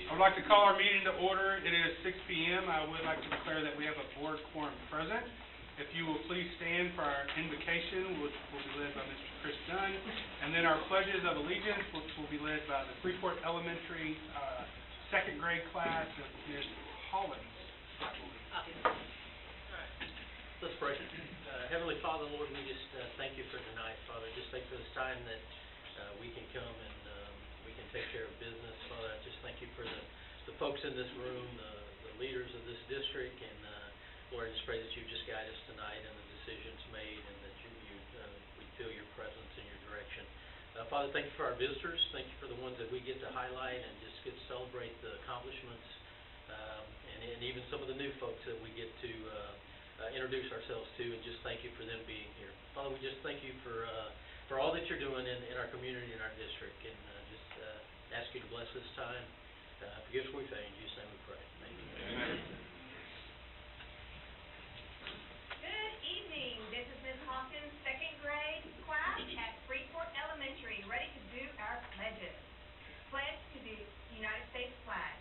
I would like to call our meeting to order. It is 6 p.m. I would like to declare that we have a board quorum present. If you will please stand for our invocation, which will be led by Mr. Chris Dunn, and then our pledges of allegiance, which will be led by the Freeport Elementary second grade class of Ms. Hollins. Let's pray. Heavenly Father, Lord, we just thank you for tonight, Father. Just thank you for this time that we can come and we can take care of business, Father. I just thank you for the folks in this room, the leaders of this district, and Lord, I just pray that you just guide us tonight in the decisions made, and that we feel your presence and your direction. Father, thank you for our visitors. Thank you for the ones that we get to highlight and just get to celebrate the accomplishments, and even some of the new folks that we get to introduce ourselves to, and just thank you for them being here. Father, we just thank you for all that you're doing in our community, in our district, and just ask you to bless this time. Forgive us what we fail. In Jesus' name we pray. Amen. Good evening. This is Ms. Hawkins' second grade class at Freeport Elementary, ready to do our pledges. Pledge to the United States flag.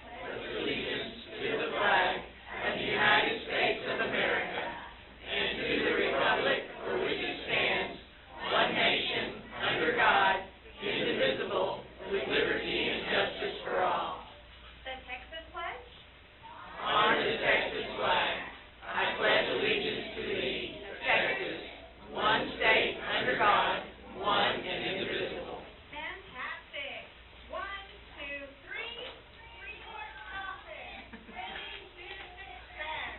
Pledge allegiance to the flag of the United States of America and to the republic for which it stands, one nation, under God, indivisible, with liberty and justice for all. The Texas pledge. Honor the Texas flag. I pledge allegiance to thee, Texas, one state under God, one and indivisible. Fantastic. 1, 2, 3. Freeport office. Ready to success.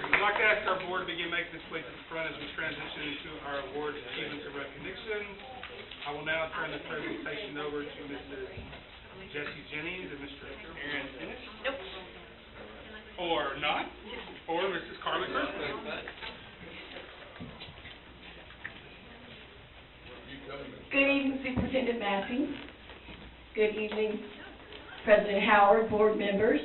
I'd like to ask our board to begin making this way to the front as we transition into our awards, achievements, and recognitions. I will now turn the presentation over to Mrs. Jessie Jennings and Mr. Aaron Ennis. Nope. Or not. Or Mrs. Carly Kirkland. Good evening, Superintendent Massey. Good evening, President Howard, board members,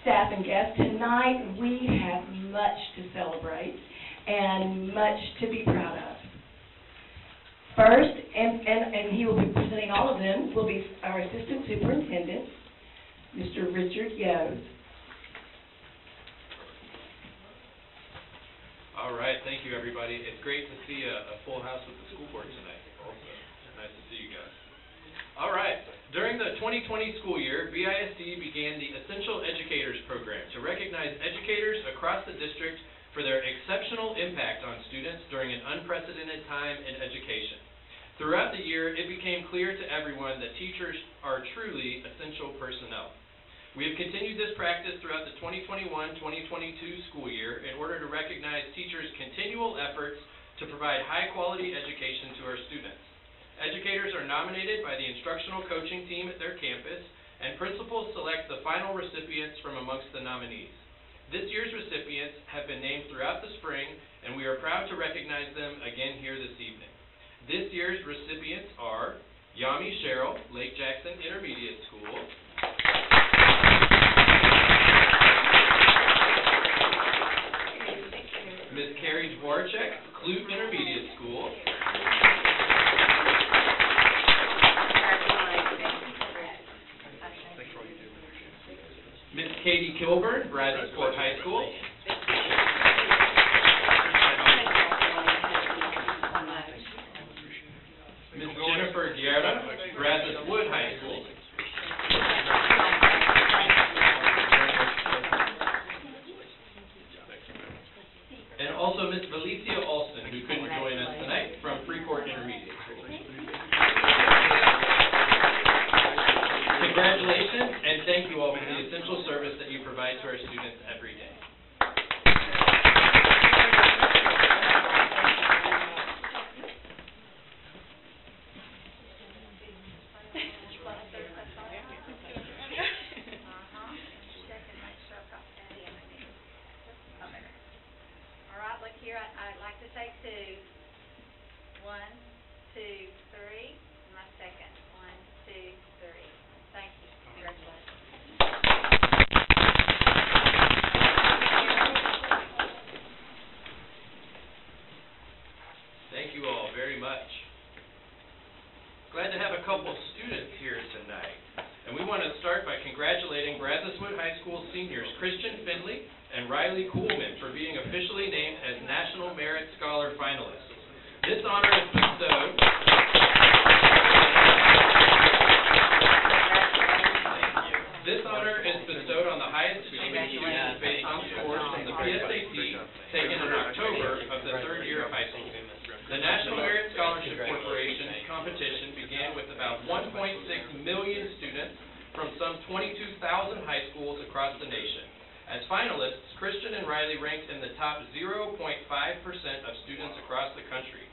staff and guests. Tonight we have much to celebrate and much to be proud of. First, and he will be presenting all of them, will be our Assistant Superintendent, Mr. Richard Yos. All right, thank you, everybody. It's great to see a full house with the school board tonight also. Nice to see you guys. All right, during the 2020 school year, BISD began the Essential Educators Program to recognize educators across the district for their exceptional impact on students during an unprecedented time in education. Throughout the year, it became clear to everyone that teachers are truly essential personnel. We have continued this practice throughout the 2021-2022 school year in order to recognize teachers' continual efforts to provide high-quality education to our students. Educators are nominated by the instructional coaching team at their campus, and principals select the final recipients from amongst the nominees. This year's recipients have been named throughout the spring, and we are proud to recognize them again here this evening. This year's recipients are Yami Cheryl, Lake Jackson Intermediate School, Ms. Carrie Dvoracek, Clute Intermediate School, Ms. Katie Kilburn, Brazosport High School, Ms. Jennifer Guerra, Brazos Wood High School, and also Ms. Valicia Alston, who couldn't join us tonight, from Freeport Intermediate School. Congratulations, and thank you all for the essential service that you provide to our students every day. All right, look here. I'd like to say 2. 1, 2, 3. My second. 1, 2, 3. Thank you. Congratulations. seniors Christian Finley and Riley Kuhlman for being officially named as National Merit Scholar finalists. This honor is bestowed on the highest achieving students based on scores from the PSAT taken in October of the third year of high school. The National Merit Scholarship Corporation's competition began with about 1.6 million students from some 22,000 high schools across the nation. As finalists, Christian and Riley ranked in the top 0.5% of students across the country.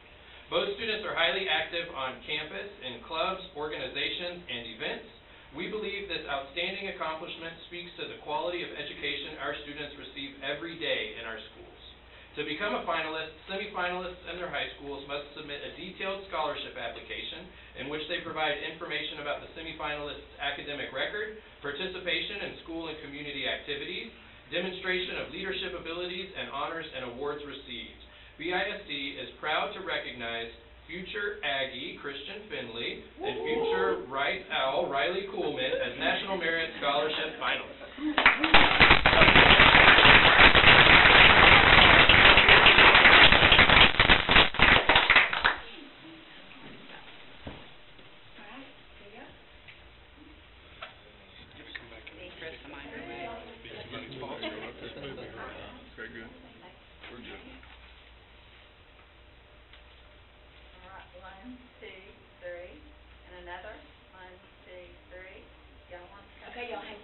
Both students are highly active on campus in clubs, organizations, and events. We believe this outstanding accomplishment speaks to the quality of education our students receive every day in our schools. To become a finalist, semifinalists and their high schools must submit a detailed scholarship application in which they provide information about the semifinalist's academic record, participation in school and community activities, demonstration of leadership abilities, and honors and awards received. BISD is proud to recognize future Aggie Christian Finley and future Right Owl Riley Kuhlman as National Merit Scholarship finalists. Okay, y'all hang.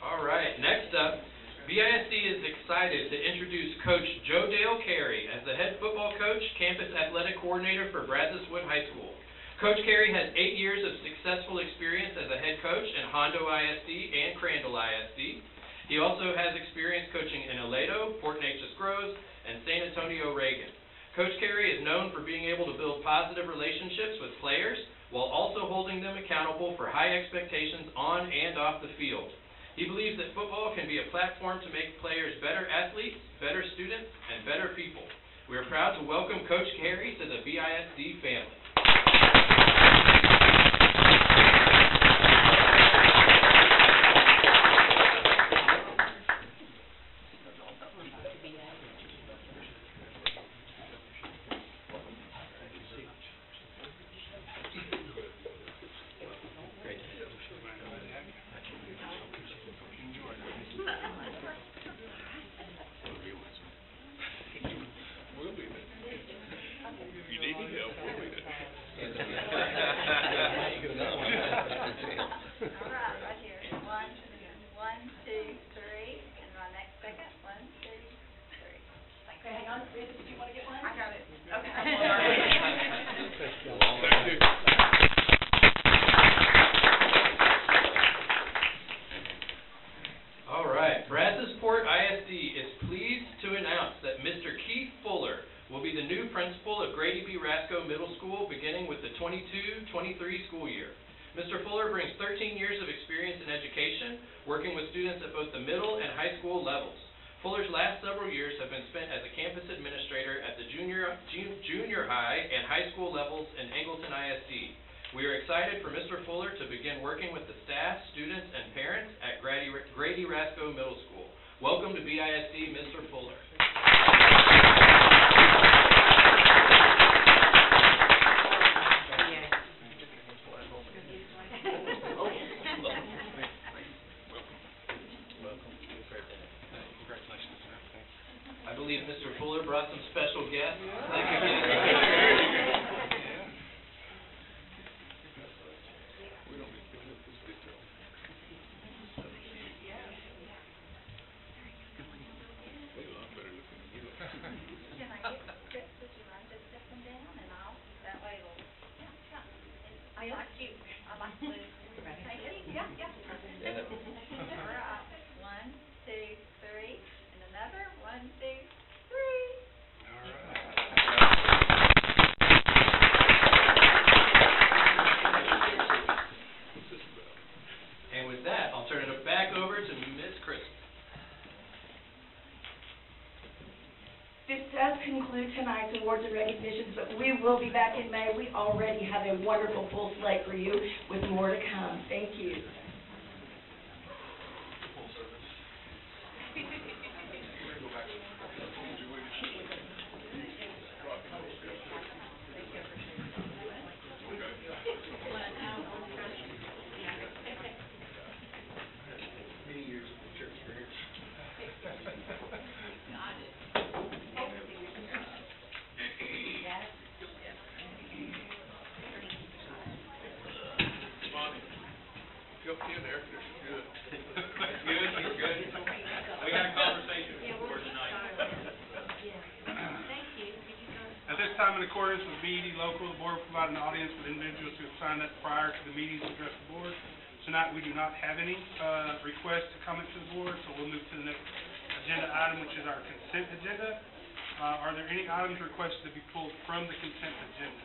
All right, next up, BISD is excited to introduce Coach Joe Dale Carey as the head football coach, campus athletic coordinator for Brazosport High School. Coach Carey has 8 years of successful experience as a head coach in Hondo ISD and Crandall ISD. He also has experience coaching in Aledo, Port Neches Groves, and San Antonio Reagan. Coach Carey is known for being able to build positive relationships with players while also holding them accountable for high expectations on and off the field. He believes that football can be a platform to make players better athletes, better students, and better people. We are proud to welcome Coach Carey to the BISD family. Brazosport ISD is pleased to announce that Mr. Keith Fuller will be the new principal of Grady B. Rasco Middle School beginning with the 22-23 school year. Mr. Fuller brings 13 years of experience in education, working with students at both the middle and high school levels. Fuller's last several years have been spent as a campus administrator at the junior high and high school levels in Angleton ISD. We are excited for Mr. Fuller to begin working with the staff, students, and parents at Grady Rasco Middle School. Welcome to BISD, Mr. Fuller. I believe Mr. Fuller brought some special guests. conclude tonight's awards and recognitions, but we will be back in May. We already have a wonderful full slate for you with more to come. Thank you. At this time, in accordance with BED local, the board will provide an audience with individuals who have signed up prior to the meeting to address the board. Tonight, we do not have any requests to comment to the board, so we'll move to the next agenda item, which is our consent agenda. Are there any items requested to be pulled from the consent agenda?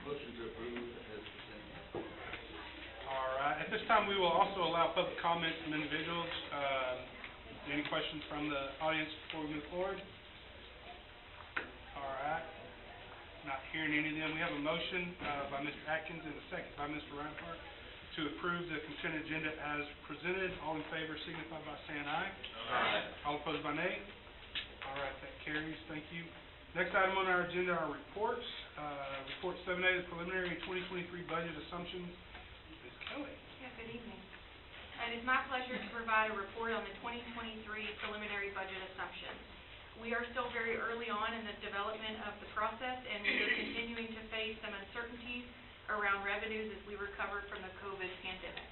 Motion to approve as presented. All right, at this time, we will also allow public comments from individuals. Any questions from the audience before we move forward? All right, not hearing any of them. We have a motion by Mr. Atkins and a second by Mr. Reinhardt to approve the consent agenda as presented. All in favor signify by saying aye. Aye. All opposed by nay. All right, that carries. Thank you. Next item on our agenda are reports. Report 7A, the preliminary 2023 budget assumptions. Ms. Kelly. Yeah, good evening. It is my pleasure to provide a report on the 2023 preliminary budget assumptions. We are still very early on in the development of the process, and we are continuing to face some uncertainties around revenues as we recover from the COVID pandemic.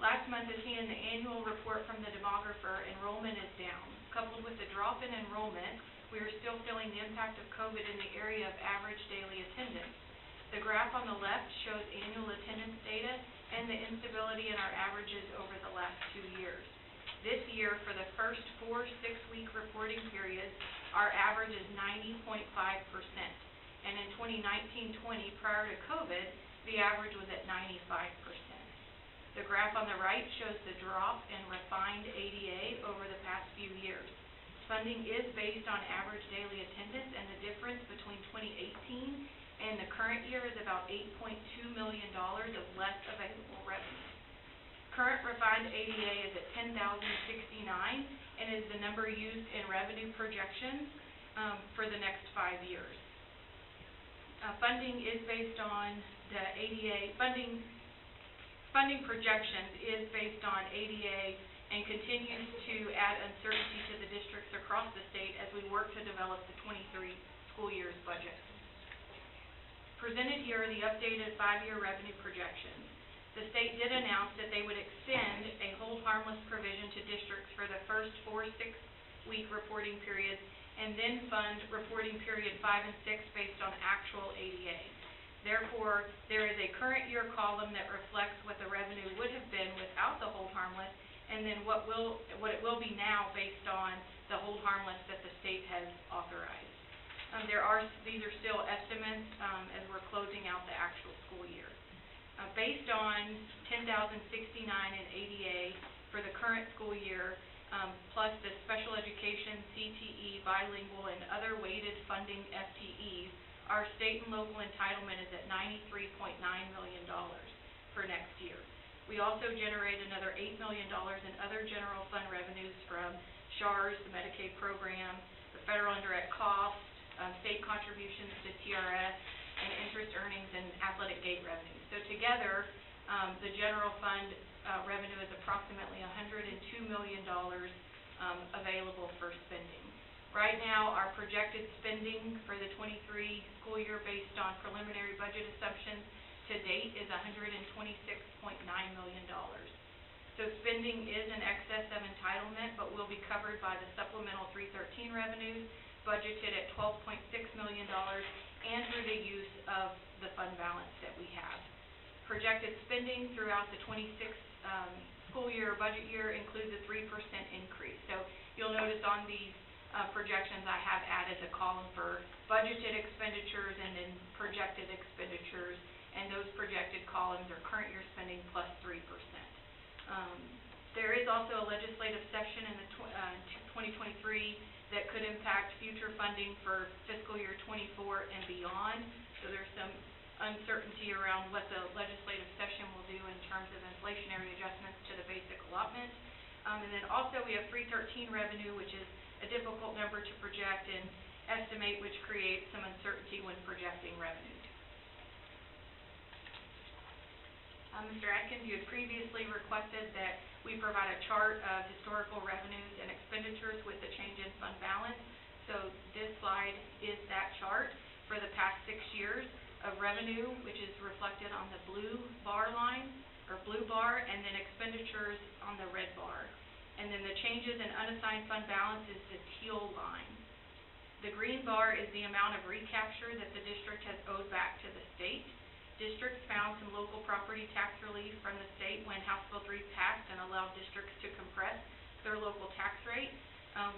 Last month, as seen in the annual report from the demographer, enrollment is down. Coupled with the drop in enrollment, we are still feeling the impact of COVID in the area of average daily attendance. The graph on the left shows annual attendance data and the instability in our averages over the last 2 years. This year, for the first 4 6-week reporting periods, our average is 90.5%. And in 2019-20, prior to COVID, the average was at 95%. The graph on the right shows the drop in refined ADA over the past few years. Funding is based on average daily attendance, and the difference between 2018 and the current year is about $8.2 million of less available revenue. Current refined ADA is at 10,069 and is the number used in revenue projections for the next 5 years. Funding is based on the ADA, funding projections is based on ADA and continues to add uncertainty to the districts across the state as we work to develop the 23 school year's budget. Presented here are the updated 5-year revenue projections. The state did announce that they would extend a hold harmless provision to districts for the first 4 6-week reporting periods and then fund reporting period 5 and 6 based on actual ADA. Therefore, there is a current year column that reflects what the revenue would have been without the hold harmless, and then what it will be now based on the hold harmless that the state has authorized. These are still estimates as we're closing out the actual school year. Based on 10,069 in ADA for the current school year, plus the special education, CTE, bilingual, and other weighted funding FTEs, our state and local entitlement is at $93.9 million for next year. We also generate another $8 million in other general fund revenues from SHARS, the Medicaid program, the federal indirect costs, state contributions to TRS, and interest earnings and athletic gate revenues. So together, the general fund revenue is approximately $102 million available for spending. Right now, our projected spending for the 23 school year based on preliminary budget assumptions to date is $126.9 million. So spending is in excess of entitlement, but will be covered by the supplemental 313 revenues, budgeted at $12.6 million, and through the use of the fund balance that we have. Projected spending throughout the 26 school year or budget year includes a 3% increase. So you'll notice on these projections I have added a column for budgeted expenditures and then projected expenditures, and those projected columns are current year spending plus 3%. There is also a legislative session in the that could impact future funding for fiscal year '24 and beyond. So there's some uncertainty around what the legislative session will do in terms of inflationary adjustments to the basic allotment. And then also we have 313 revenue, which is a difficult number to project and estimate, which creates some uncertainty when projecting revenue. Mr. Atkins, you had previously requested that we provide a chart of historical revenues and expenditures with the change in fund balance. So this slide is that chart for the past 6 years of revenue, which is reflected on the blue bar line, or blue bar, and then expenditures on the red bar. And then the changes in unassigned fund balance is the teal line. The green bar is the amount of recapture that the district has owed back to the state. Districts found some local property tax relief from the state when House Bill 3 passed and allowed districts to compress their local tax rate.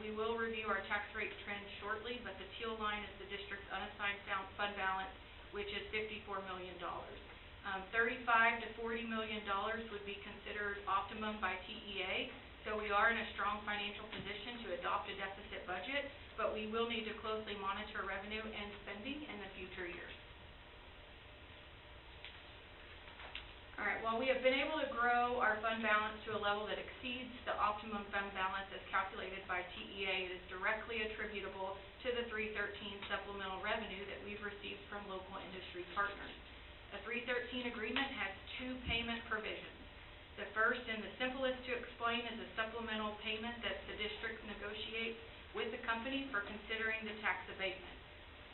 We will review our tax rate trend shortly, but the teal line is the district's unassigned fund balance, which is $54 million. $35 to $40 million would be considered optimum by TEA, so we are in a strong financial position to adopt a deficit budget, but we will need to closely monitor revenue and spending in the future years. All right, while we have been able to grow our fund balance to a level that exceeds the optimum fund balance as calculated by TEA, it is directly attributable to the 313 supplemental revenue that we've received from local industry partners. The 313 agreement has 2 payment provisions. The first and the simplest to explain is a supplemental payment that the district negotiates with the company for considering the tax abatement.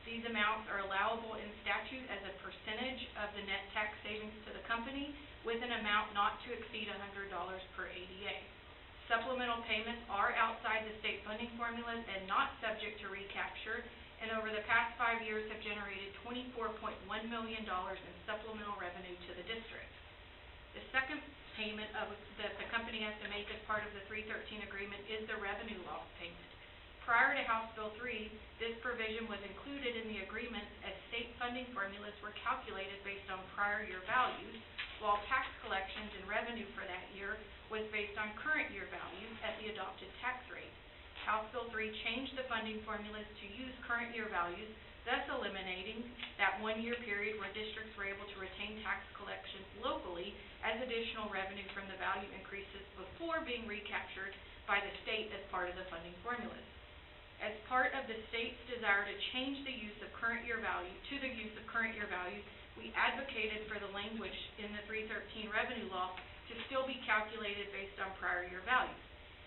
These amounts are allowable in statute as a percentage of the net tax savings to the company, with an amount not to exceed $100 per ADA. Supplemental payments are outside the state funding formulas and not subject to recapture, and over the past 5 years have generated $24.1 million in supplemental revenue to the district. The second payment that the company has to make as part of the 313 agreement is the revenue loss payment. Prior to House Bill 3, this provision was included in the agreement as state funding formulas were calculated based on prior year values, while tax collections and revenue for that year was based on current year values at the adopted tax rate. House Bill 3 changed the funding formulas to use current year values, thus eliminating that 1-year period where districts were able to retain tax collections locally as additional revenue from the value increases before being recaptured by the state as part of the funding formulas. As part of the state's desire to change the use of current year value to the use of current year values, we advocated for the language in the 313 revenue law to still be calculated based on prior year values.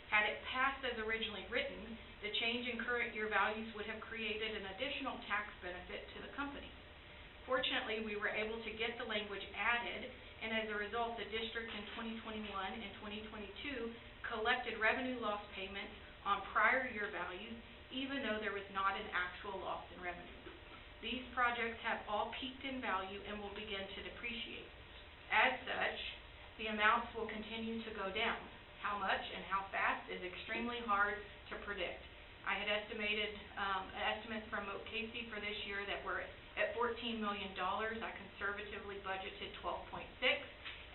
Had it passed as originally written, the change in current year values would have created an additional tax benefit to the company. Fortunately, we were able to get the language added, and as a result, the district in 2021 and 2022 collected revenue loss payments on prior year values, even though there was not an actual loss in revenue. These projects have all peaked in value and will begin to depreciate. As such, the amounts will continue to go down. How much and how fast is extremely hard to predict. I had estimated estimates from Casey for this year that were at $14 million. I conservatively budgeted 12.6,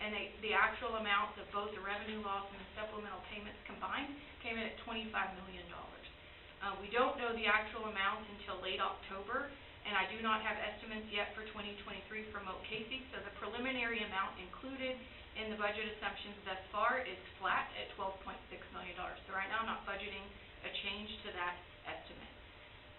and the actual amounts of both the revenue loss and the supplemental payments combined came in at $25 million. We don't know the actual amounts until late October, and I do not have estimates yet for 2023 from Casey, so the preliminary amount included in the budget assumptions thus far is flat at $12.6 million. So right now I'm not budgeting a change to that estimate.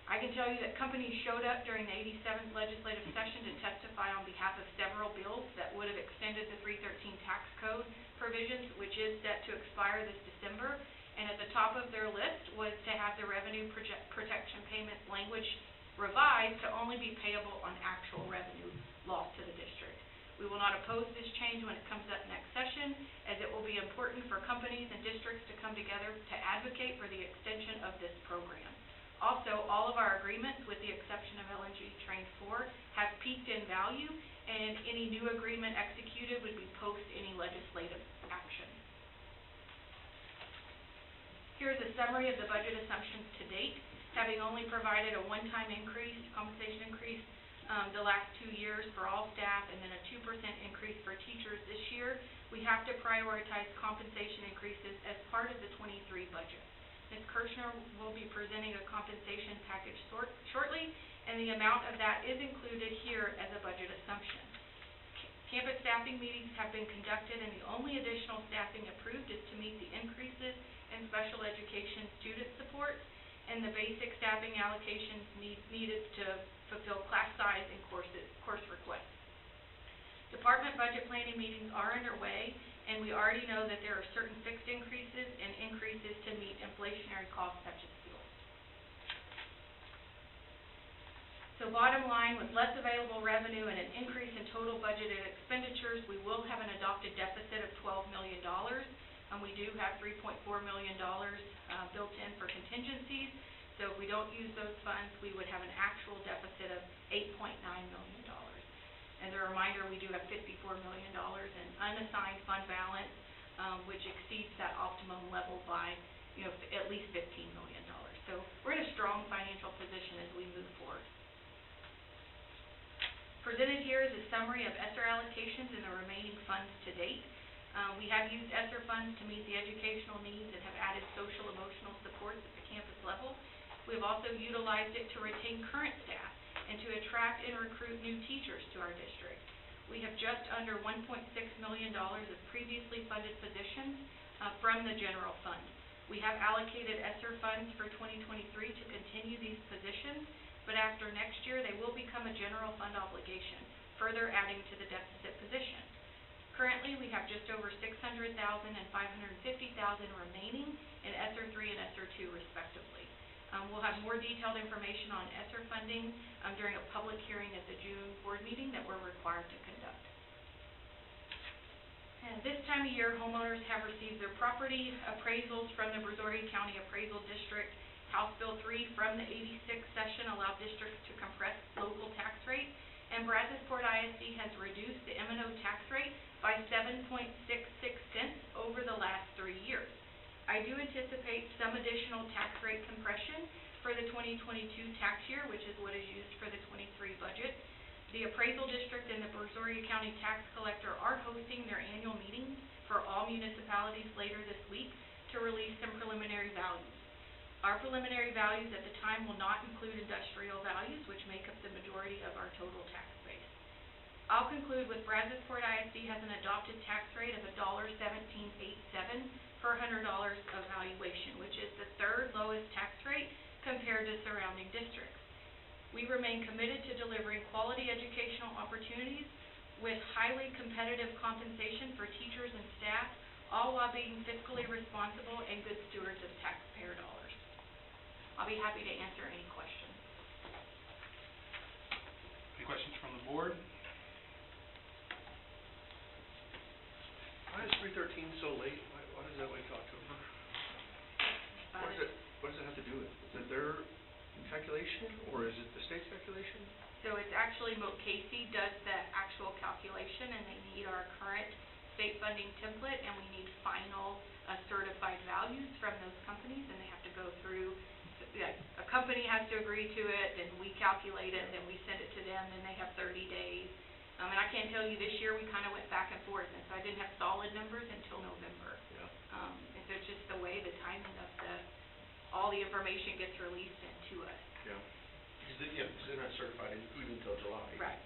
I can tell you that companies showed up during the 87th legislative session to testify on behalf of several bills that would have extended the 313 tax code provisions, which is set to expire this December. And at the top of their list was to have the revenue protection payment language revised to only be payable on actual revenue lost to the district. We will not oppose this change when it comes up next session, as it will be important for companies and districts to come together to advocate for the extension of this program. Also, all of our agreements, with the exception of LNG Train 4, have peaked in value, and any new agreement executed would be post any legislative action. Here's a summary of the budget assumptions to date. Having only provided a one-time increase, compensation increase, the last 2 years for all staff, and then a 2% increase for teachers this year, we have to prioritize compensation increases as part of the 23 budget. Ms. Kirshner will be presenting a compensation package shortly, and the amount of that is included here as a budget assumption. Campus staffing meetings have been conducted, and the only additional staffing approved is to meet the increases in special education student support and the basic staffing allocations needed to fulfill class size and course requests. Department budget planning meetings are underway, and we already know that there are certain fixed increases and increases to meet inflationary costs such as fuel. So bottom line, with less available revenue and an increase in total budgeted expenditures, we will have an adopted deficit of $12 million. We do have $3.4 million built in for contingencies. So if we don't use those funds, we would have an actual deficit of $8.9 million. As a reminder, we do have $54 million in unassigned fund balance, which exceeds that optimum level by, at least $15 million. So we're in a strong financial position as we move forward. Presented here is a summary of ESSER allocations and the remaining funds to date. We have used ESSER funds to meet the educational needs and have added social emotional supports at the campus level. We have also utilized it to retain current staff and to attract and recruit new teachers to our district. We have just under $1.6 million of previously funded positions from the general fund. We have allocated ESSER funds for 2023 to continue these positions, but after next year they will become a general fund obligation, further adding to the deficit position. Currently, we have just over $600,000 and $550,000 remaining in ESSER 3 and ESSER 2 respectively. We'll have more detailed information on ESSER funding during a public hearing at the June board meeting that we're required to conduct. And this time of year, homeowners have received their property appraisals from the Brazosport County Appraisal District. House Bill 3 from the 86th session allowed districts to compress local tax rate, and Brazosport ISD has reduced the M&O tax rate by 7.66 cents over the last 3 years. I do anticipate some additional tax rate compression for the 2022 tax year, which is what is used for the 23 budget. The Appraisal District and the Brazosport County Tax Collector are hosting their annual meetings for all municipalities later this week to release some preliminary values. Our preliminary values at the time will not include industrial values, which make up the majority of our total tax base. I'll conclude with Brazosport ISD has an adopted tax rate of $1.1787 per $100 of valuation, which is the third lowest tax rate compared to surrounding districts. We remain committed to delivering quality educational opportunities with highly competitive compensation for teachers and staff, all while being fiscally responsible and good stewards of taxpayer dollars. I'll be happy to answer any questions. Any questions from the board? Why is 313 so late? Why does that wait till October? What does it have to do with? Is it their calculation, or is it the state's calculation? So it's actually Casey does the actual calculation, and they need our current state funding template, and we need final certified values from those companies, and they have to go through. A company has to agree to it, then we calculate it, then we send it to them, and they have 30 days. And I can't tell you, this year we kind of went back and forth, and so I didn't have solid numbers until November. Yeah. And so it's just the way the timing of all the information gets released into us. Yeah. Because they're not certified even until July. Right.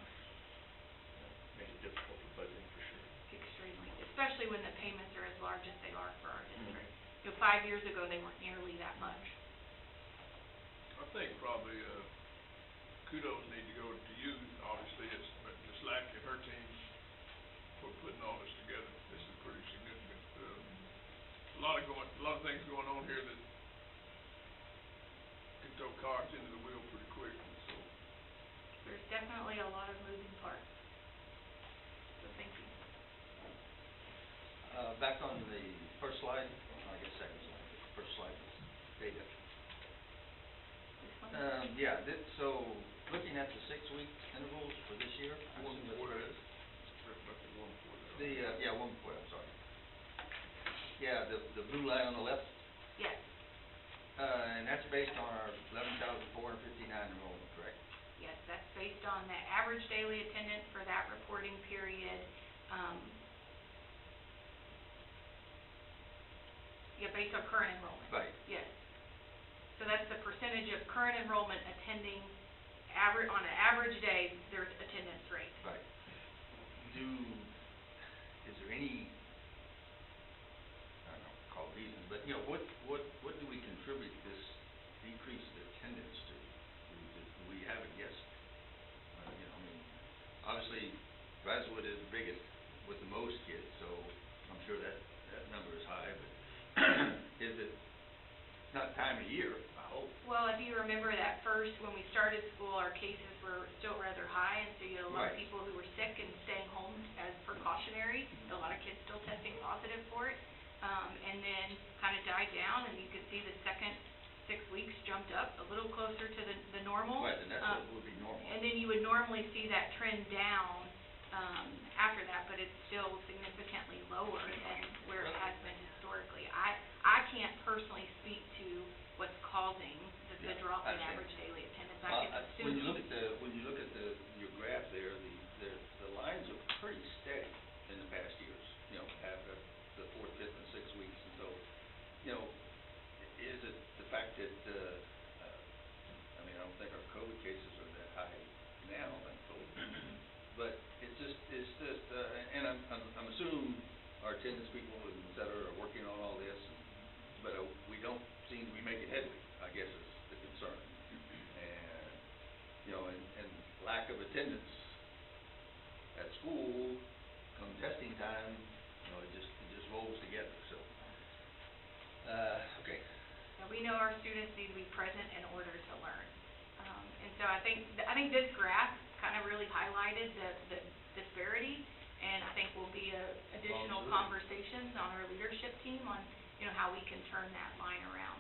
Makes it difficult for budgeting for sure. Extremely, especially when the payments are as large as they are for our district. 5 years ago, they weren't nearly that much. I think probably kudos need to go to you, obviously, but to Slack and her team for putting all this together. This is pretty significant. A lot of things going on here that can throw cars into the wheel pretty quick. So There's definitely a lot of moving parts. So thank you. Back on the first slide, I guess second slide, first slide is data. This one? So looking at the 6-week intervals for this year. one before that. One before that. One before that, I'm sorry. Yeah, the blue line on the left, Yes, and that's based on our 11,459 enrollment, correct? yes, that's based on the average daily attendance for that reporting period. Based on current enrollment. Right. Yes. So that's the percentage of current enrollment attending on an average day, their attendance rate. Right. Is there any, I don't know, call it reasons, but, you know, what do we contribute this decreased attendance to? Do we have a guess? You know, I mean, obviously, Brazosport is the biggest with the most kids, so I'm sure that number is high, but is it not time of year, I hope? Well, if you remember that first, when we started school, our cases were still rather high, and so you had a lot of Right. people who were sick and staying home as precautionary. A lot of kids still testing positive for it. And then kind of died down, and you could see the second 6 weeks jumped up a little closer to the normal. Right, and that's what would be normal. And then you would normally see that trend down after that, but it's still significantly lower than where it has been historically. I can't personally speak to what's causing the Yeah, drop I in understand. average daily attendance. I can assume. When you look at your graph there, the lines are pretty steady in the past years, you know, after the 4th, 5th, and 6th weeks, and so, you know, is it the fact that, I mean, I don't think our COVID cases are that high now, thankfully, but it's just, and I'm assuming our attendance people and et cetera are working on all this, but we don't seem to be making headway, I guess is the concern. And, you know, and lack of attendance at school, come testing time, you know, it just rolls together, so. Okay. Yeah, we know our students need to be present in order to learn. And so I think this graph kind of really highlighted the disparity, and I think will be additional Absolutely. conversations on our leadership team on, you know, how we can turn that line around.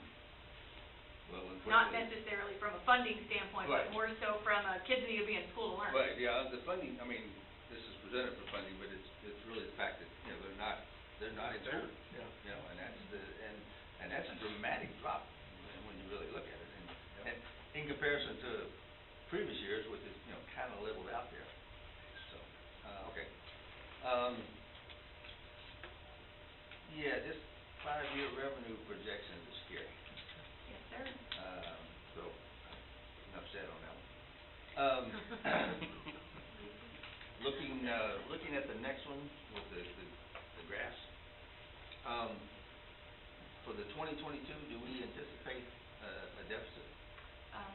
Well, Not unfortunately- necessarily from a funding standpoint, Right. but more so from kids need to be in school to learn. Right, yeah, the funding, I mean, this is presented for funding, but it's really the fact that, you know, they're not in school. Yeah. You know, and that's a dramatic drop when you really look at it, and in comparison to previous years, which is, you know, kind of leveled out there. So, okay. Yeah, this 5-year revenue projection is scary. Yes, sir. So, enough said on that one. Looking at the next one with the graphs, for the 2022, do we anticipate a deficit?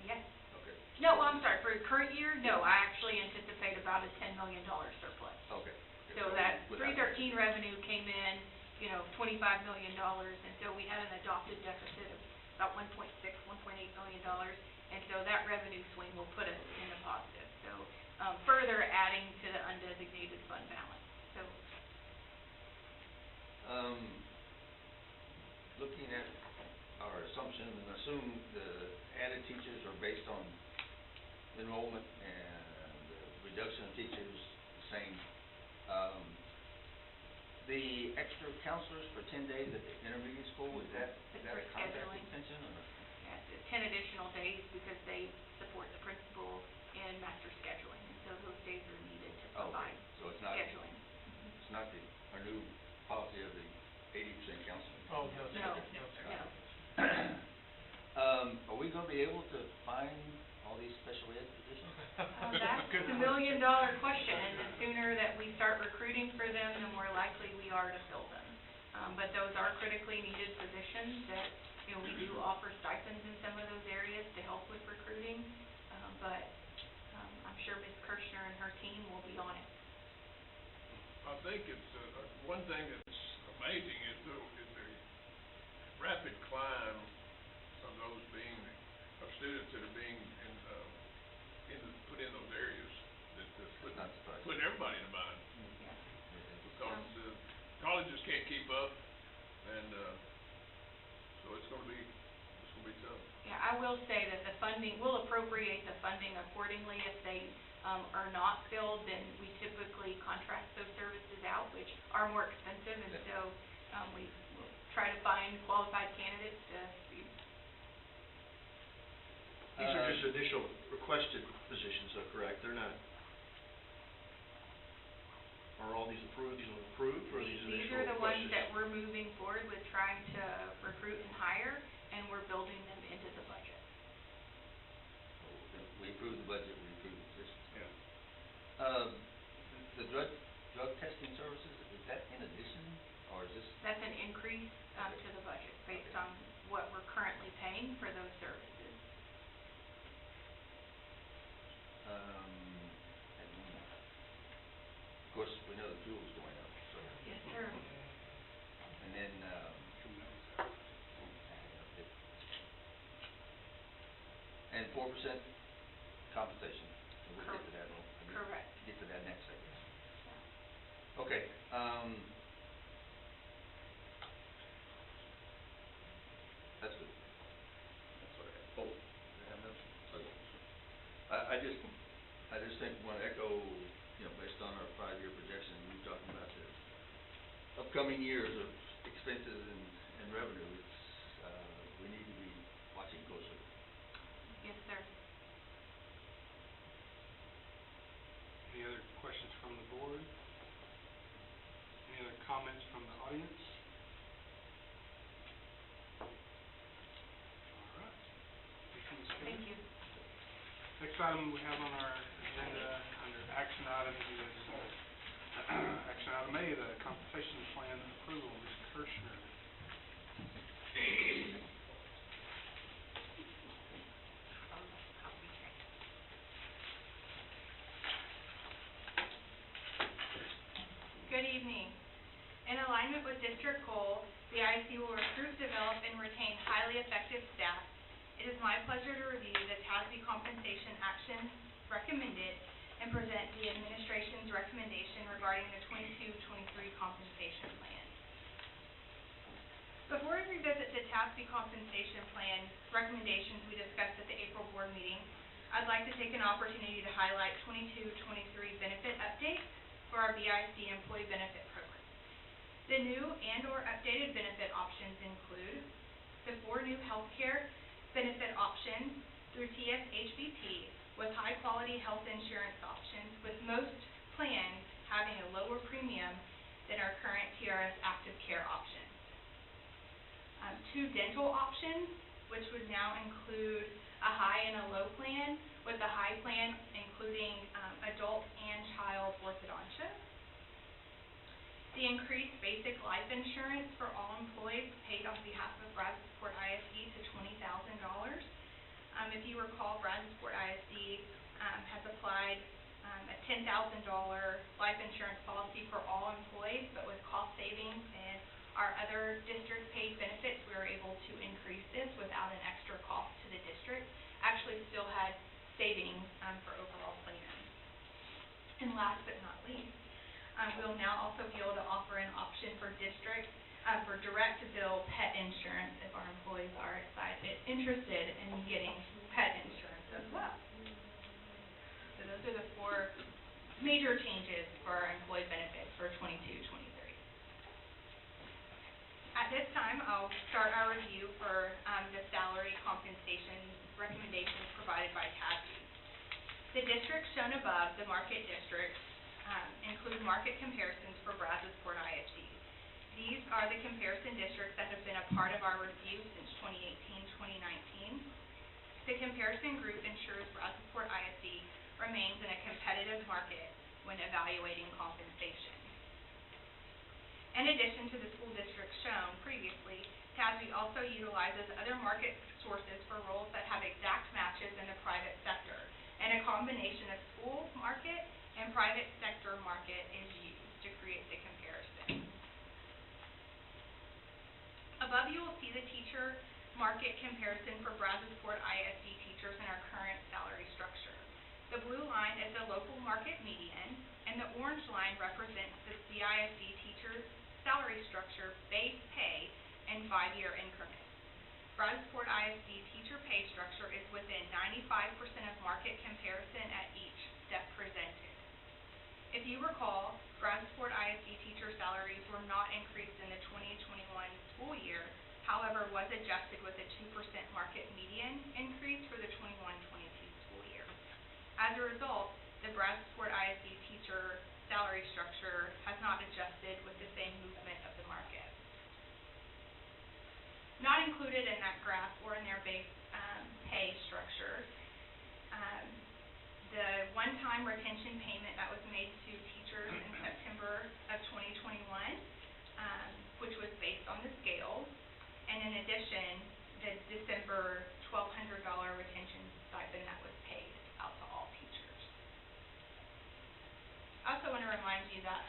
Yes. Okay. No, I'm sorry, for the current year, no, I actually anticipate about a $10 million surplus. Okay. So that 313 revenue came in, you know, $25 million, and so we had an adopted deficit of about $1.6, $1.8 million, and so that revenue swing will put us in the positive. So further adding to the undesignated fund balance. So looking at our assumption, and assume the added teachers are based on enrollment and the reduction of teachers the same. The extra counselors for 10 days at the intermediate school, is that a contract scheduling. extension or? yeah, it's 10 additional days because they support the principal in master scheduling, and so those days are needed to Oh, okay. provide So it's not, scheduling. it's not our new policy of the 80% counseling? Oh, no, No, no. Are we gonna be able to find all these special ed positions? That's Good the $1 million question, and the sooner that we start recruiting for them, the more likely we are to fill them. But those are critically needed positions that, you know, we do offer stipends in some of those areas to help with recruiting. But I'm sure Ms. Kirshner and her team will be on it. I think it's, one thing that's amazing is the rapid climb of those of students that are being put in those areas, Not surprised. putting everybody in a bind, Yeah. because colleges can't keep up, and, so it's gonna be tough. Yeah, I will say that the funding, we'll appropriate the funding accordingly. If they are not filled, then we typically contract those services out, which are more expensive, and so we will try to find qualified candidates to be. These are just initial requested positions, though, correct? They're not, are all these approved, these are approved, or are these These initial are the ones requested? that we're moving forward with trying to recruit and hire, and we're building them into the budget. We approved the budget, we approved the positions. Yeah. The drug testing services, is that in addition, or is this? That's an increase to the budget based on what we're currently paying for those services. And of course, we know the fuel's going up, so. Yes, sir. And then, and 4% compensation. And we'll get to that, Correct. Get to that next, I guess. Okay, that's good. That's what I had. Oh, I have nothing. Okay. I just think, want to echo, based on our 5-year projection, we were talking about the upcoming years of expenses and revenue. It's, we need to be watching closely. Yes, sir. Any other questions from the board? Any other comments from the audience? All right. Thank you. Next item we have on our agenda under action items is action item A, the compensation plan approval. Ms. Kirschner. Good evening. In alignment with district goal, the ISD will recruit, develop, and retain highly effective staff. It is my pleasure to review the TASB compensation actions recommended and present the administration's recommendation regarding the 22-23 compensation plan. Before we revisit the TASB compensation plan recommendations we discussed at the April board meeting, I'd like to take an opportunity to highlight 22-23 benefit updates for our BIC employee benefit program. The new and/or updated benefit options include the 4 new healthcare benefit options through TSHBP with high-quality health insurance options, with most plans having a lower premium than our current TRS active care options. 2 dental options, which would now include a high and a low plan, with the high plan including adult and child orthodontia. The increased basic life insurance for all employees paid on behalf of Brazosport ISD to $20,000. If you recall, Brazosport ISD has applied a $10,000 life insurance policy for all employees, but with cost savings and our other district paid benefits, we were able to increase this without an extra cost to the district. Actually still had savings for overall plans. And last but not least, we'll now also be able to offer an option for districts for direct bill pet insurance if our employees are interested in getting pet insurance as well. So those are the 4 major changes for our employee benefits for 22-23. At this time, I'll start our review for the salary compensation recommendations provided by TASB. The districts shown above, the market districts, include market comparisons for Brazosport ISD. These are the comparison districts that have been a part of our review since 2018-2019. The comparison group ensures Brazosport ISD remains in a competitive market when evaluating compensation. In addition to the school districts shown previously, TASB also utilizes other market sources for roles that have exact matches in the private sector, and a combination of school market and private sector market is used to create the comparison. Above you will see the teacher market comparison for Brazosport ISD teachers in our current salary structure. The blue line is the local market median, and the orange line represents the BISD teacher's salary structure base pay in 5-year increments. Brazosport ISD teacher pay structure is within 95% of market comparison at each step presented. If you recall, Brazosport ISD teacher salaries were not increased in the 2021 school year, however, was adjusted with a 2% market median increase for the 21-22 school year. As a result, the Brazosport ISD teacher salary structure has not adjusted with the same movement of the market. Not included in that graph in their base pay structure. The one-time retention payment that was made to teachers in September of 2021, which was based on the scale, and in addition, the December $1,200 retention stipend that was paid out to all teachers. I also want to remind you that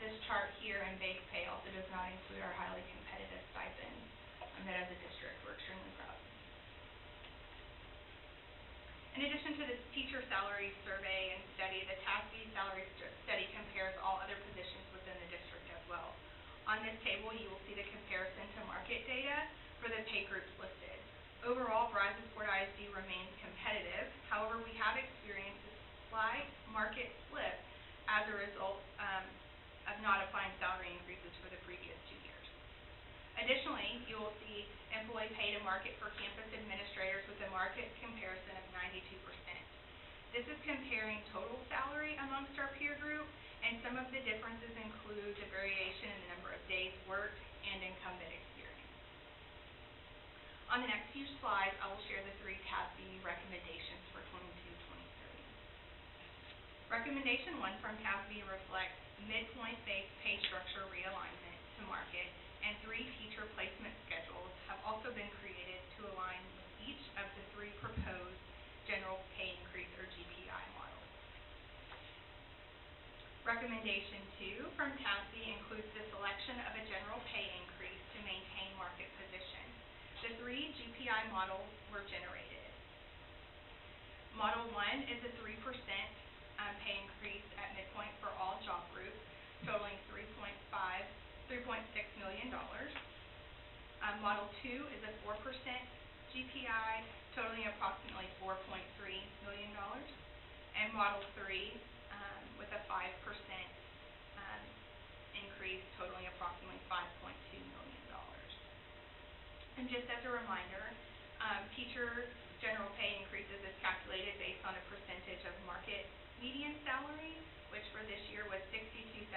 this chart here in base pay also does not include our highly competitive stipends that as a district we're extremely proud of. In addition to the teacher salary survey and study, the TASB salary study compares all other positions within the district as well. On this table, you will see the comparison to market data for the pay groups listed. Overall, Brazosport ISD remains competitive. However, we have experienced a slight market slip as a result of not applying salary increases for the previous 2 years. Additionally, you will see employee pay to market for campus administrators with a market comparison of 92%. This is comparing total salary amongst our peer group, and some of the differences include the variation in the number of days worked and incumbent experience. On the next few slides, I will share the 3 TASB recommendations for 22-23. Recommendation 1 from TASB reflects midpoint-based pay structure realignment to market, and 3 teacher placement schedules have also been created to align with each of the 3 proposed general pay increase or GPI models. Recommendation 2 from TASB includes the selection of a general pay increase to maintain market position. The 3 GPI models were generated. Model 1 is a 3% pay increase at midpoint for all job groups, totaling $3.6 million. Model 2 is a 4% GPI, totaling approximately $4.3 million. And Model 3 with a 5% increase, totaling approximately $5.2 million. And just as a reminder, teacher general pay increases is calculated based on a percentage of market median salary, which for this year was $62,565,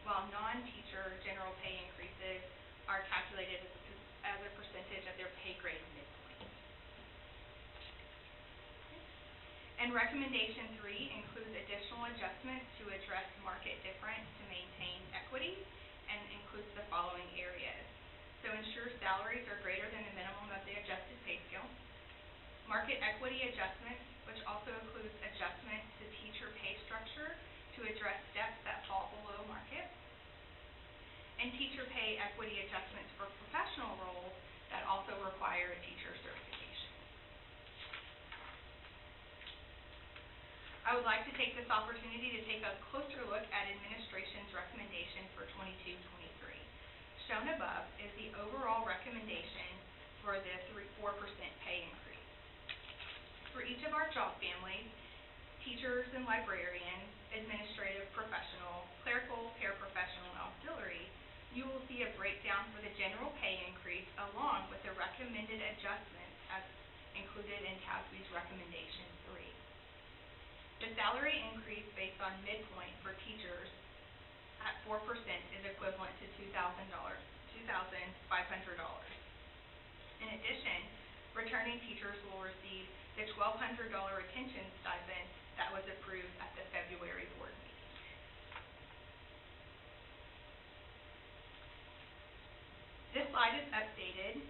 while non-teacher general pay increases are calculated as a percentage of their pay grade midpoint. And recommendation 3 includes additional adjustments to address market difference to maintain equity, and includes the following areas. So ensure salaries are greater than the minimum of the adjusted pay scale. Market equity adjustments, which also includes adjustments to teacher pay structure to address steps that fall below market. And teacher pay equity adjustments for professional roles that also require a teacher certification. I would like to take this opportunity to take a closer look at administration's recommendation for 22-23. Shown above is the overall recommendation for the 4% pay increase. For each of our job families, teachers and librarians, administrative professional, clerical, paraprofessional, and auxiliary, you will see a breakdown for the general pay increase along with the recommended adjustments as included in TASB's recommendation 3. The salary increase based on midpoint for teachers at 4% is equivalent to $2,500. In addition, returning teachers will receive the $1,200 retention stipend that was approved at the February board meeting. This slide is updated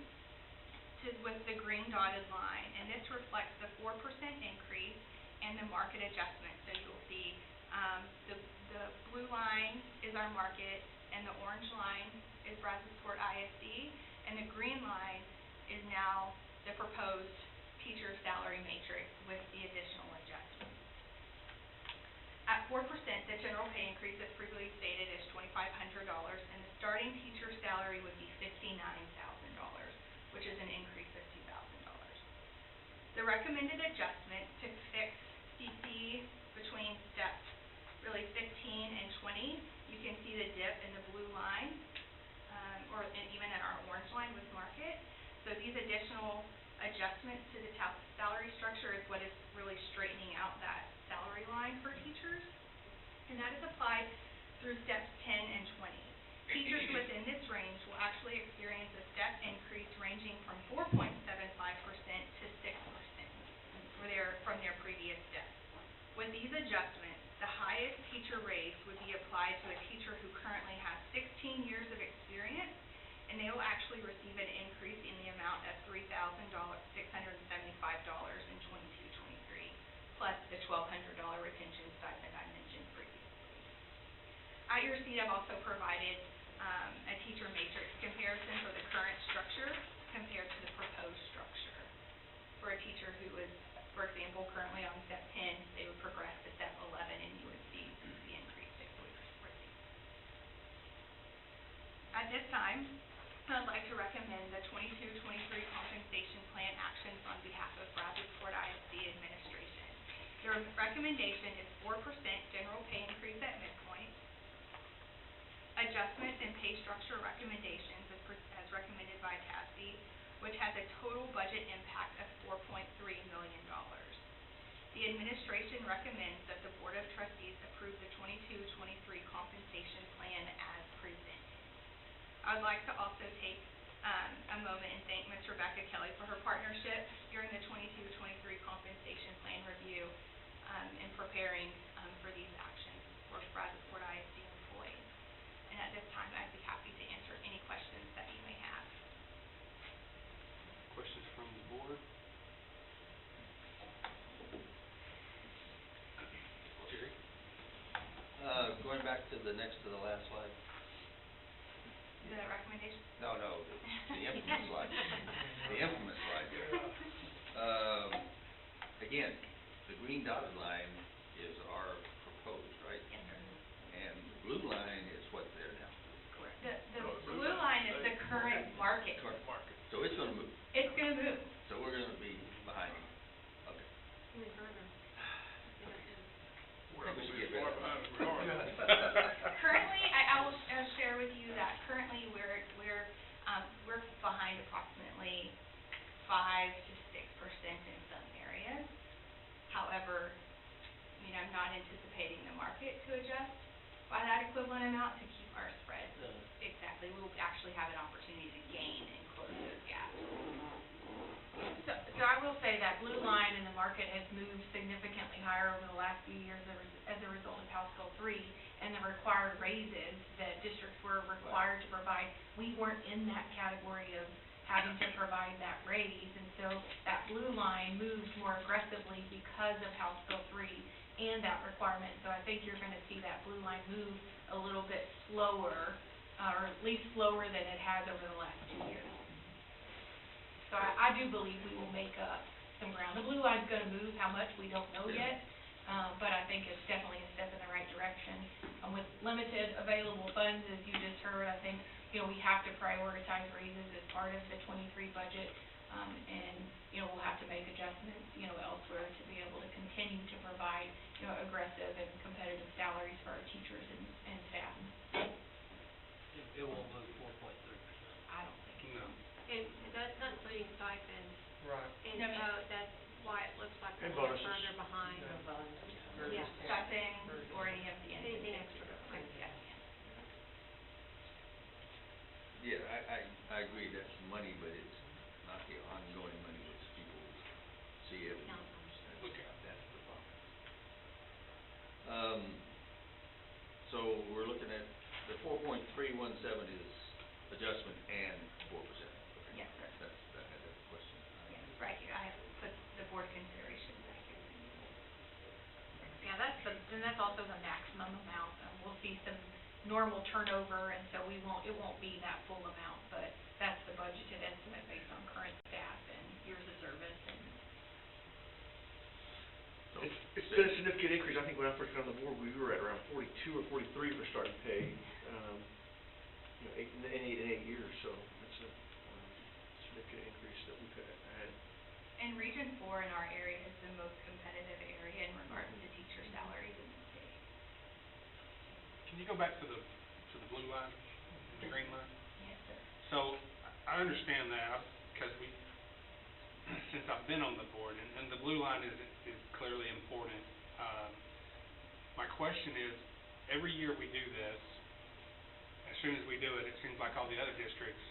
with the green dotted line, and this reflects the 4% increase and the market adjustment. So you'll see the blue line is our market, and the orange line is Brazosport ISD, and the green line is now the proposed teacher salary matrix with the additional adjustments. At 4%, the general pay increase, as previously stated, is $2,500, and the starting teacher salary would be $59,000, which is an increase of $2,000. The recommended adjustment to fix CC between steps, really 15 and 20, you can see the dip in the blue line, and even in our orange line with market. So these additional adjustments to the salary structure is what is really straightening out that salary line for teachers, and that is applied through steps 10 and 20. Teachers within this range will actually experience a step With these adjustments, the highest teacher raise would be applied to a teacher who currently has 16 years of experience, and they will actually receive an increase in the amount of $3,675 in 22-23, plus the $1,200 retention stipend I mentioned previously. At your seat, I've also provided a teacher matrix comparison for the current structure compared to the proposed structure. For a teacher who is, for example, currently on step 10, they would progress to step 11, and you would see the increase they would receive. At this time, I'd like to recommend the 22-23 compensation plan actions on behalf of Brazosport ISD administration. Their recommendation is 4% general pay increase at midpoint, adjustments in pay structure recommendations as recommended by TASB, which has a total budget impact of $4.3 million. The administration recommends that the Board of Trustees approve the 22-23 compensation plan as presented. I would like to also take a moment and thank Ms. Rebecca Kelly for her partnership during the 22-23 compensation plan review in preparing for these actions for Brazosport ISD employees. And at this time, I'd be happy to answer any questions that you may have. Questions from the board? Jerry? Going back to the next to the last slide. The recommendation? No, the infamous slide. The infamous slide there. Again, the green dotted line is our proposed, right? Yes, sir. And the blue line is what's there now. Correct. The blue line is the current market. Current market. So it's gonna move. It's gonna move. So we're gonna be behind. Okay. We're We should gonna be get as rid far of behind as we are. Currently, I'll share with you that currently we're behind approximately 5 to 6% in some areas. However, I'm not anticipating the market to adjust by that equivalent amount to keep our spreads. Exactly, we'll actually have an opportunity to gain and close those gaps. So I will say that blue line in the market has moved significantly higher over the last few years as a result of House Bill 3 and the required raises that districts were required to provide. We weren't in that category of having to provide that raise, and so that blue line moves more aggressively because of House Bill 3 and that requirement. So I think you're going to see that blue line move a little bit slower, or at least slower than it has over the last 2 years. So I do believe we will make up some ground. The blue line's going to move, how much, we don't know yet, but I think it's definitely a step in the right direction. With limited available funds, as you just heard, I think, we have to prioritize raises as part of the 23 budget, and, we'll have to make adjustments, elsewhere to be able to continue to provide, aggressive and competitive salaries for our teachers and staff. It won't move 4.3%. I don't think No. And that's not including stipends, Right. and No, so that's why it looks like And we're a little bonuses. further behind. Yeah, stipends or any of the Anything extra. Yeah, I agree, that's money, but it's not the ongoing money which people see every No. Look at. That's the problem. So we're looking at the 4.317 is adjustment and 4%. Yes, sir. That's the question. Yes, right here, I have put the board consideration right here. Yeah, that's also the maximum amount. We'll see some normal turnover, and so it won't be that full amount, but that's the budgeted estimate based on current staff and years of service and. It's been a significant increase. I think when I first got on the board, we were at around 42 or 43 for starting pay, in 8 years, so it's a significant increase that we've had. And Region 4 in our area is the most competitive area in regards to teacher salaries in the state. Can you go back to the blue line, the green line? Yes, sir. So, I understand that, because since I've been on the board, and the blue line is clearly important. My question is, every year we do this, as soon as we do it, it seems like all the other districts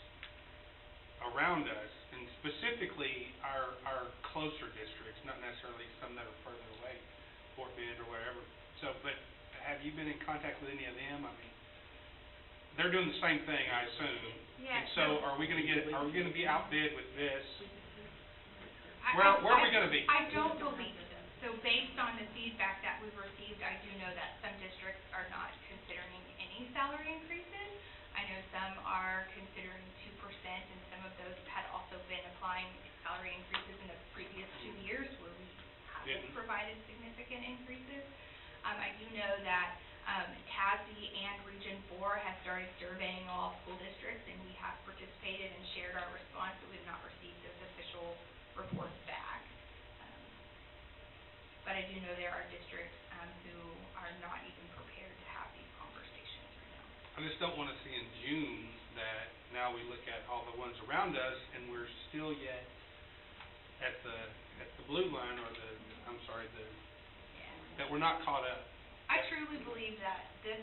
around us, and specifically our closer districts, not necessarily some that are further away, Fort Bend or whatever. So, but have you been in contact with any of them? I mean, they're doing the same thing, I assume. Yeah, And so are we gonna be outbid with this? I- Where are we gonna be? I don't believe so. So based on the feedback that we've received, I do know that some districts are not considering any salary increases. I know some are considering 2%, and some of those had also been applying salary increases in the previous 2 years where we haven't provided significant increases. I do know that TASI and Region 4 have started surveying all school districts, and we have participated and shared our response, but we have not received those official reports back. But I do know there are districts who are not even prepared to have these conversations right now. I just don't wanna see in June that now we look at all the ones around us and we're still yet at the blue line or that we're not caught up. I truly believe that this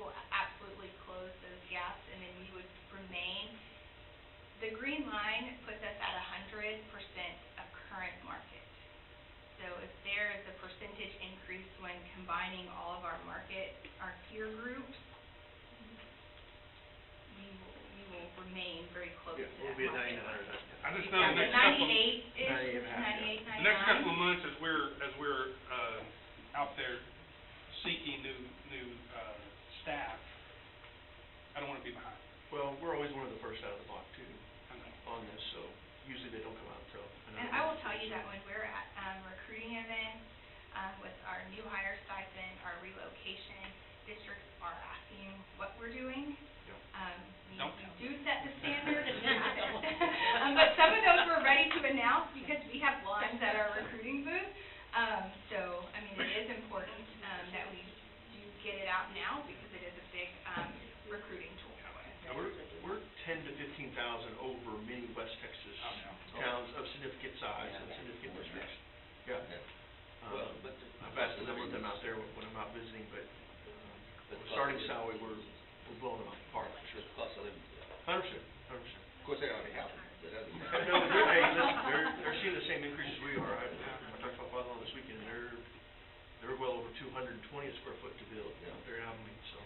will absolutely close those gaps, and then we would remain, the green line puts us at 100% of current market. So if there is a percentage increase when combining all of our peer groups, we will remain very close to that We'll be at market. 99 or I just know the next couple. 98-ish, 98, 99. The next couple of months, as we're out there seeking new staff, I don't wanna be behind. Well, we're always one of the first out of the block too, I know. on this, so usually they don't come out until. And I will tell you that when we're at recruiting events, with our new hire stipend, our relocation, districts are asking what we're doing. We do set the standards, we haven't. But some of those we're ready to announce because we have lines at our recruiting booth. So, I mean, it is important that we do get it out now because it is a big recruiting tool for us. Now, we're 10 to 15,000 over many West Texas towns of significant size and significant districts. Yeah. Well, but I've asked a number of them out there when I'm out visiting, but starting salary, we're blowing them out the park for sure. the cost of living. 100%. Of course, they already have it, but other than that. No, they're seeing the same increase as we are. I talked to my father-in-law this weekend, and they're well over 220 a square foot to build out there in Abilene, so.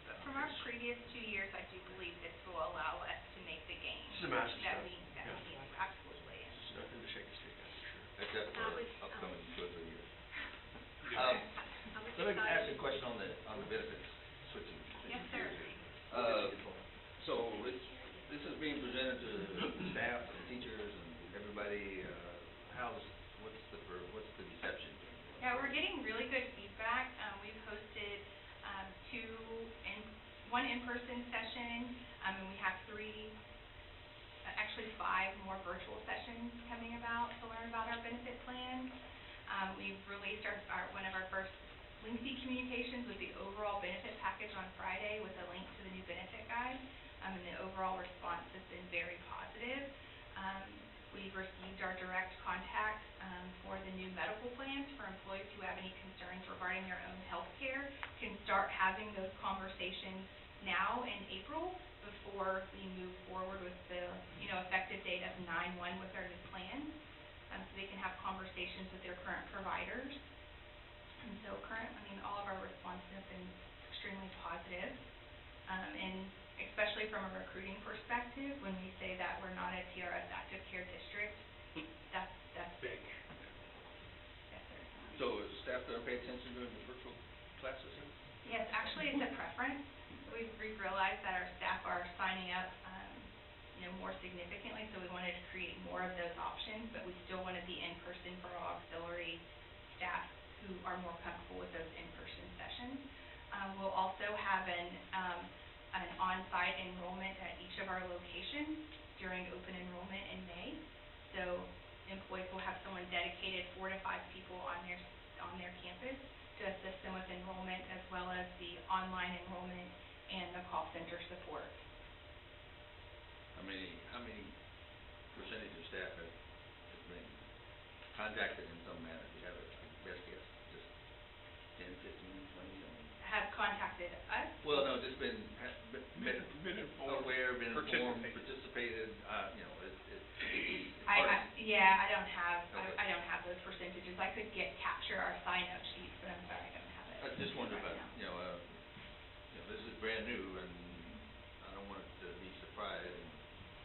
But from our previous 2 years, I do believe this will allow us to make the gains It's a massive that step. we Yeah. need to, absolutely. It's nothing to shake a stick at, for sure. Except for upcoming 2 or 3 years. I was Let me ask excited. a question on the benefits, switching Yes, sir. gears. So this is being presented to the staff and teachers and everybody, what's the reception? Yeah, we're getting really good feedback. We've hosted one in-person session, and we have 5 more virtual sessions coming about to learn about our benefit plans. We've released one of our first lengthy communications with the overall benefit package on Friday with a link to the new benefit guide, and the overall response has been very positive. We've received our direct contact for the new medical plans for employees who have any concerns regarding their own health care, can start having those conversations now in April before we move forward with the effective date of 9/1 with our new plans, so they can have conversations with their current providers. And so all of our responses have been extremely positive, and especially from a recruiting perspective, when we say that we're not a TRS active care district, that's Big. Yes, sir. So is staff going to pay attention during the virtual classes? Yes, actually, it's a preference. We've realized that our staff are signing up, more significantly, so we wanted to create more of those options, but we still want to be in person for our auxiliary staff who are more comfortable with those in-person sessions. We'll also have an on-site enrollment at each of our locations during open enrollment in May. So employees will have someone dedicated, 4 to 5 people on their campus to assist them with enrollment, as well as the online enrollment and the call center support. How many percentage of staff has been contacted in some manner? Do you have a best guess? Just 10, 15, 20? Have contacted us? Well, no, just been informed. aware, been informed, participated, I don't have those percentages. I could get capture capture our sign-up sheets, but I'm sorry, I don't have it. I just wondered right about, now. this is brand new, and I don't want it to be surprised in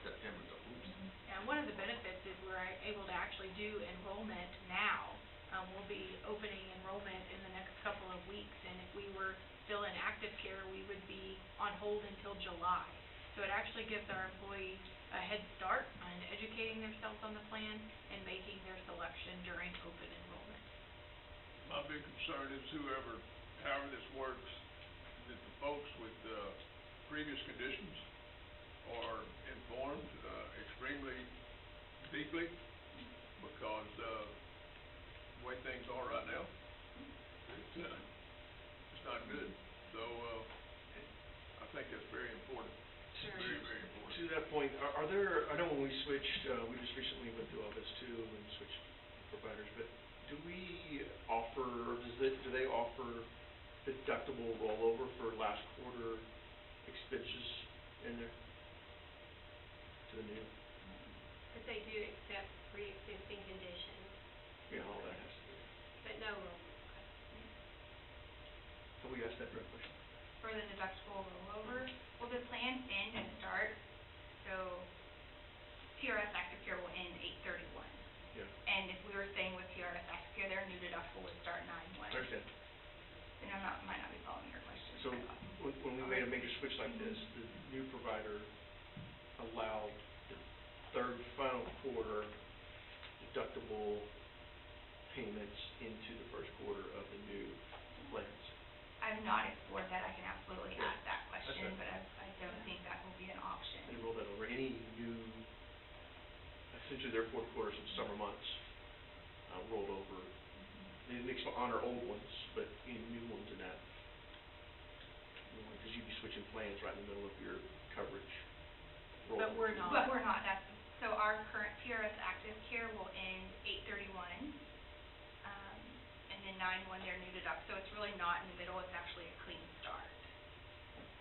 September, go, oops. Yeah, one of the benefits is we're able to actually do enrollment now. We'll be opening enrollment in the next couple of weeks, and if we were still in active care, we would be on hold until July. So it actually gives our employees a head start on educating themselves on the plan and making their selection during open enrollment. My big concern is however this works, that the folks with, previous conditions are informed, extremely deeply, because, the way things are right now, it's not good. So, I think that's very important. Sure. Very, very important. To that point, are there, I know when we switched, we just recently went through all this too, and switched providers, but do we offer, or do they offer deductible rollover for last quarter expenses in there? To the new? But they do accept pre-existing conditions, Yeah, all that has to be. but no roll. Have we asked that direct question? For the deductible rollover, well, the plans end and start, so TRS Active Care will end 8/31. Yeah, And if we were staying with TRS Active Care, their new deductible would start 9/1. I understand. And might not be following your question. So when we made a major switch like this, the new provider allowed the third final quarter deductible payments into the first quarter of the new plans. I've not explored that, I can absolutely Yeah, ask that that's question, right. but I don't think that will be an option. They roll that over any new, essentially their fourth quarters of summer months, rolled over. They mix on our old ones, but any new ones in that. Because you'd be switching plans right in the middle of your coverage. But we're rollover. not. But we're not, so our current TRS Active Care will end 8/31, and then 9/1 their new deduct, so it's really not in the middle, it's actually a clean start.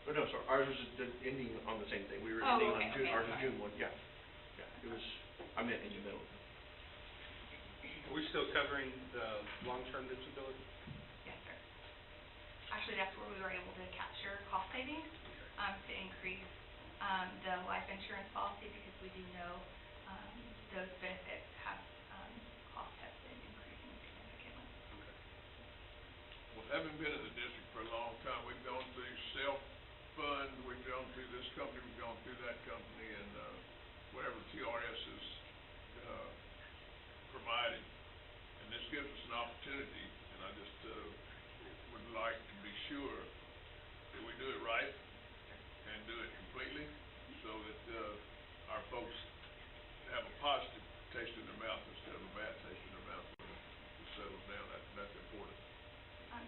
Oh, no, sorry, ours was ending on the same thing. We were Oh, ending on okay, June, okay, ours was sorry. June 1, yeah. Yeah, it was, I meant in the middle. Are we still covering the long-term disability? Yes, sir. Actually, that's where we were able to capture cost savings, to increase, the life insurance policy, because we do know, those benefits have, cost has been increasing significantly. Okay. Well, having been in the district for a long time, we've gone through self-fund, we've gone through this company, we've gone through that company, and, whatever TRS has, provided. And this gives us an opportunity, and I just, would like to be sure that we do it right and do it completely, so that, our folks have a positive taste in their mouth instead of a bad taste in their mouth when it settles down. That's important.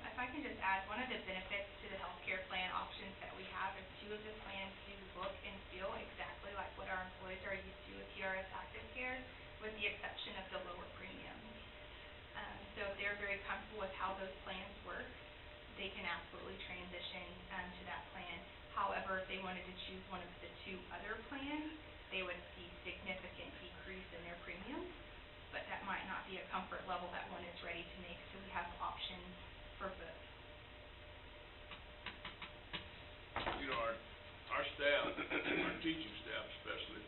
If I can just add, one of the benefits to the healthcare plan options that we have is 2 of the plans do look and feel exactly like what our employees are used to with TRS Active Care, with the exception of the lower premiums. So if they're very comfortable with how those plans work, they can absolutely transition to that plan. However, if they wanted to choose one of the 2 other plans, they would see significant decrease in their premiums, but that might not be a comfort level that one is ready to make, so we have options for both. You know, our staff, our teaching staff especially,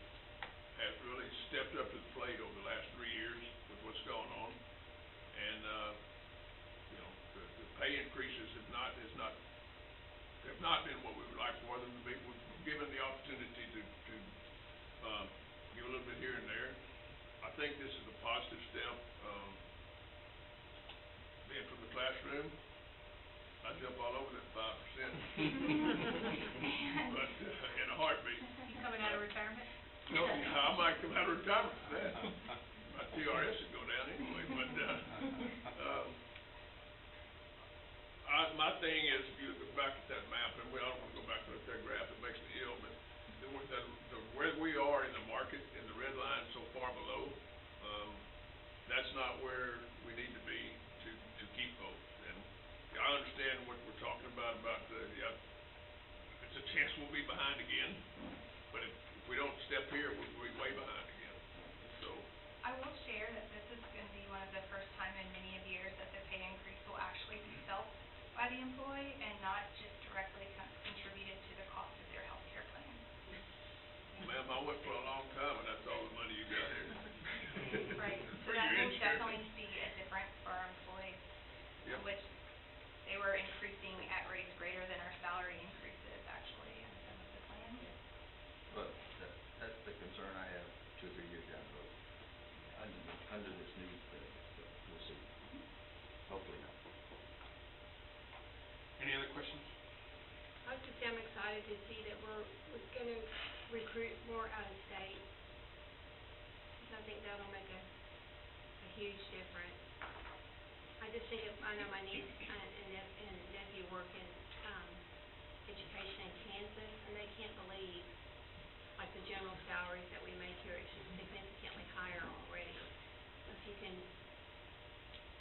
has really stepped up to the plate over the last 3 years with what's going on. And, you know, the pay increases have not been what we would like for them to be. We've given the opportunity to give a little bit here and there. I think this is a positive step. Being from the classroom, I'd jump all over that 5%. But, in a heartbeat. You coming out of retirement? No, I might come out of retirement for that. My TRS would go down anyway, but, my thing is, if you look back at that map, and I don't wanna go back and look at that graph, it makes me ill, but where we are in the market, in the red line so far below, that's not where we need to be to keep folks. And I understand what we're talking about it's a chance we'll be behind again, but if we don't step here, we'll be way behind again. So, I will share that this is going to be one of the first time in many of years that the pay increase will actually be felt by the employee and not just directly contributed to the cost of their healthcare plan. Ma'am, I went for a long time and that's all the money you got here. Right, so For that your will insurance. definitely be a difference for our employees, Yep. which they were increasing at rates greater than our salary increases actually in some of the plans. But that's the concern I have 2 or 3 years down the road, under this new thing, so we'll see. Hopefully not. Any other questions? I have to say I'm excited to see that we're gonna recruit more out of state. 'Cause I think that'll make a huge difference. I just think I know my niece and nephew work in, education in Kansas, and they can't believe, like, the general salaries that we make here, it's just significantly higher already. If you can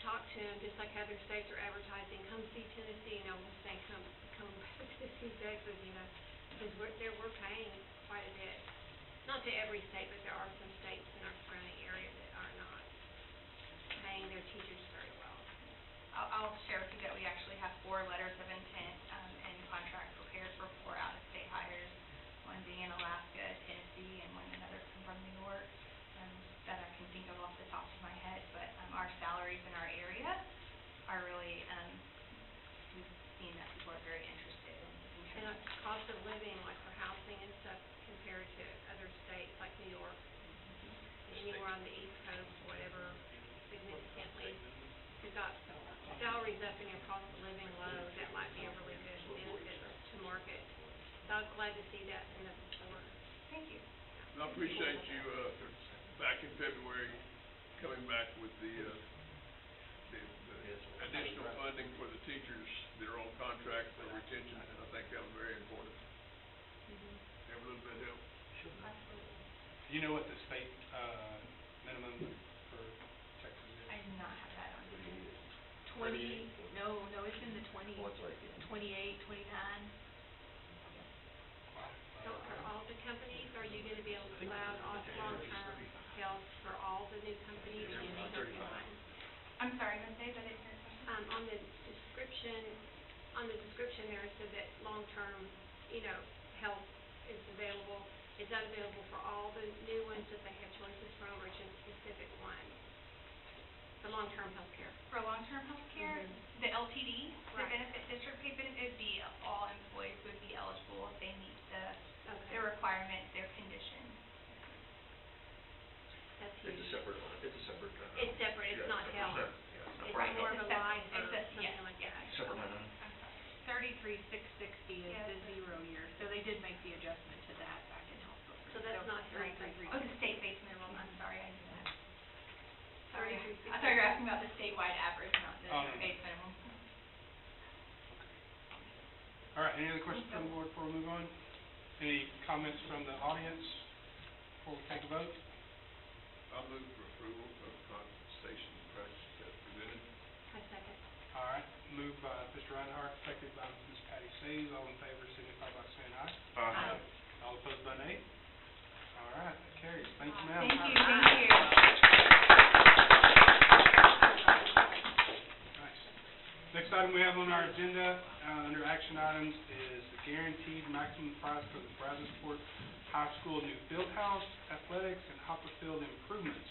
talk to them, just like other states are advertising, come see Tennessee, we're saying come to see Texas, because we're paying quite a bit. Not to every state, but there are some states in our surrounding area that are not paying their teachers very well. I'll share with you that we actually have 4 letters of intent and contract prepared for 4 out-of-state hires, one being in Alaska, Tennessee, and another from New York, that I can think of off the top of my head. But our salaries in our area are really, we've seen that people are very interested in. And cost of living, like for housing and stuff, compared to other states like New York, and anywhere on the East Coast, whatever, significantly. We've got salaries up and your cost of living low, that might be a really good benefit to market. So I was glad to see that in the report. Thank you. And I appreciate you, back in February, coming back with the additional funding for the teachers that are on contract for retention. I think that was very important. Every little bit helps. Absolutely. Do you know what the state, minimum for Texas is? I do not have that on. 20, no, it's in the 20, What's like it? 28, 29. So for all the companies, are you gonna be able to allow long-term health for all the new companies, or do you need to combine? I'm sorry, Ms. Days, I didn't hear the question. On the description there, it said that long-term, health is available. Is that available for all the new ones that they have choices from, or just specific ones? The long-term health care. For long-term health care, the LTD, the Right. benefit district pay benefit, it'd be all employees would be eligible if they meet their Okay. requirements, their conditions. That's huge. It's a separate. It's separate, it's not health. It's more of a life or something like that. Separate line item. I'm sorry. 33,660 is Yeah, the that's- 0 year, so they did make the adjustment to that back in health program. So that's not health. 33,360. Oh, the state-based minimum, I'm sorry, I knew that. Sorry, 33,660. I thought you were asking about the statewide average, not the Oh, no. base minimum. All right, any other questions from the board before we move on? Any comments from the audience before we take a vote? I move for approval of compensation practices as presented. I second. All right, moved by Mr. Reinhardt, seconded by Ms. Patty Sayes. All in favor signify by saying aye. Aye. All opposed by nay. All right, that carries. Thank you, ma'am. Thank you. Nice. Next item we have on our agenda, under action items, is the guaranteed maximum price for the Brazosport High School new field house, athletics, and Hopper Field improvements.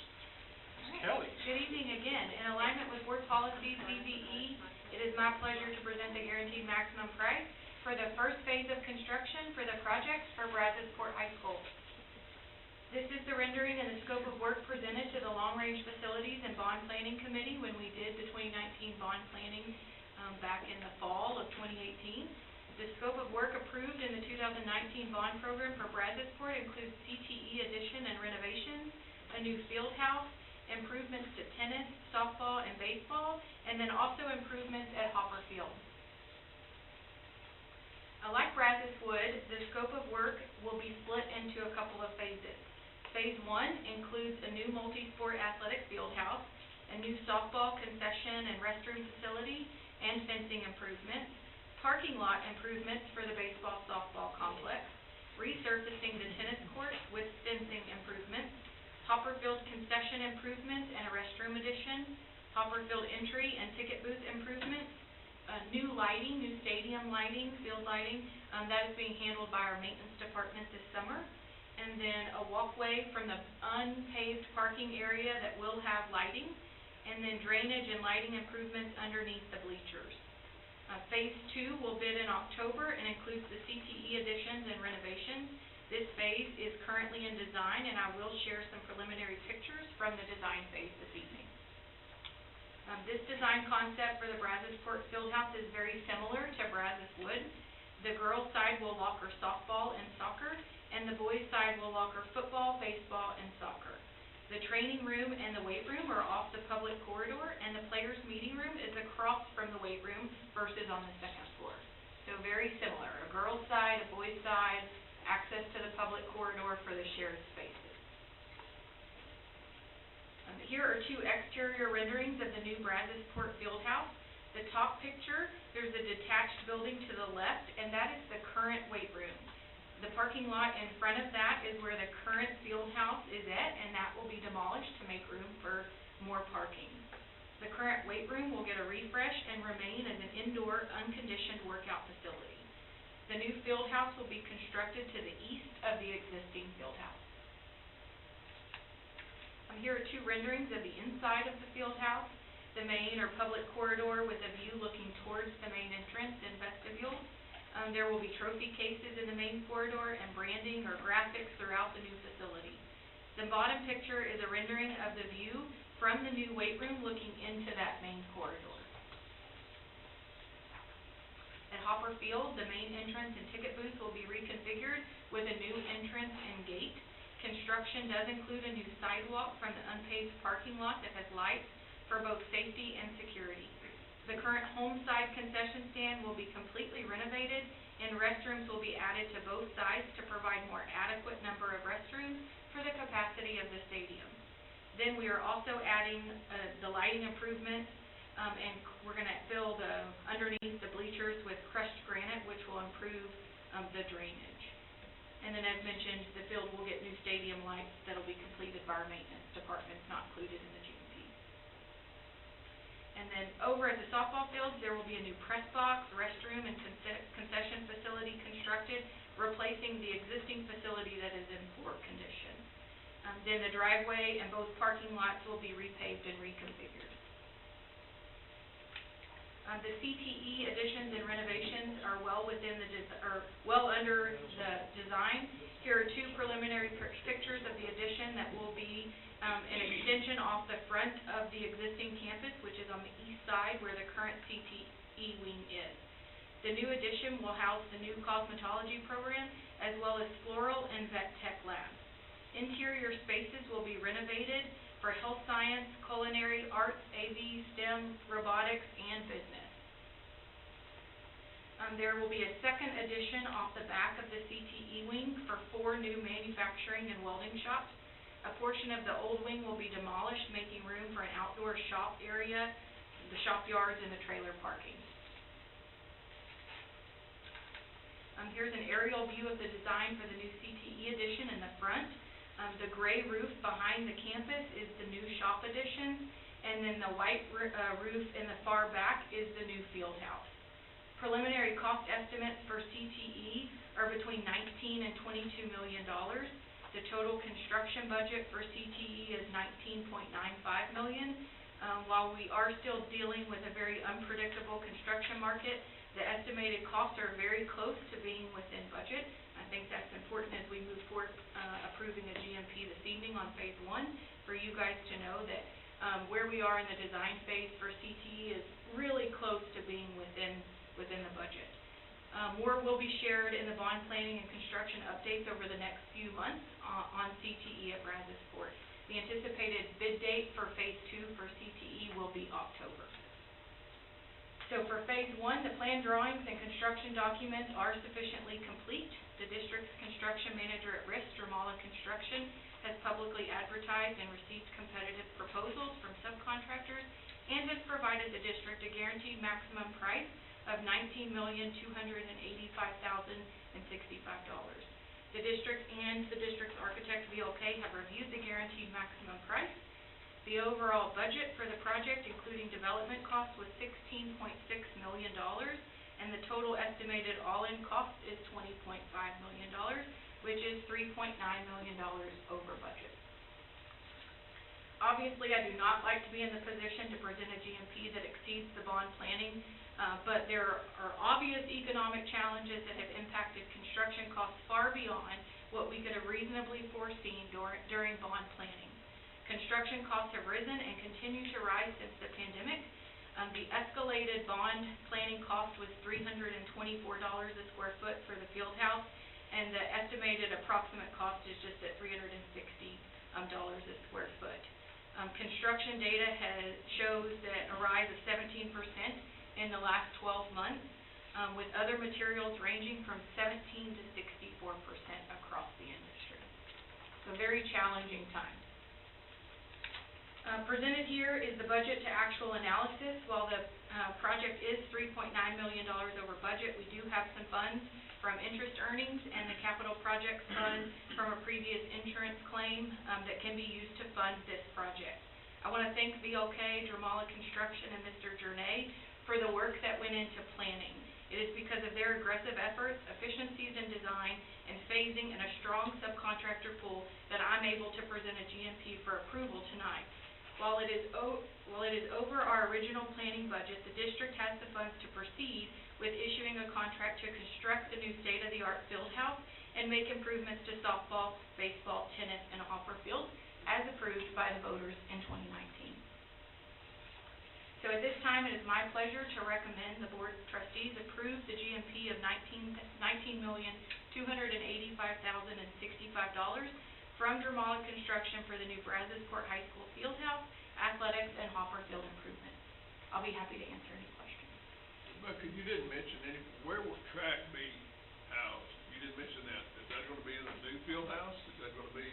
Ms. Kelly. Good evening again. In alignment with Board Policy CVE, it is my pleasure to present the guaranteed maximum price for the first phase of construction for the projects for Brazosport High School. This is the rendering and the scope of work presented to the Long Range Facilities and Bond Planning Committee when we did the 2019 bond planning back in the fall of 2018. The scope of work approved in the 2019 bond program for Brazosport includes Cte Addition and Renovations, a new field house, improvements to tennis, softball, and baseball, and then also improvements at Hopper Field. Like Brazos would, the scope of work will be split into a couple of phases. Phase 1 includes a new multi-sport athletic field house, a new softball concession and restroom facility, and fencing improvements, parking lot improvements for the baseball-softball complex, resurfacing the tennis courts with fencing improvements, Hopperfield concession improvements and a restroom addition, Hopperfield entry and ticket booth improvements, new lighting, new stadium lighting, field lighting, that is being handled by our maintenance department this summer. And then a walkway from the unpaved parking area that will have lighting, and then drainage and lighting improvements underneath the bleachers. Phase 2 will bid in October and includes the Cte Additions and Renovations. This phase is currently in design, and I will share some preliminary pictures from the design phase this evening. This design concept for the Brazosport Fieldhouse is very similar to Brazoswood. The girls' side will locker softball and soccer, and the boys' side will locker football, baseball, and soccer. The training room and the weight room are off the public corridor, and the players' meeting room is across from the weight room versus on the second floor. So very similar, a girls' side, a boys' side, access to the public corridor for the shared spaces. Here are two exterior renderings of the new Brazosport Fieldhouse. The top picture, there's a detached building to the left, and that is the current weight room. The parking lot in front of that is where the current Fieldhouse is at, and that will be demolished to make room for more parking. The current weight room will get a refresh and remain as an indoor, unconditioned workout facility. The new Fieldhouse will be constructed to the east of the existing Fieldhouse. Here are two renderings of the inside of the Fieldhouse. The main or public corridor with a view looking towards the main entrance and vestibule. There will be trophy cases in the main corridor and branding or graphics throughout the new facility. The bottom picture is a rendering of the view from the new weight room looking into that main corridor. At Hopper Field, the main entrance and ticket booth will be reconfigured with a new entrance and gate. Construction does include a new sidewalk from the unpaved parking lot that has lights for both safety and security. The current home side concession stand will be completely renovated, and restrooms will be added to both sides to provide more adequate number of restrooms for the capacity of the stadium. Then we are also adding the lighting improvements, and we're going to fill underneath the bleachers with crushed granite, which will improve the drainage. And then, as mentioned, the field will get new stadium lights that will be completed by our maintenance department, not included in the GMP. And then over at the softball fields, there will be a new press box, restroom, and concession facility constructed, replacing the existing facility that is in poor condition. Then the driveway and both parking lots will be repaved and reconfigured. The Cte Additions and Renovations are well under the design. Here are two preliminary pictures of the addition that will be an extension off the front of the existing campus, which is on the east side where the current Cte wing is. The new addition will house the new cosmetology program as well as floral and vet tech labs. Interior spaces will be renovated for health science, culinary, arts, AV, STEM, robotics, and business. There will be a second addition off the back of the Cte wing for 4 new manufacturing and welding shops. A portion of the old wing will be demolished, making room for an outdoor shop area, the shop yards, and the trailer parking. Here's an aerial view of the design for the new Cte addition in the front. The gray roof behind the campus is the new shop addition, and then the white roof in the far back is the new field house. Preliminary cost estimates for Cte are between $19 and $22 million. The total construction budget for Cte is $19.95 million. While we are still dealing with a very unpredictable construction market, the estimated costs are very close to being within budget. I think that's important as we move forward approving a GMP this evening on phase 1 for you guys to know that where we are in the design phase for Cte is really close to being within the budget. More will be shared in the bond planning and construction updates over the next few months on Cte at Brazosport. The anticipated bid date for phase 2 for Cte will be October. So for phase 1, the plan drawings and construction documents are sufficiently complete. The district's construction manager at risk, Remediation Construction, has publicly advertised and received competitive proposals from subcontractors and has provided the district a guaranteed maximum price of $19,285,065. The district and the district's architect, VLK, have reviewed the guaranteed maximum price. The overall budget for the project, including development costs, was $16.6 million, and the total estimated all-in cost is $20.5 million, which is $3.9 million over budget. Obviously, I do not like to be in the position to present a GMP that exceeds the bond planning, but there are obvious economic challenges that have impacted construction costs far beyond what we could have reasonably foreseen during bond planning. Construction costs have risen and continue to rise since the pandemic. The escalated bond planning cost was $324 a square foot for the field house, and the estimated approximate cost is just at $360 a square foot. Construction data shows that a rise of 17% in the last 12 months, with other materials ranging from 17 to 64% across the industry. So very challenging time. Presented here is the budget to actual analysis. While the project is $3.9 million over budget, we do have some funds from interest earnings and the capital projects fund from a previous insurance claim that can be used to fund this project. I want to thank VLK, Dramala Construction, and Mr. Journay for the work that went into planning. It is because of their aggressive efforts, efficiencies in design, and phasing, and a strong subcontractor pool that I'm able to present a GMP for approval tonight. While it is over our original planning budget, the district has the funds to proceed with issuing a contract to construct the new state-of-the-art field house and make improvements to softball, baseball, tennis, and hopper fields as approved by the voters in 2019. So at this time, it is my pleasure to recommend the Board of Trustees approve the GMP of $19,285,065 from Dramala Construction for the new Brazosport High School field house, athletics, and hopper field improvements. I'll be happy to answer any questions. Becca, you didn't mention where will track be housed? You didn't mention that. Is that going to be in the new field house? Is that going to be?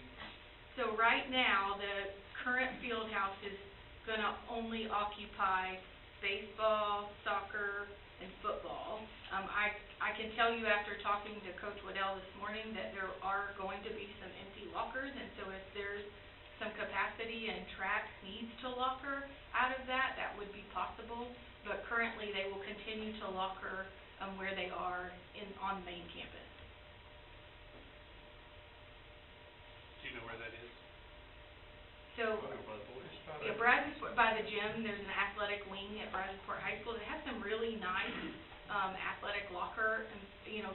So right now, the current field house is going to only occupy baseball, soccer, and football. I can tell you after talking to Coach Waddell this morning that there are going to be some empty lockers, and so if there's some capacity and track needs to locker out of that, that would be possible. But currently, they will continue to locker where they are on the main campus. Do you know where that is? So, yeah, Brazosport, by the gym, there's an athletic wing at Brazosport High School that has some really nice athletic locker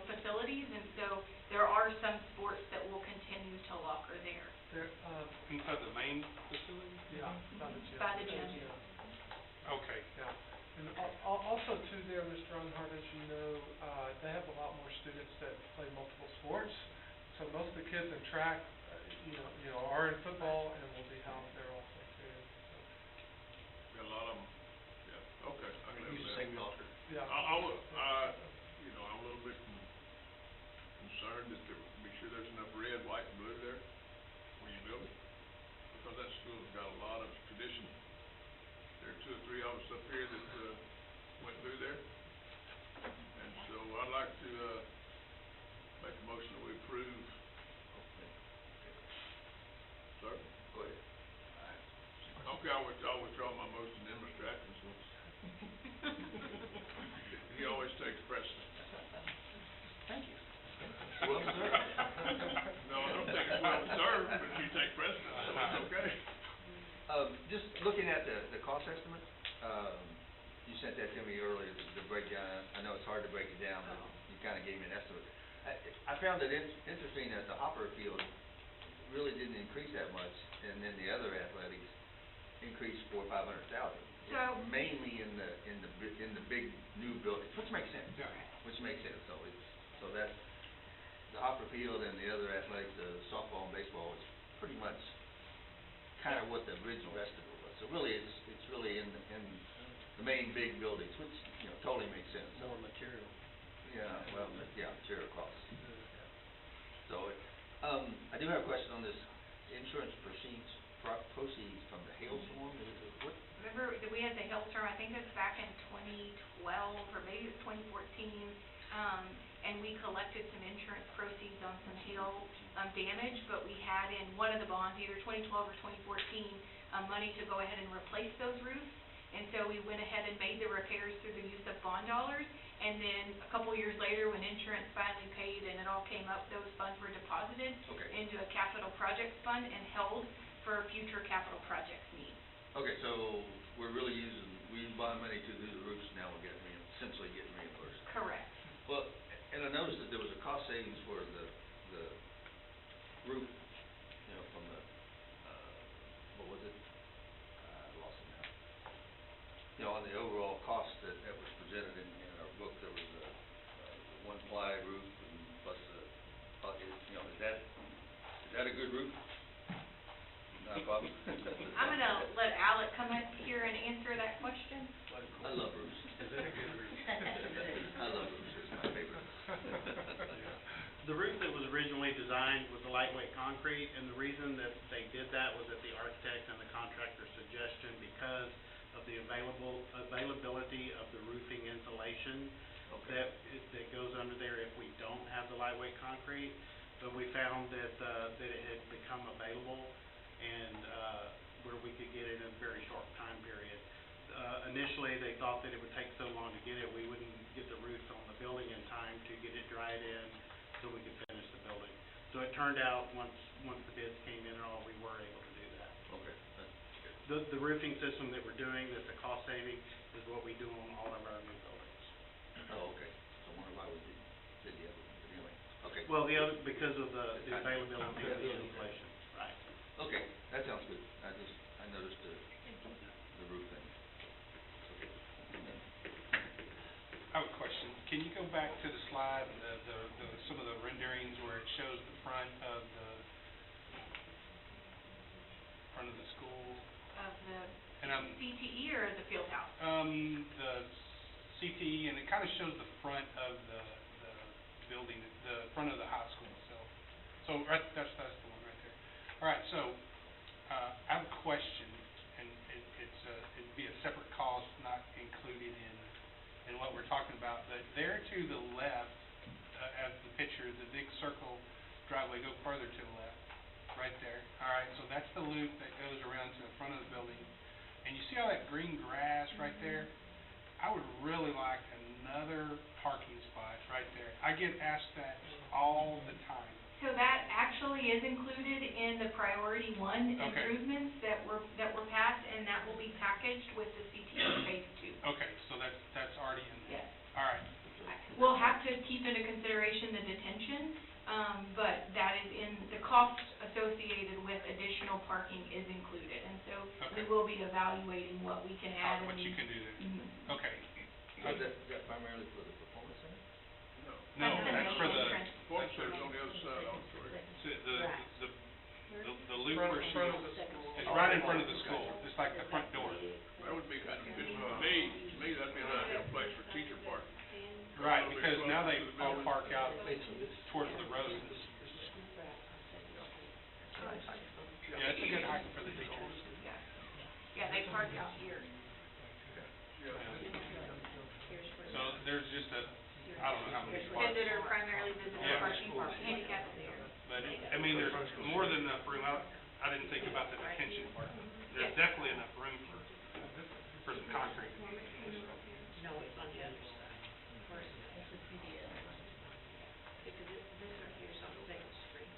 facilities, and so there are some sports that will continue to locker there. Inside the main facility? Yeah, by the gym. By the gym. Okay. Yeah, and also too there, Mr. Unhart, as you know, they have a lot more students that play multiple sports. So most of the kids in track, are in football and will be housed there also too. So. Got a lot of them. Yeah. Okay. I can live with that. Same locker. Yeah. I'm a little bit concerned that be sure there's enough red, white, and blue there when you build it, because that school's got a lot of tradition. There are 2 or 3 of us up here that went through there, and so I'd like to make a motion that we approve. Sir? Go ahead. Okay, I'll withdraw my motion, then Mr. Atkins will. He always takes precedent. Thank you. Well deserved. No, I don't think it's well deserved, but you take precedent, so it's okay. Just looking at the cost estimate, you sent that to me earlier, the breakdown. I know it's hard to break it down, but you kind of gave me an estimate. I found it interesting that the hopper field really didn't increase that much, and then the other athletics increased $400,000 or $500,000. So Mainly in the big new buildings, which makes sense. Yeah. Which makes sense. So that's the hopper field and the other athletics, the softball and baseball, is pretty much kind of what the original estimate was. So really, it's really in the main big buildings, which totally makes sense. More material. Yeah, well, material costs. So, I do have a question on this insurance proceeds from the hailstorm. What? remember that we had the hailstorm, I think it was back in 2012 or maybe it was 2014. and we collected some insurance proceeds on some hail damage, but we had in one of the bonds, either 2012 or 2014, money to go ahead and replace those roofs. And so we went ahead and made the repairs through the use of bond dollars. And then a couple years later, when insurance finally paid and it all came up, those funds were deposited Okay. into a capital projects fund and held for future capital projects needs. Okay, so we're really we bond money to do the roofs, now we're essentially getting reimbursed. Correct. Well, and I noticed that there was a cost savings for the roof, from the, what was it? I lost it now. On the overall cost that was presented in our book, there was a one-ply roof and plus is that a good roof? Not a problem? I'm going to let Alec come up here and answer that question. I love roofs. I love roofs, it's my favorite. The roof that was originally designed was a lightweight concrete, and the reason that they did that was at the architect and the contractor's suggestion because of the availability of the roofing insulation that goes under there if we don't have the lightweight concrete. But we found that it had become available and where we could get it in a very short time period. Initially, they thought that it would take so long to get it, we wouldn't get the roof on the building in time to get it dried in so we could finish the building. So it turned out, once the bids came in and all, we were able to do that. Okay, that's good. The roofing system that we're doing, that's a cost saving, is what we do on all of our new buildings. Oh, okay, so I wonder why we did the other one, but anyway, okay. Well, because of the availability of the insulation, right. Okay, that sounds good. I noticed the roof thing. Okay. I have a question. Can you go back to the slide, some of the renderings where it shows the front of the school? Of the And CTE or the field house? The CTE, and it kind of shows the front of the building, the front of the high school itself. So that's the one right there. All right, so I have a question, and it'd be a separate cost, not included in what we're talking about. But there to the left, as the picture, the big circle driveway, go further to the left, right there. All right, so that's the loop that goes around to the front of the building. And you see all that green grass right there? I would really like another parking spot right there. I get asked that all the time. So that actually is included in the priority one improvements that were passed, and that will be packaged with the CTE phase 2. Okay, so that's already in there. Yes. All right. We'll have to keep into consideration the detention, but that is in the cost associated with additional parking is included, and so we will be evaluating what we can add. What you can do there. Mhm. Okay. Is that primarily for the performance center? No, that's for the Performance center's on the other side, the loop where she goes. It's right in front of the school. It's like the front door. That would be kind of efficient to me, that'd be an ideal place for teacher parking. Right, because now they all park out towards the road. Yeah, it's a good height for the teachers. Yeah, they park out here. So there's just I don't know how many spots. Visitor, primarily visitor parking, handicap there. But, I mean, there's more than enough room. I didn't think about the detention part. There's definitely enough room for some concrete. No, it's on the other side. First, it's a CDL. Because this right here is on Second Street.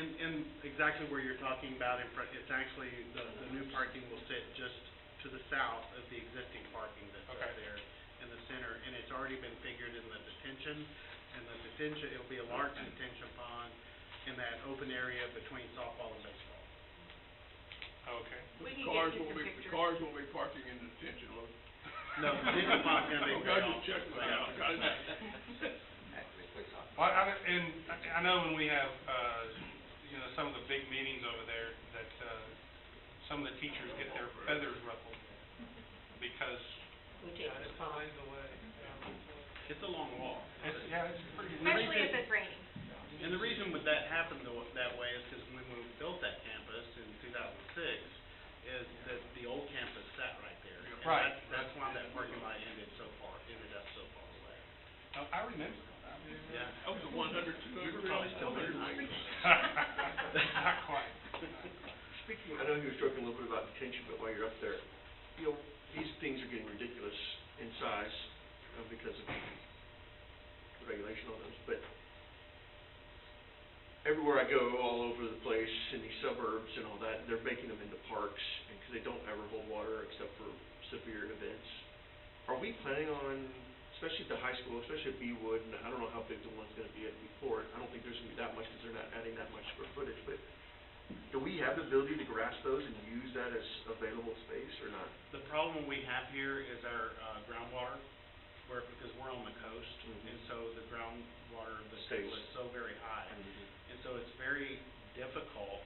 In exactly where you're talking about in front, it's actually, the new parking will sit just to the south of the existing parking that's up there in the center, and it's already been figured in the detention, it'll be a large detention pond in that open area between softball and baseball. Okay. We can Cars get you won't some be, pictures. the cars won't be parking in the detention, will they? No, the detention pond's gonna be Okay, way I off. just checked that out, got it. Well, I know when we have, some of the big meetings over there, that some of the teachers get their feathers ruffled because We take the pond. It's a long walk. it's pretty. Especially if it's raining. And the reason would that happen that way is because when we built that campus in 2006, is that the old campus sat right there. And Right. That's why that parking lot ended up so far away. remember. Yeah. That was a 100, 200 probably still pound there. Not quite. Speaking, I know he was joking a little bit about detention, but while you're up there, you know, these things are getting ridiculous in size because of the regulation on those, but everywhere I go, all over the place, in these suburbs and all that, they're making them into parks, and because they don't ever hold water except for severe events. Are we planning on, especially at the high school, especially at Bewood, and I don't know how big the one's gonna be at Fort, I don't think there's gonna be that much because they're not adding that much square footage, but do we have the ability to grasp those and use that as available space or not? The problem we have here is our groundwater, because we're on the coast, and so the groundwater, the table is so very high. And so it's very difficult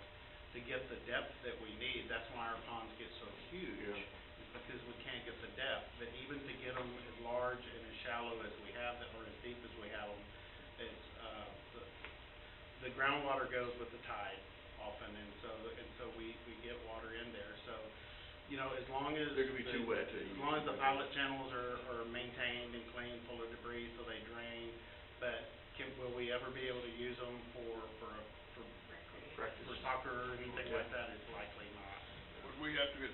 to get the depth that we need. That's why our ponds get so huge, is because we can't get the depth. But even to get them as large and as shallow as we have them, or as deep as we have them, it's, the groundwater goes with the tide often, and so we get water in there. So, you know, as long as They're gonna be too wet to as long as the pilot channels are maintained and clean, full of debris, so they drain, but will we ever be able to use them for soccer or anything like that? Is likely not. Would we have to get,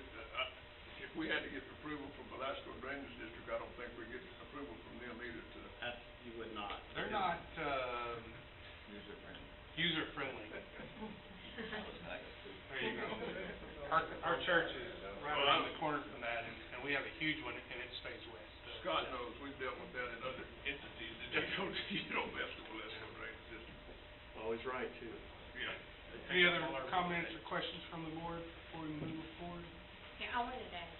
if we had to get approval from Velasco Drainage District, I don't think we'd get approval from them either to. You would not. They're not, user-friendly. There you go. Our church is right around the corner from that, and we have a huge one, and it stays wet. Scott knows, we've dealt with that in other entities, and they don't, you don't mess with Velasco Drainage District. Always right, too. Yeah. Any other comments or questions from the board before we move forward? Yeah, I wanted to ask,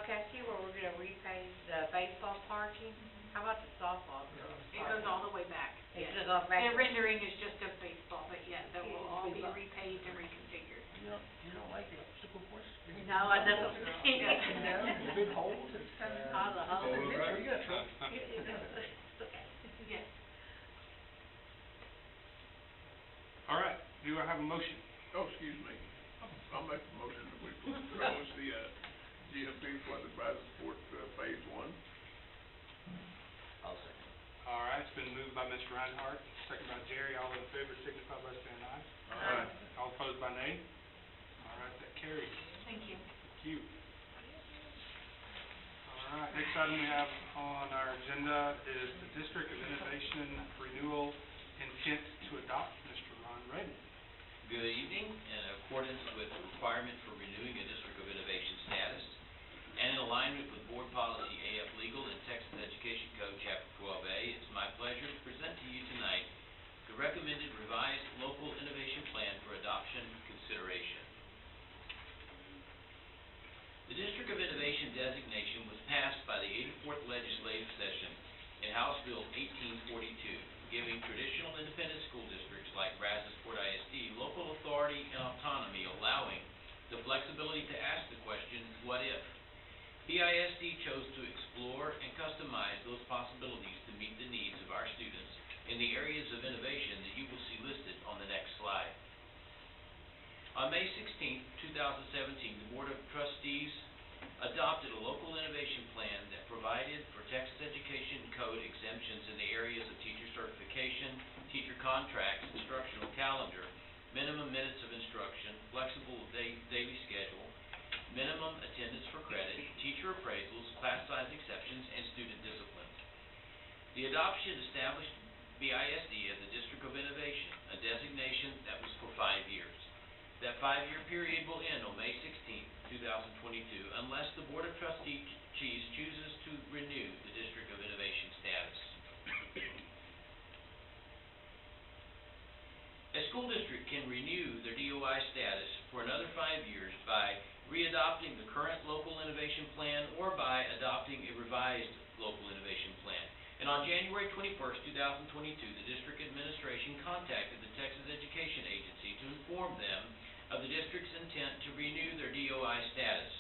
okay, I see where we're gonna repave the baseball parking, how about the softball field? It goes all the way back. It yes. goes all back. The rendering is just of baseball, but yeah, that will all be repaved and reconfigured. You don't like the obstacle course? No, I don't. The big holes and stuff? All the holes. You got trouble. Yes. All right, do I have a motion? Oh, excuse me. I'll make the motion that we propose the, GMP for the Brazosport, phase 1. I'll second. All right, it's been moved by Mr. Reinhardt, second by Jerry. All in favor signify by saying aye. Aye. All opposed by nay. All right, that carries. Thank you. Thank you. All right, next item we have on our agenda is the District of Innovation Renewal intent to adopt. Mr. Ron Redden. Good evening. In accordance with the requirement for renewing a District of Innovation status, and in alignment with Board Policy AF Legal and Texas Education Code Chapter 12A, it's my pleasure to present to you tonight the recommended revised local innovation plan for adoption consideration. The District of Innovation designation was passed by the 84th Legislative Session in House Bill 1842, giving traditional independent school districts like Brazosport ISD local authority and autonomy, allowing the flexibility to ask the question, what if? BISD chose to explore and customize those possibilities to meet the needs of our students in the areas of innovation that you will see listed on the next slide. On May 16, 2017, the Board of Trustees adopted a local innovation plan that provided for Texas Education Code exemptions in the areas of teacher certification, teacher contracts, instructional calendar, minimum minutes of instruction, flexible daily schedule, minimum attendance for credit, teacher appraisals, class size exceptions, and student discipline. The adoption established BISD as a District of Innovation, a designation that was for 5 years. That 5-year period will end on May 16, 2022, unless the Board of Trustees chooses to renew the District of Innovation status. A school district can renew their DOI status for another 5 years by readopting the current local innovation plan or by adopting a revised local innovation plan. And on January 21st, 2022, the district administration contacted the Texas Education Agency to inform them of the district's intent to renew their DOI status.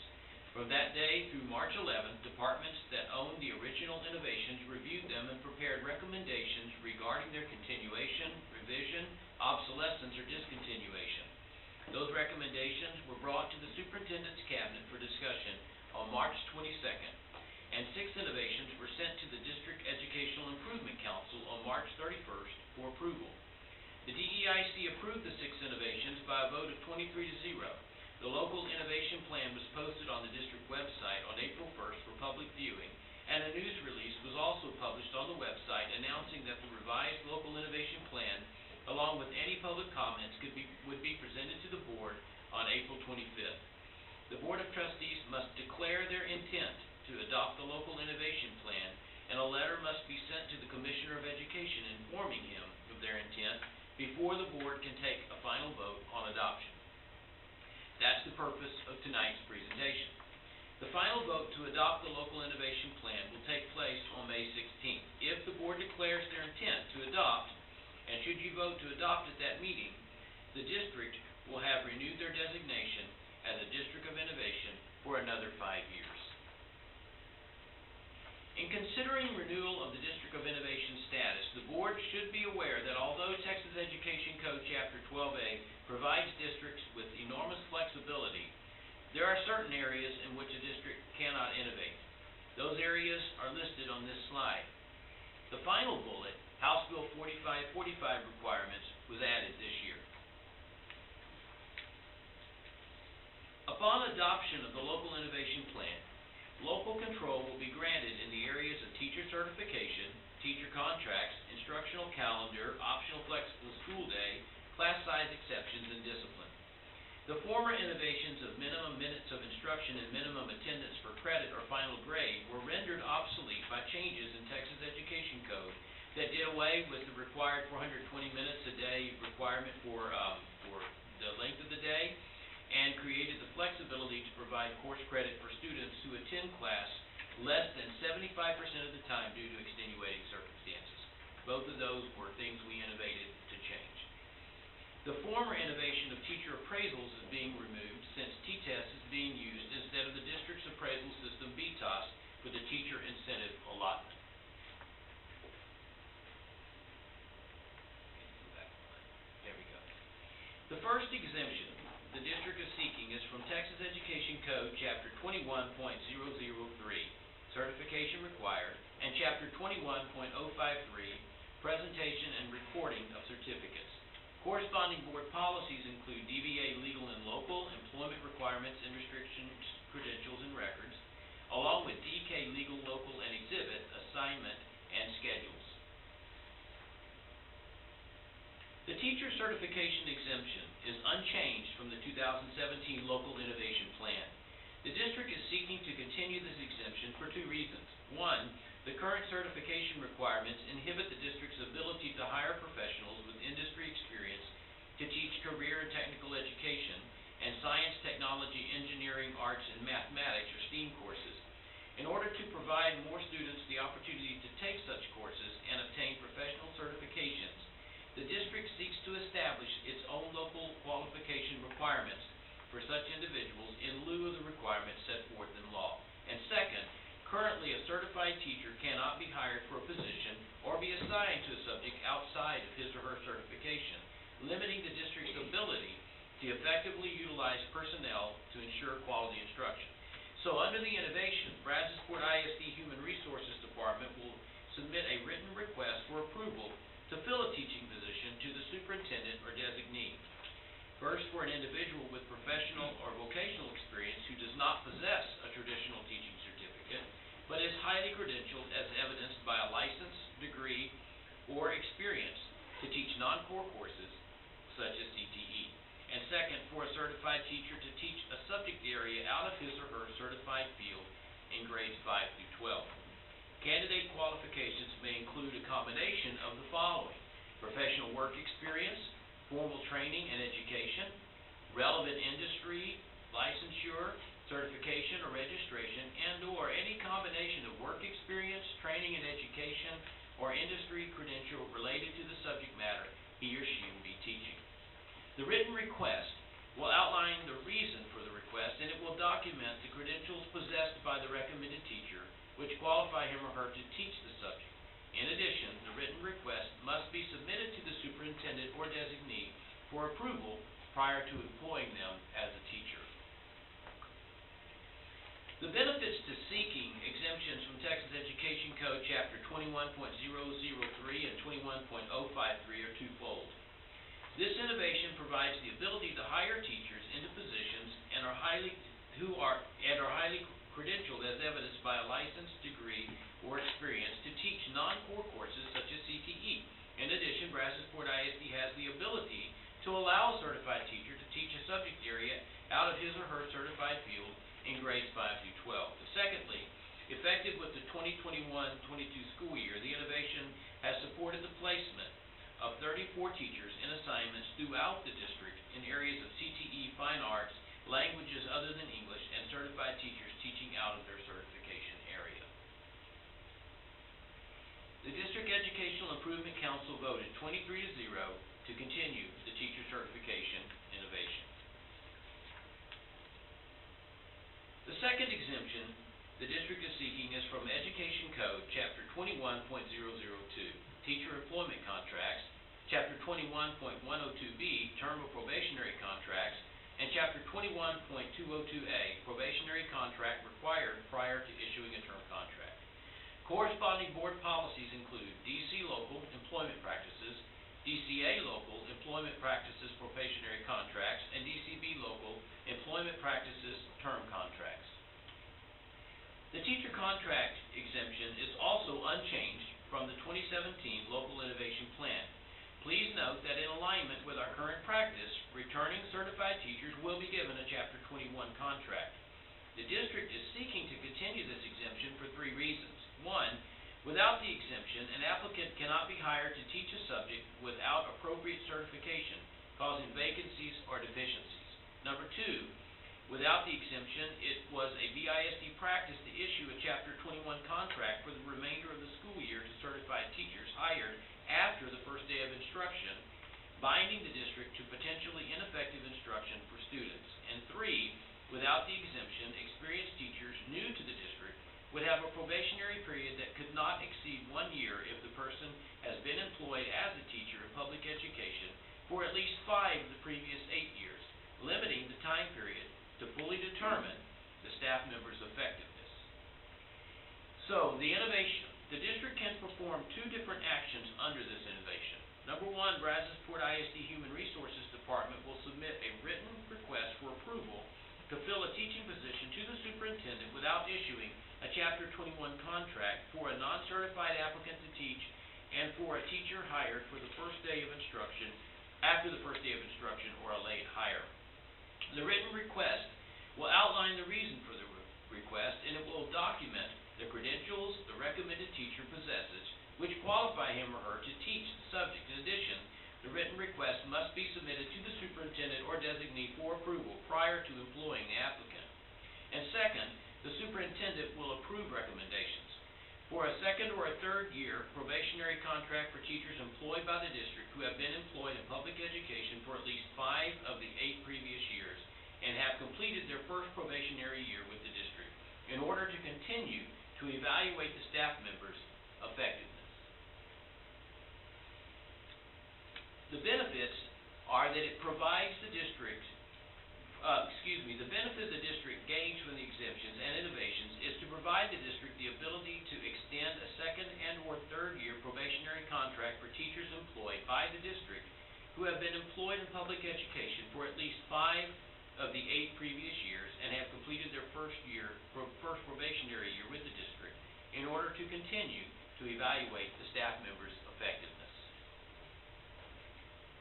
From that day through March 11th, departments that owned the original innovations reviewed them and prepared recommendations regarding their continuation, revision, obsolescence, or discontinuation. Those recommendations were brought to the Superintendent's Cabinet for discussion on March 22nd, and 6 innovations were sent to the District Educational Improvement Council on March 31st for approval. The DEIC approved the 6 innovations by a vote of 23-0. The local innovation plan was posted on the district website on April 1st for public viewing, and a news release was also published on the website announcing that the revised local innovation plan, along with any public comments, would be presented to the board on April 25th. The Board of Trustees must declare their intent to adopt the local innovation plan, and a letter must be sent to the Commissioner of Education informing him of their intent before the board can take a final vote on adoption. That's the purpose of tonight's presentation. The final vote to adopt the local innovation plan will take place on May 16th. If the board declares their intent to adopt, and should you vote to adopt at that meeting, the district will have renewed their designation as a District of Innovation for another 5 years. In considering renewal of the District of Innovation status, the board should be aware that although Texas Education Code Chapter 12A provides districts with enormous flexibility, there are certain areas in which a district cannot innovate. Those areas are listed on this slide. The final bullet, House Bill 4545 requirements, was added this year. Upon adoption of the local innovation plan, local control will be granted in the areas of teacher certification, teacher contracts, instructional calendar, optional flexible school day, class size exceptions, and discipline. The former innovations of minimum minutes of instruction and minimum attendance for credit or final grade were rendered obsolete by changes in Texas Education Code that did away with the required 420 minutes a day requirement for the length of the day, and created the flexibility to provide course credit for students who attend class less than 75% of the time due to extenuating circumstances. Both of those were things we innovated to change. The former innovation of teacher appraisals is being removed since T-test is being used instead of the district's appraisal system BTOS for the teacher incentive allotment. There we go. The first exemption the district is seeking is from Texas Education Code Chapter 21.003, certification required, and Chapter 21.053, presentation and recording of certificates. Corresponding board policies include DBA legal and local, employment requirements and restrictions, credentials and records, along with DK legal, local, and exhibit, assignment, and schedules. The teacher certification exemption is unchanged from the 2017 local innovation plan. The district is seeking to continue this exemption for 2 reasons. 1, the current certification requirements inhibit the district's ability to hire professionals with industry experience to teach career and technical education and science, technology, engineering, arts, and mathematics or STEAM courses. In order to provide more students the opportunity to take such courses and obtain professional certifications, the district seeks to establish its own local qualification requirements for such individuals in lieu of the requirements set forth in law. And second, currently a certified teacher cannot be hired for a position or be assigned to a subject outside of his or her certification, limiting the district's ability to effectively utilize personnel to ensure quality instruction. So under the innovation, Brazosport ISD Human Resources Department will submit a written request for approval to fill a teaching position to the superintendent or designee. First, for an individual with professional or vocational experience who does not possess a traditional teaching certificate, but is highly credentialed as evidenced by a license, degree, or experience to teach non-core courses, such as CTE. And second, for a certified teacher to teach a subject area out of his or her certified field in grades 5 through 12. Candidate qualifications may include a combination of the following: professional work experience, formal training and education, relevant industry, licensure, certification or registration, and/or any combination of work experience, training and education, or industry credential related to the subject matter he or she will be teaching. The written request will outline the reason for the request, and it will document the credentials possessed by the recommended teacher which qualify him or her to teach the subject. In addition, the written request must be submitted to the superintendent or designee for approval prior to employing them as a teacher. The benefits to seeking exemptions from Texas Education 21.003 and 21.053 are twofold. This innovation provides the ability to hire teachers into positions and are highly credentialed as evidenced by a license, degree, or experience to teach non-core courses such as CTE. In addition, Brazosport ISD has the ability to allow a certified teacher to teach a subject area out of his or her certified field in grades 5 through 12. Secondly, effective with the 2021-22 school year, the innovation has supported the placement of 34 teachers in assignments throughout the district in areas of CTE, fine arts, languages other than English, and certified teachers teaching out of their certification area. The District Educational Improvement Council voted 23-0 to continue the teacher certification innovation. The second exemption the district is seeking is from Education Code, Chapter 21.002, Teacher Employment Contracts, Chapter 21.102B, Term of Probationary Contracts, and Chapter 21.202A, Probationary Contract Required prior to issuing a term contract. Corresponding board policies include DC Local Employment Practices, DCA Local Employment Practices Probationary Contracts, and DCB Local Employment Practices Term Contracts. The teacher contract exemption is also unchanged from the 2017 Local Innovation Plan. Please note that in alignment with our current practice, returning certified teachers will be given a Chapter 21 contract. The district is seeking to continue this exemption for 3 reasons. 1, without the exemption, an applicant cannot be hired to teach a subject without appropriate certification, causing vacancies or deficiencies. Number 2, without the exemption, it was a BISD practice to issue a Chapter 21 contract for the remainder of the school year to certified teachers hired after the first day of instruction, binding the district to potentially ineffective instruction for students. And 3, without the exemption, experienced teachers new to the district would have a probationary period that could not exceed 1 year if the person has been employed as a teacher in public education for at least 5 of the previous 8 years, limiting the time period to fully determine the staff member's effectiveness. So, the innovation. The district can perform 2 different actions under this innovation. Number 1, Brazosport ISD Human Resources Department will submit a written request for approval to fill a teaching position to the superintendent without issuing a Chapter 21 contract for a non-certified applicant to teach and for a teacher hired for the first day of instruction, after the first day of instruction, or a late hire. The written request will outline the reason for the request, and it will document the credentials the recommended teacher possesses, which qualify him or her to teach the subject. In addition, the written request must be submitted to the superintendent or designee for approval prior to employing the applicant. And second, the superintendent will approve recommendations. For a second or a third year probationary contract for teachers employed by the district who have been employed in public education for at least 5 of the 8 previous years and have completed their first probationary year with the district, in order to continue to evaluate the staff members' effectiveness. The benefits are that it provides the district, the benefit the district gains from the exemptions and innovations is to provide the district the ability to extend a second and or third year probationary contract for teachers employed by the district who have been employed in public education for at least 5 of the 8 previous years and have completed their first probationary year with the district, in order to continue to evaluate the staff members' effectiveness.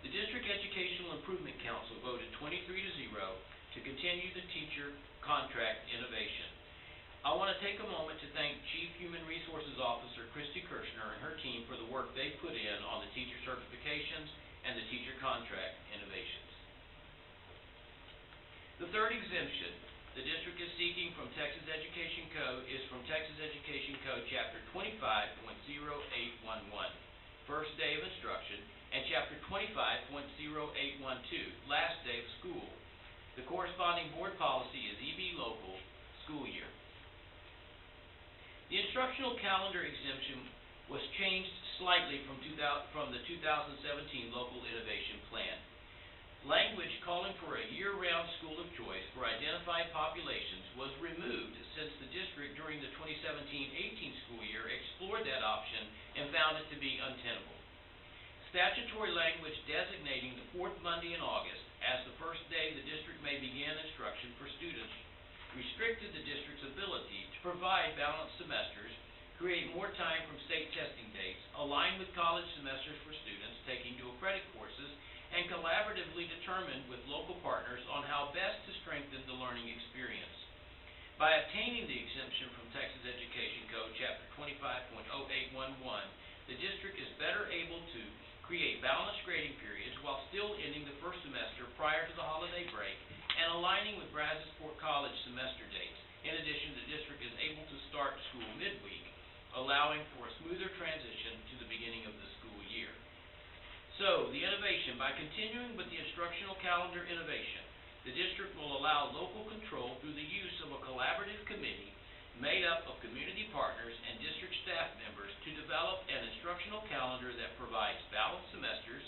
The District Educational Improvement Council voted 23-0 to continue the teacher contract innovation. I want to take a moment to thank Chief Human Resources Officer Christy Kirshner and her team for the work they put in on the teacher certifications and the teacher contract innovations. The third exemption the district is seeking from Texas Education Code is from Texas Education Code Chapter 25.0811, First Day of Instruction, and Chapter 25.0812, Last Day of School. The corresponding board policy is EB Local School Year. The instructional calendar exemption was changed slightly from the 2017 Local Innovation Plan. Language calling for a year-round school of choice for identified populations was removed since the district during the 2017-18 school year explored that option found it to be untenable. Statutory language designating the fourth Monday in August as the first day the district may begin instruction for students restricted the district's ability to provide balanced semesters, create more time from state testing dates, align with college semesters for students taking dual credit courses, and collaboratively determine with local partners on how best to strengthen the learning experience. By obtaining the exemption from Texas Education Code, Chapter 25.0811, the district is better able to create balanced grading periods while still ending the first semester prior to the holiday break and aligning with Brazosport College semester dates. In addition, the district is able to start school midweek, allowing for a smoother transition to the beginning of the school year. So, the innovation, by continuing with the instructional calendar innovation, the district will allow local control through the use of a collaborative committee made up of community partners and district staff members to develop an instructional calendar that provides balanced semesters,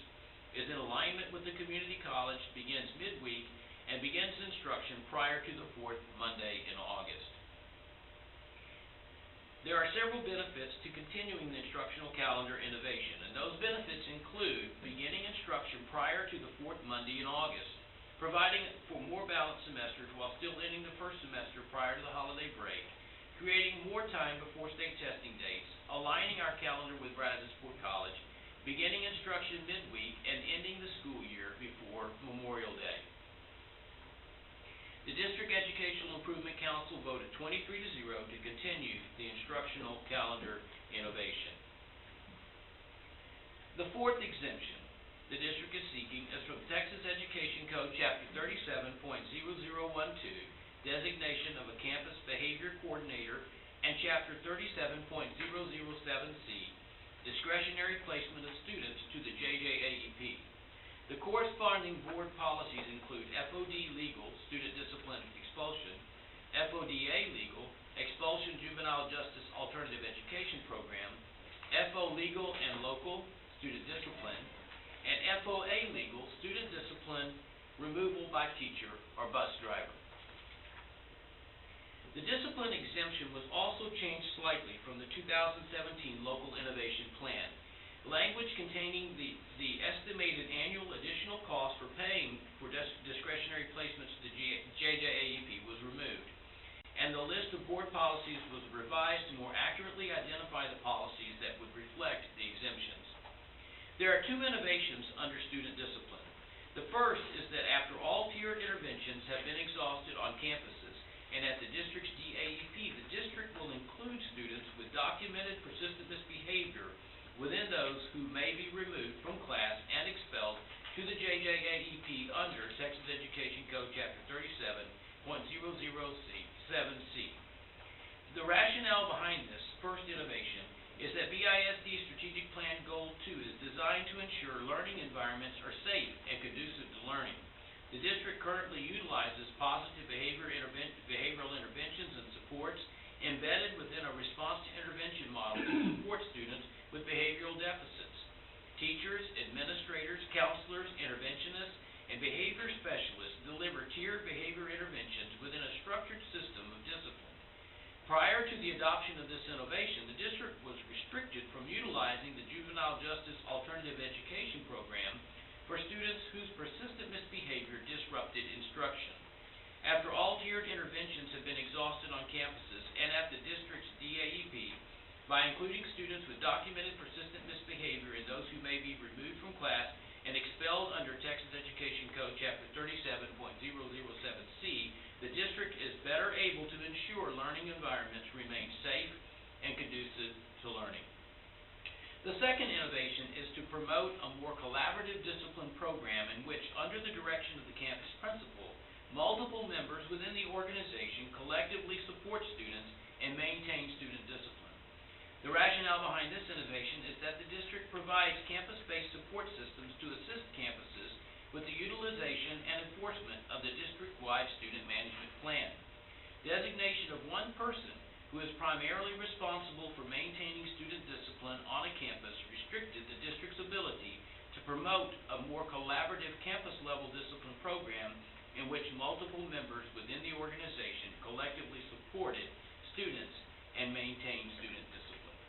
is in alignment with the community college, begins midweek, and begins instruction prior to the fourth Monday in August. There are several benefits to continuing the instructional calendar innovation, and those benefits include beginning instruction prior to the fourth Monday in August, providing for more balanced semesters while still ending the first semester prior to the holiday break, creating more time before state testing dates, aligning our calendar with Brazosport College, beginning instruction midweek, and ending the school year before Memorial Day. The District Educational Improvement Council voted 23-0 to continue the instructional calendar innovation. The fourth exemption the district is seeking is from Texas Education Code, Chapter 37.0012, designation of a campus behavior coordinator, and Chapter 37.007C, discretionary placement of students to the JJAEP. The corresponding board policies include FOD legal, student discipline expulsion, FODA legal, expulsion juvenile justice alternative education program, FO legal and local, student discipline, and FOA legal, student discipline, removal by teacher or bus driver. The discipline exemption was also changed slightly from the 2017 Local Innovation Plan. Language containing the estimated annual additional cost for paying for discretionary placements to the JJAEP was removed, and the list of board policies was revised to more accurately identify the policies that would reflect the exemptions. There are two innovations under student discipline. The first is that after all tiered interventions have been exhausted on campuses and at the district's DAEP, the district will include students with documented persistent misbehavior within those who may be removed from class and expelled to the JJAEP under Texas Education Code, Chapter 37.007C. The rationale behind this first innovation is that BISD Strategic Plan Goal 2 is designed to ensure learning environments are safe and conducive to learning. The district currently utilizes positive behavioral interventions and supports embedded within a response to intervention model to support students with behavioral deficits. Teachers, administrators, counselors, interventionists, and behavior specialists deliver tiered behavior interventions within a structured system of discipline. Prior to the adoption of this innovation, the district was restricted from utilizing the Juvenile Justice Alternative Education Program for students whose persistent misbehavior disrupted instruction. After all tiered interventions have been exhausted on campuses and at the district's DAEP, by including students with documented persistent misbehavior and those who may be removed from class and expelled under Texas Education Code, Chapter 37.007C, the district is better able to ensure learning environments remain safe and conducive to learning. The second innovation is to promote a more collaborative discipline program in which, under the direction of the campus principal, multiple members within the organization collectively support students and maintain student discipline. The rationale behind this innovation is that the district provides campus-based support systems to assist campuses with the utilization and enforcement of the district-wide student management plan. Designation of one person who is primarily responsible for maintaining student discipline on a campus restricted the district's ability to promote a more collaborative campus-level discipline program in which multiple members within the organization collectively supported students and maintained student discipline.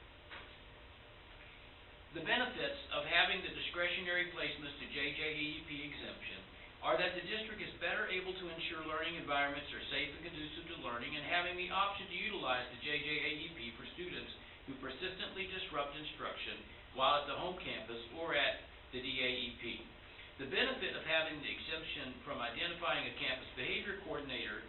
benefits of having the discretionary placements to JJEEP exemption are that the district is better able to ensure learning environments are safe and conducive to learning, and having the option to utilize the JJAEP for students who persistently disrupt instruction while at the home campus or at the DAEP. The benefit of having the exemption from identifying a campus behavior coordinator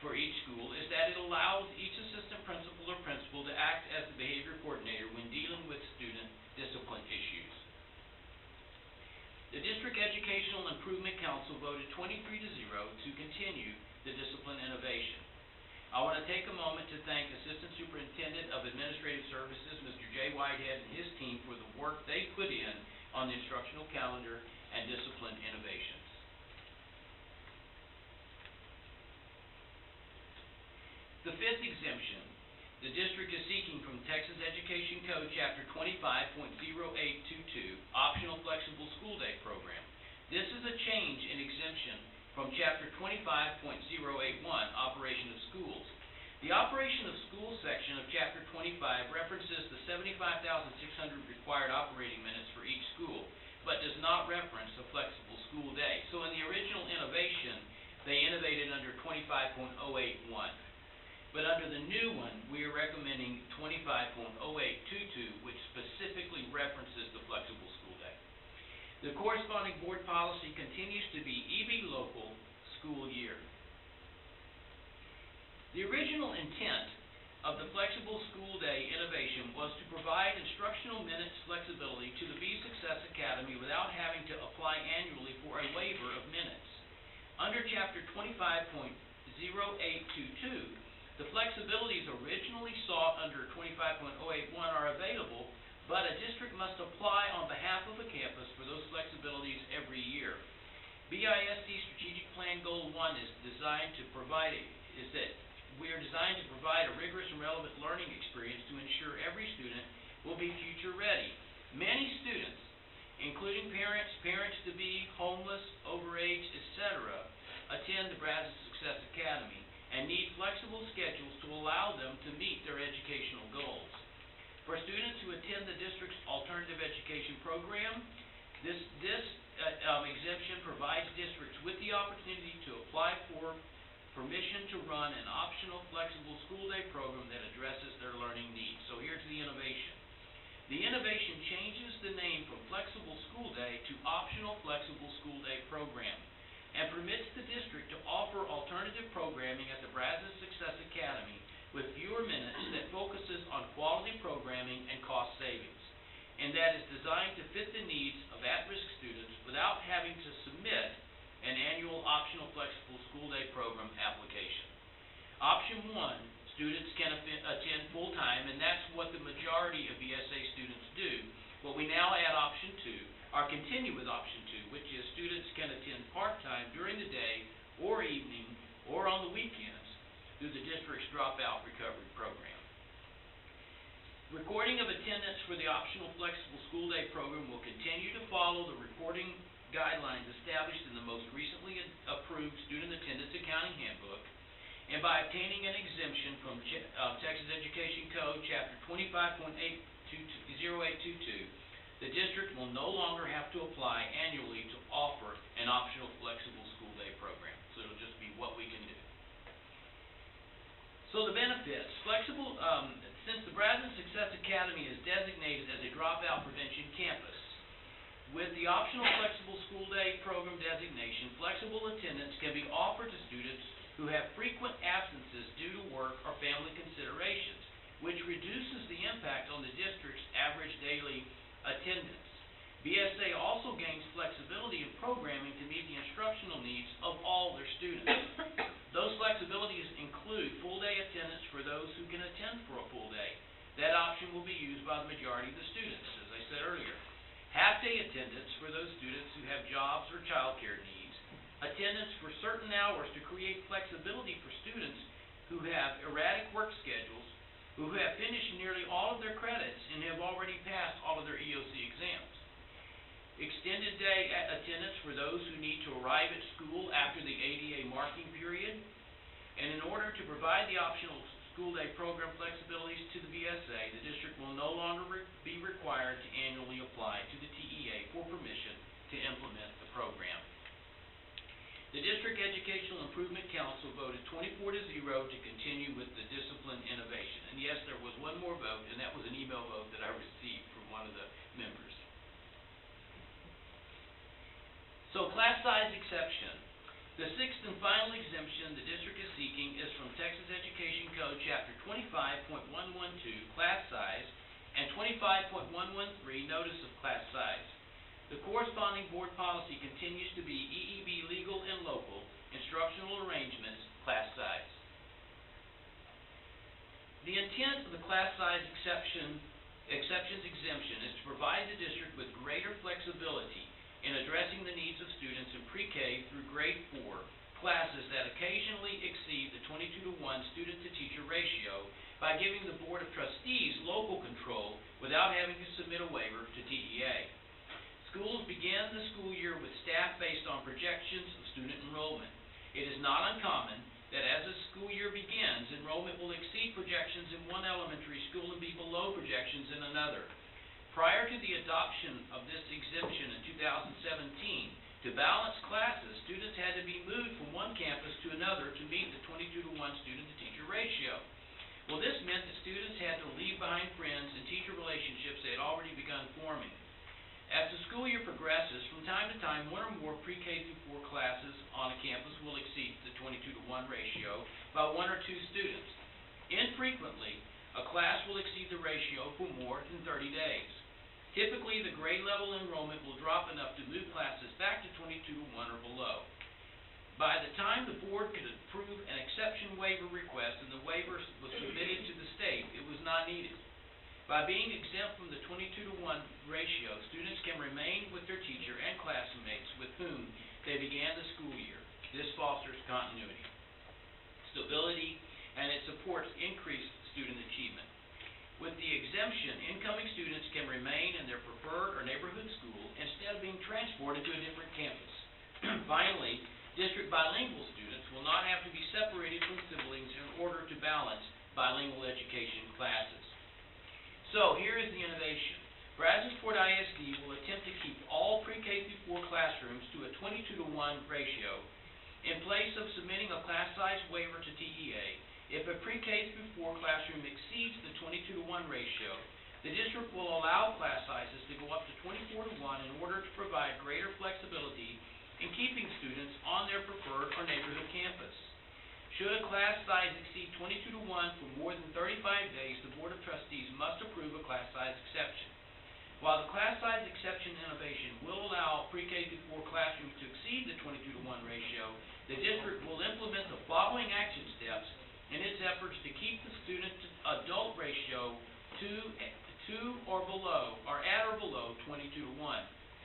for each school is that it allows each assistant principal or principal to act as the behavior coordinator when dealing with student discipline issues. The District Educational Improvement Council voted 23-0 to continue the discipline innovation. I want to take a moment to thank Assistant Superintendent of Administrative Services, Mr. Jay Whitehead, and his team for the work they put in on the instructional calendar and discipline innovations. The fifth exemption, the district is seeking from Texas Education Code, Chapter 25.0822, Optional Flexible School Day Program. This is a change in exemption from Chapter 25.081, Operation of Schools. The Operation of Schools section of Chapter 25 references the 75,600 required operating minutes for each school, but does not reference a flexible school day. So in the original innovation, they innovated under 25.081. But under the new one, we are recommending 25.0822, which specifically references the flexible school day. The corresponding board policy continues to be EB local school year. The original intent of the flexible school day innovation was to provide instructional minutes flexibility to the Be Success Academy without having to apply annually for a waiver of minutes. Under Chapter 25.0822, the flexibilities originally sought under 25.081 are available, but a district must apply on behalf of a campus for those flexibilities every year. BISD Strategic Plan Goal 1 is designed to provide we are designed to provide a rigorous and relevant learning experience to ensure every student will be future ready. Many students, including parents, parents-to-be, homeless, overage, etc., attend the Brazos Success Academy and need flexible schedules to allow them to meet their educational goals. For students who attend the district's alternative education program, this exemption provides districts with the opportunity to apply for permission to run an optional flexible school day program that addresses their learning needs. So here's the innovation. The innovation changes the name from Flexible School Day to Optional Flexible School Day Program, and permits the district to offer alternative programming at the Brazos Success Academy with fewer minutes that focuses on quality programming and cost savings, and that is designed to fit the needs of at-risk students without having to submit an annual optional flexible school day program application. Option 1, students can attend full-time, and that's what the majority of BSA students do, but we now add Option 2, or continue with Option 2, which is students can attend part-time during the day or evening or on the weekends through the district's dropout recovery program. Recording of attendance for the optional flexible school day program will continue to follow the reporting guidelines established in the most recently approved Student Attendance Accounting Handbook, and by obtaining an exemption from Texas Education Code, Chapter 25.0822, the district will no longer have to apply annually to offer an optional flexible school day program. So it'll just be what we can do. So the benefits, since the Brazos Success Academy is designated as a dropout prevention campus, with the optional flexible school day program designation, flexible attendance can be offered to students who have frequent absences due to work or family considerations, which reduces the impact on the district's average daily attendance. BSA also gains flexibility in programming to meet the instructional needs of all their students. Those flexibilities include full-day attendance for those who can attend for a full day. That option will be used by the majority of the students, as I said earlier. Half-day attendance for those students who have jobs or child care needs. Attendance for certain hours to create flexibility for students who have erratic work schedules, who have finished nearly all of their credits and have already passed all of their EOC exams. Extended day attendance for those who need to arrive at school after the ADA marking period. And in order to provide the optional school day program flexibilities to the BSA, the district will no longer be required to annually apply apply to the TEA for permission to implement the program. The District Educational Improvement Council voted 24-0 to continue with the discipline innovation. And yes, there was one more vote, and that was an email vote that I received from one of the members. So, class size exception. The sixth and final exemption the district is seeking is from Texas Education Code, Chapter 25.112, class size, and 25.113, notice of class size. The corresponding board policy continues to be EEB legal and local, instructional arrangements, class size. The intent of the class size exceptions exemption is to provide the district with greater flexibility in addressing the needs of students in pre-K through grade 4 classes that occasionally exceed the 22-to-1 student-to-teacher ratio by giving the Board of Trustees local control without having to submit a waiver to TEA. Schools begin the school year with staff based on projections of student enrollment. It is not uncommon that as the school year begins, enrollment will exceed projections in one elementary school and be below projections in another. Prior to the adoption of this exemption in 2017, to balance classes, students had to be moved from one campus to another to meet the 22-to-1 student-to-teacher ratio. Well, this meant that students had to leave behind friends and teacher relationships they had already begun forming. As the school year progresses, from time to time, one or more pre-K through 4 classes on a campus will exceed the 22-to-1 ratio by 1 or 2 students. Infrequently, a class will exceed the ratio for more than 30 days. Typically, the grade level enrollment will drop enough to move classes back to 22-to-1 or below. By the time the board could approve an exception waiver request and the waiver was submitted to the state, it was not needed. By being exempt from the 22-to-1 ratio, students can remain with their teacher and classmates with whom they began the school year. This fosters continuity, stability, and it supports increased student achievement. With the exemption, incoming students can remain in their preferred or neighborhood school instead of being transported to a different campus. Finally, district bilingual students will not have to be separated from siblings in order to balance bilingual education classes. So, here is the innovation. Brazosport ISD will attempt to keep all pre-K through 4 classrooms to a 22-to-1 ratio in place of submitting a class size waiver to TEA. If a pre-K through 4 classroom exceeds the 22-to-1 ratio, the district will allow class sizes to go up to 24-to-1 in order to provide greater flexibility in keeping students on their preferred or neighborhood campus. Should a class size exceed 22-to-1 for more than 35 days, the Board of Trustees must approve a class size exception. While the class size exception innovation will allow pre-K through 4 classrooms to exceed the 22-to-1 ratio, the district will implement the following action steps in its efforts to keep the student-to-adult ratio to or below, or at or below 22-to-1.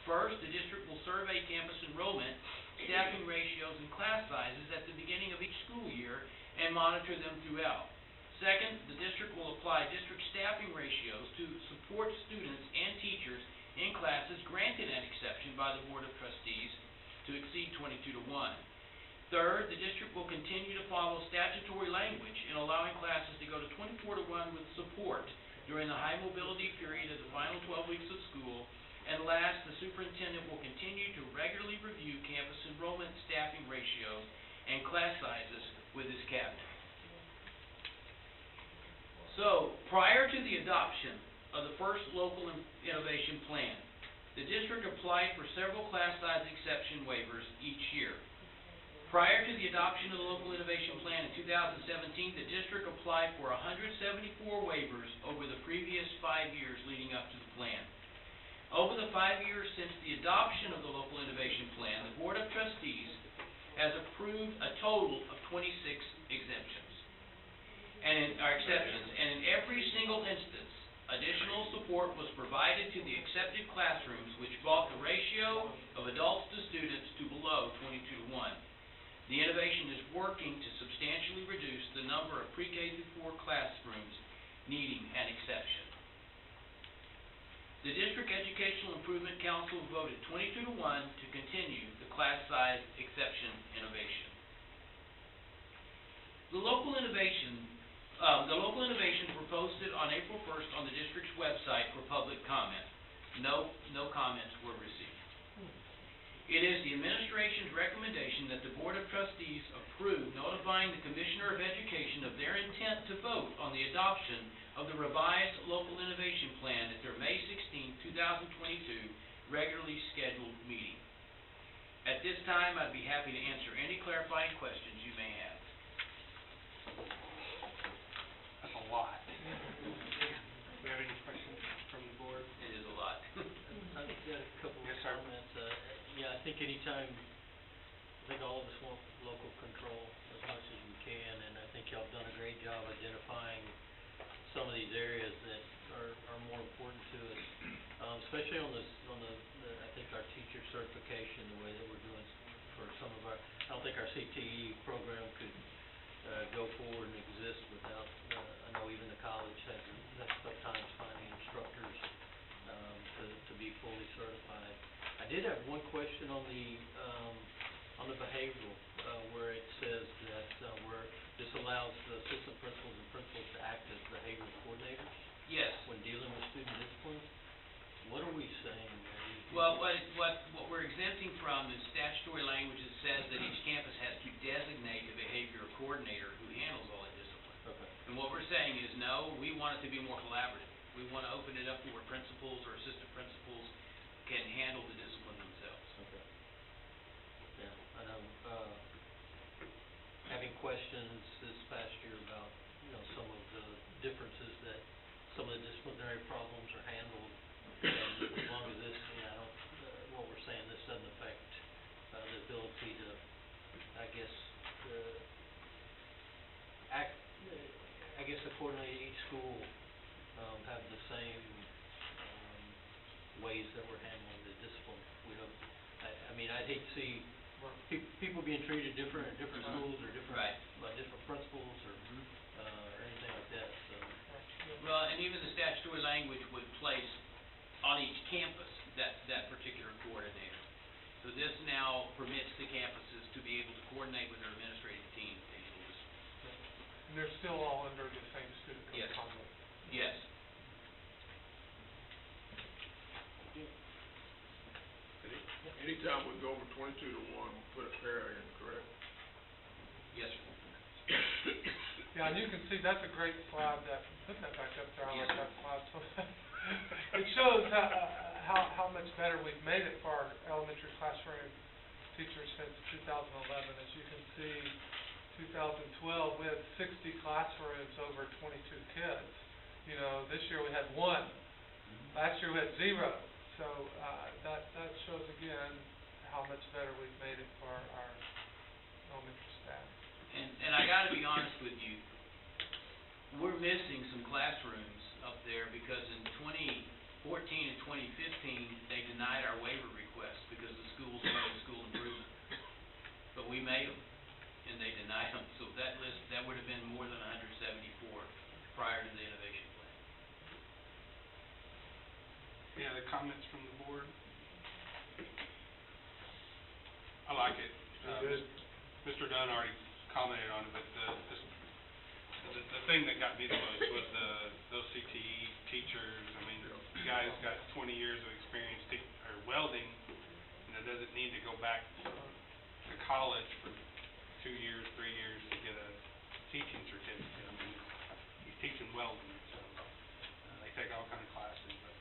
First, the district will survey campus enrollment, staffing ratios, and class sizes at the beginning of each school year and monitor them throughout. Second, the district will apply district staffing ratios to support students and teachers in classes granted an exception by the Board of Trustees to exceed 22-to-1. Third, the district will continue to follow statutory language in allowing classes to go to 24-to-1 with support during the high mobility period of the final 12 weeks of school. And last, the superintendent will continue to regularly review campus enrollment, staffing ratios, and class sizes with his cabinet. So, prior to the adoption of the first local innovation plan, the district applied for several class size exception waivers each year. Prior to the adoption of the local innovation plan in 2017, the district applied for 174 waivers over the previous 5 years leading up to the plan. Over the 5 years since the adoption of the local innovation plan, the Board of Trustees has approved a total of 26 exceptions, and in every single instance, additional support was provided to the accepted classrooms, which brought the ratio of adults to students to below 22-to-1. The innovation is working to substantially reduce the number of pre-K through 4 classrooms needing an exception. The District Educational Improvement Council voted 22-to-1 to continue the class size exception innovation. The local innovations were posted on April 1st on the district's website for public comment. No comments were received. It is the administration's recommendation that the Board of Trustees approve notifying the Commissioner of Education of their intent to vote on the adoption of the revised local innovation plan at their May 16, 2022 regularly scheduled meeting. At this time, I'd be happy to answer any clarifying questions you may have. That's a lot. Do we have any questions from the board? It is a lot. I've got a couple of Yes, sir. comments. Yeah, I think anytime, I think all of us want local control as much as we can, and I think y'all have done a great job identifying some of these areas that are more important to us, especially on the, I think our teacher certification, the way that we're doing for some of our, I don't think our CTE program could go forward and exist without, I know even the college has tough times finding instructors to be fully certified. I did have one question on the behavioral, where it says that this allows the assistant principals and principals to act as behavioral coordinators Yes. when dealing with student discipline. What are we saying there? Well, what we're exempting from is statutory language that says that each campus has to designate a behavior coordinator who handles all that discipline. Okay. And what we're saying is, no, we want it to be more collaborative. We want to open it up to where principals or assistant principals can handle the discipline themselves. Okay. Yeah, I know, having questions this past year about, some of the differences that some of the disciplinary problems are handled. And as long as this, what we're saying, this doesn't affect, the ability to, I guess, accordingly, each school, have the same, ways that we're handling the discipline. We don't, I mean, I'd hate to see people being treated different at different schools or different, Right. by different principals or, anything like that, so. Well, and even the statutory language would place on each campus that particular coordinator. So this now permits the campuses to be able to coordinate with their administrative team to handle this. And they're still all under the same student code Yes. conduct. Yes. Anytime we go over 22 to 1, we put a para in, correct? Yes, sir. Yeah, and you can see, that's a great slide, put that back up there, I like Yes, that slide. So it shows how much better we've made it for our elementary classroom teachers since 2011. As you can see, 2012, we had 60 classrooms over 22 kids. This year we had 1. Last year we had 0. So that shows again how much better we've made it for our elementary staff. And I gotta be honest with you, we're missing some classrooms up there because in 2014 and 2015, they denied our waiver requests because the schools wanted school improvement. But we made them, and they denied them, so that would have been more than 174 prior to the innovation plan. Any other comments from the board? I like it. Mr. Dunn already commented on it, but the thing that got me the most was those CTE teachers. I mean, you guys got 20 years of experience welding, and it doesn't need to go back to college for 2 years, 3 years to get a teaching certificate. I mean, he's teaching welding, so they take all kind of classes. But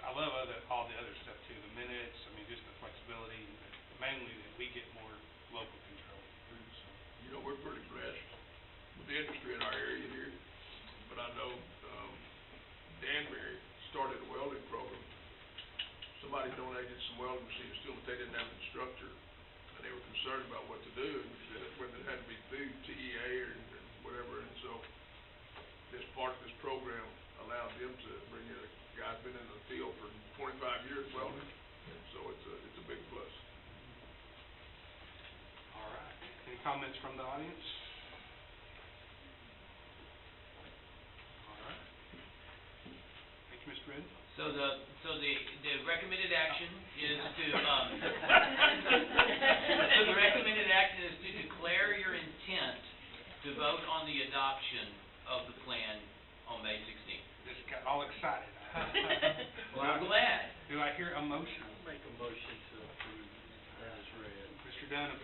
I love all the other stuff too, the minutes. I mean, just the flexibility, but mainly that we get more local control. So. We're pretty blessed with the industry in our area here, but I know, Danbury started a welding program. Somebody donated some welding machines to them, but they didn't have an instructor, and they were concerned about what to do, and whether it had to be through TEA or whatever, and so this part of this program allowed them to bring in a guy who's been in the field for 25 years welding, and so it's a big plus. All right. Any comments from the audience? All right. Thank you, Mr. Red. So the recommended action is to, the recommended action is to declare your intent to vote on the adoption of the plan on May 16th. Just got all excited. Well, I'm glad. Do I hear a motion? I'll make a motion to approve as read. Mr. Dunn,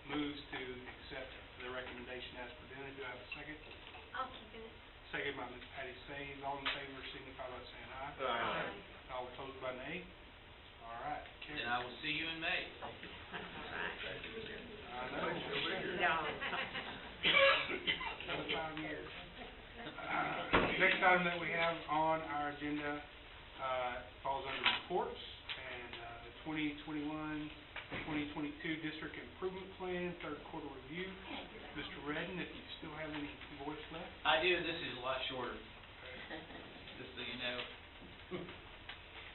moves to accept the recommendation as presented. Do I have a second? I'll second it. Second by Ms. Patty Sayes. All in favor signify by saying aye. Aye. All opposed by nay. All right, carried. And I will see you in May. I know. Another 5 years. Next item that we have on our agenda falls under reports, and the 2021-2022 District Improvement Plan, third quarter review. Mr. Redden, if you still have any voice left. I do, this is a lot shorter, just so you know.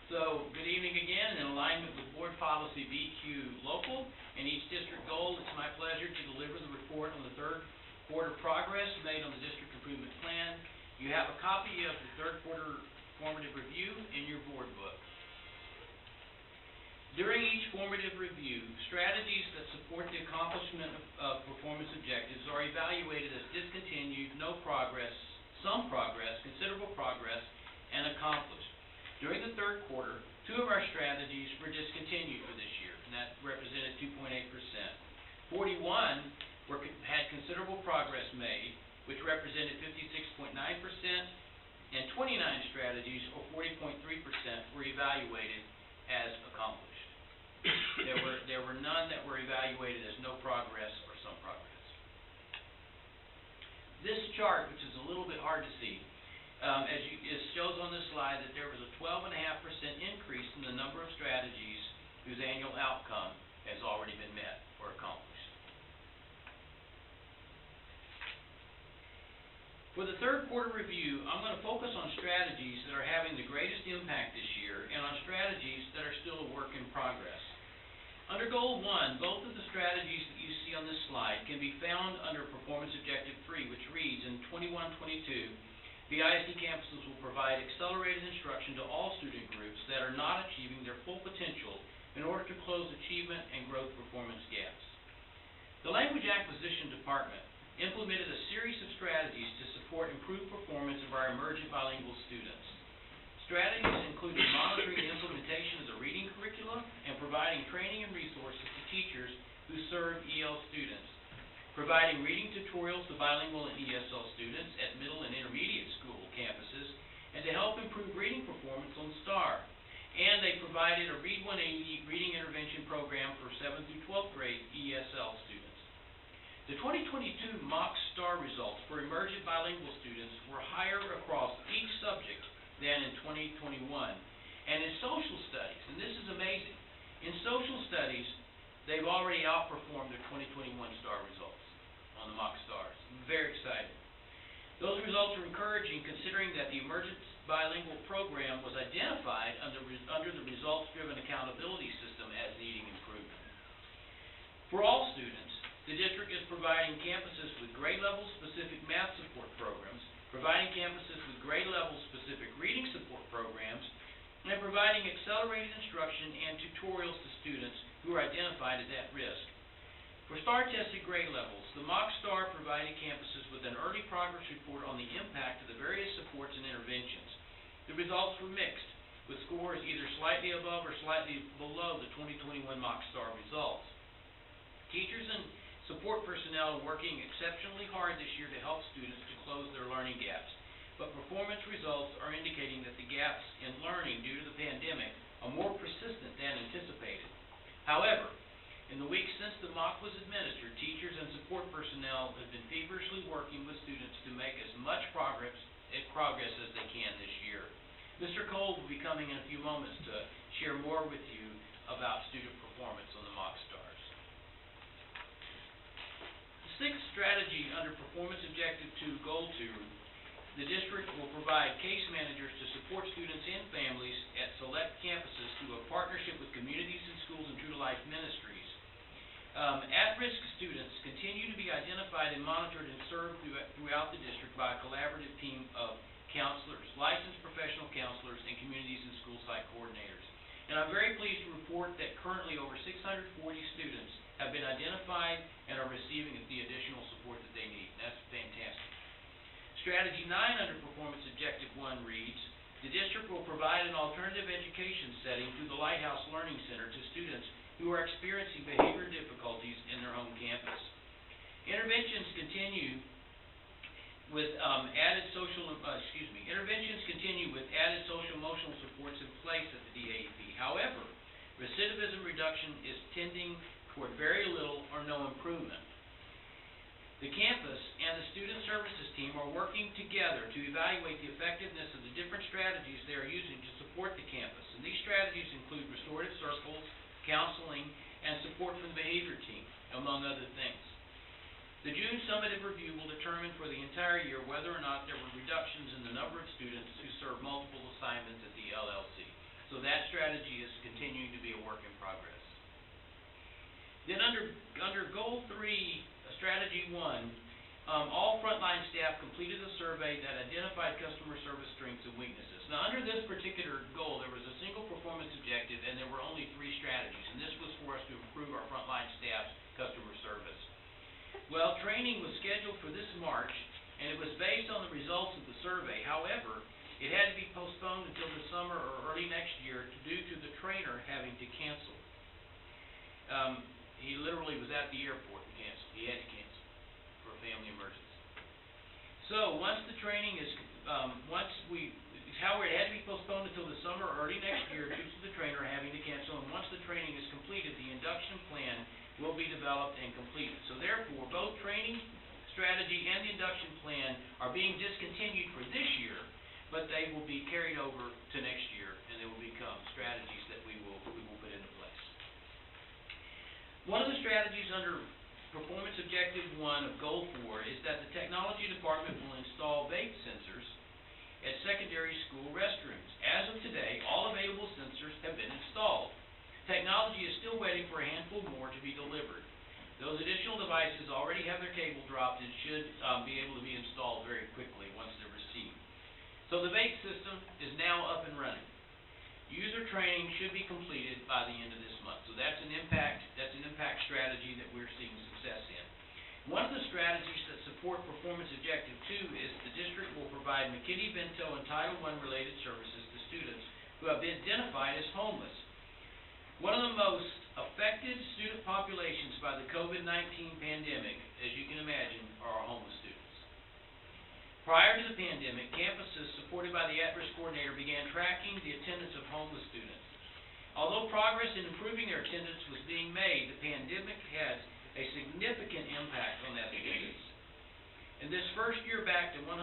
So, good evening again. In alignment with Board Policy BQ Local and each district goal, it's my pleasure to deliver the report on the third quarter progress made on the district improvement plan. You have a copy of the third quarter formative review in your board book. During each formative review, strategies that support the accomplishment of performance objectives are evaluated as discontinued, no progress, some progress, considerable progress, and accomplished. During the third quarter, 2 of our strategies were discontinued for this year, and that represented 2.8%. 41 had considerable progress made, which represented 56.9%, and 29 strategies, or 40.3%, were evaluated as accomplished. There were none that were evaluated as no progress or some progress. This chart, which is a little bit hard to see, it shows on this slide that there was a 12.5% increase in the number of strategies whose annual outcome has already been met or accomplished. For the third quarter review, I'm going to focus on strategies that are having the greatest impact this year and on strategies that are still a work in progress. Under Goal 1, both of the strategies that you see on this slide can be found under Performance Objective 3, which reads, in 21-22, the ISD campuses will provide accelerated instruction to all student groups that are not achieving their full potential in order to close achievement and growth performance gaps. The Language Acquisition Department implemented a series of strategies to support improved performance of our emergent bilingual students. Strategies included monitoring the implementation of the reading curriculum and providing training and resources to teachers who serve EL students, providing reading tutorials to bilingual and ESL students at middle and intermediate school campuses, and to help improve reading performance on STAR. And they provided a Read 180 reading intervention program for 7th through 12th grade ESL students. The 2022 mock STAR results for emergent bilingual students were higher across each subject than in 2021. And in social studies, and this is amazing, in social studies, they've already outperformed their 2021 STAR results on the mock STARs. I'm very excited. Those results are encouraging considering that the emergent bilingual program was identified under the results-driven accountability system as needing improvement. For all students, the district is providing campuses with grade-level specific math support programs, providing campuses with grade-level specific reading support programs, and providing accelerated instruction and tutorials to students who are identified as at risk. For STAR-tested grade levels, the mock STAR provided campuses with an early progress report on the impact of the various supports and interventions. The results were mixed, with scores either slightly above or slightly below the 2021 mock STAR results. Teachers and support personnel are working exceptionally hard this year to help students to close their learning gaps, but performance results are indicating that the gaps in learning due to the pandemic are more persistent than anticipated. However, in the weeks since the mock was administered, teachers and support personnel have been feverishly working with students to make as much progress as they can this year. Mr. Cole will be coming in a few moments to share more with you about student performance on the mock STARs. The sixth strategy under Performance Objective 2, Goal 2, the district will provide case managers to support students and families at select campuses through a partnership with communities and schools and True to Life Ministries. At-risk students continue to be identified and monitored and served throughout the district by a collaborative team of counselors, licensed professional counselors, and communities and school site coordinators. And I'm very pleased to report that currently over 640 students have been identified and are receiving the additional support that they need. That's fantastic. Strategy 9 under Performance Objective 1 reads, The district will provide an alternative education setting through the Lighthouse Learning Center to students who are experiencing behavior difficulties in their home campus. Interventions continue with added social emotional supports in place at the DAEP. However, recidivism reduction is tending toward very little or no improvement. The campus and the student services team are working together to evaluate the effectiveness of the different strategies they are using to support the campus. And these strategies include restorative circles, counseling, and support from the behavior team, among other things. The June summative review will determine for the entire year whether or not there were reductions in the number of students who serve multiple assignments at the LLC. So that strategy is continuing to be a work in progress. Then under Goal 3, Strategy 1, all frontline staff completed a survey that identified customer service strengths and weaknesses. Now, under this particular goal, there was a single performance objective, and there were only 3 strategies, and this was for us to improve our frontline staff's customer service. Well, training was scheduled for this March, and it was based on the results of the survey. However, it had to be postponed until the summer or early next year due to the trainer having to cancel. He literally was at the airport and canceled. He had to cancel for a family emergency. So once the training is, however, it had to be postponed until the summer or early next year due to the trainer having to cancel. And once the training is completed, the induction plan will be developed and completed. So therefore, both training strategy and the induction plan are being discontinued for this year, but they will be carried over to next year, and they will become strategies that we will put into place. One of the strategies under Performance Objective 1 of Goal 4 is that the technology department will install vape sensors at secondary school restrooms. As of today, all available sensors have been installed. Technology is still waiting for a handful more to be delivered. Those additional devices already have their cable dropped and should be able to be installed very quickly once they're received. So the vape system is now up and running. User training should be completed by the end of this month. So that's an impact strategy that we're seeing success in. One of the strategies that support Performance Objective 2 is the district will provide McKinney-Vento and Title I related services to students who have been identified as homeless. One of the most affected student populations by the COVID-19 pandemic, as you can imagine, are our homeless students. Prior to the pandemic, campuses supported by the at-risk coordinator began tracking the attendance of homeless students. Although progress in improving their attendance was being made, the pandemic had a significant impact on that attendance. In this first year back to 100%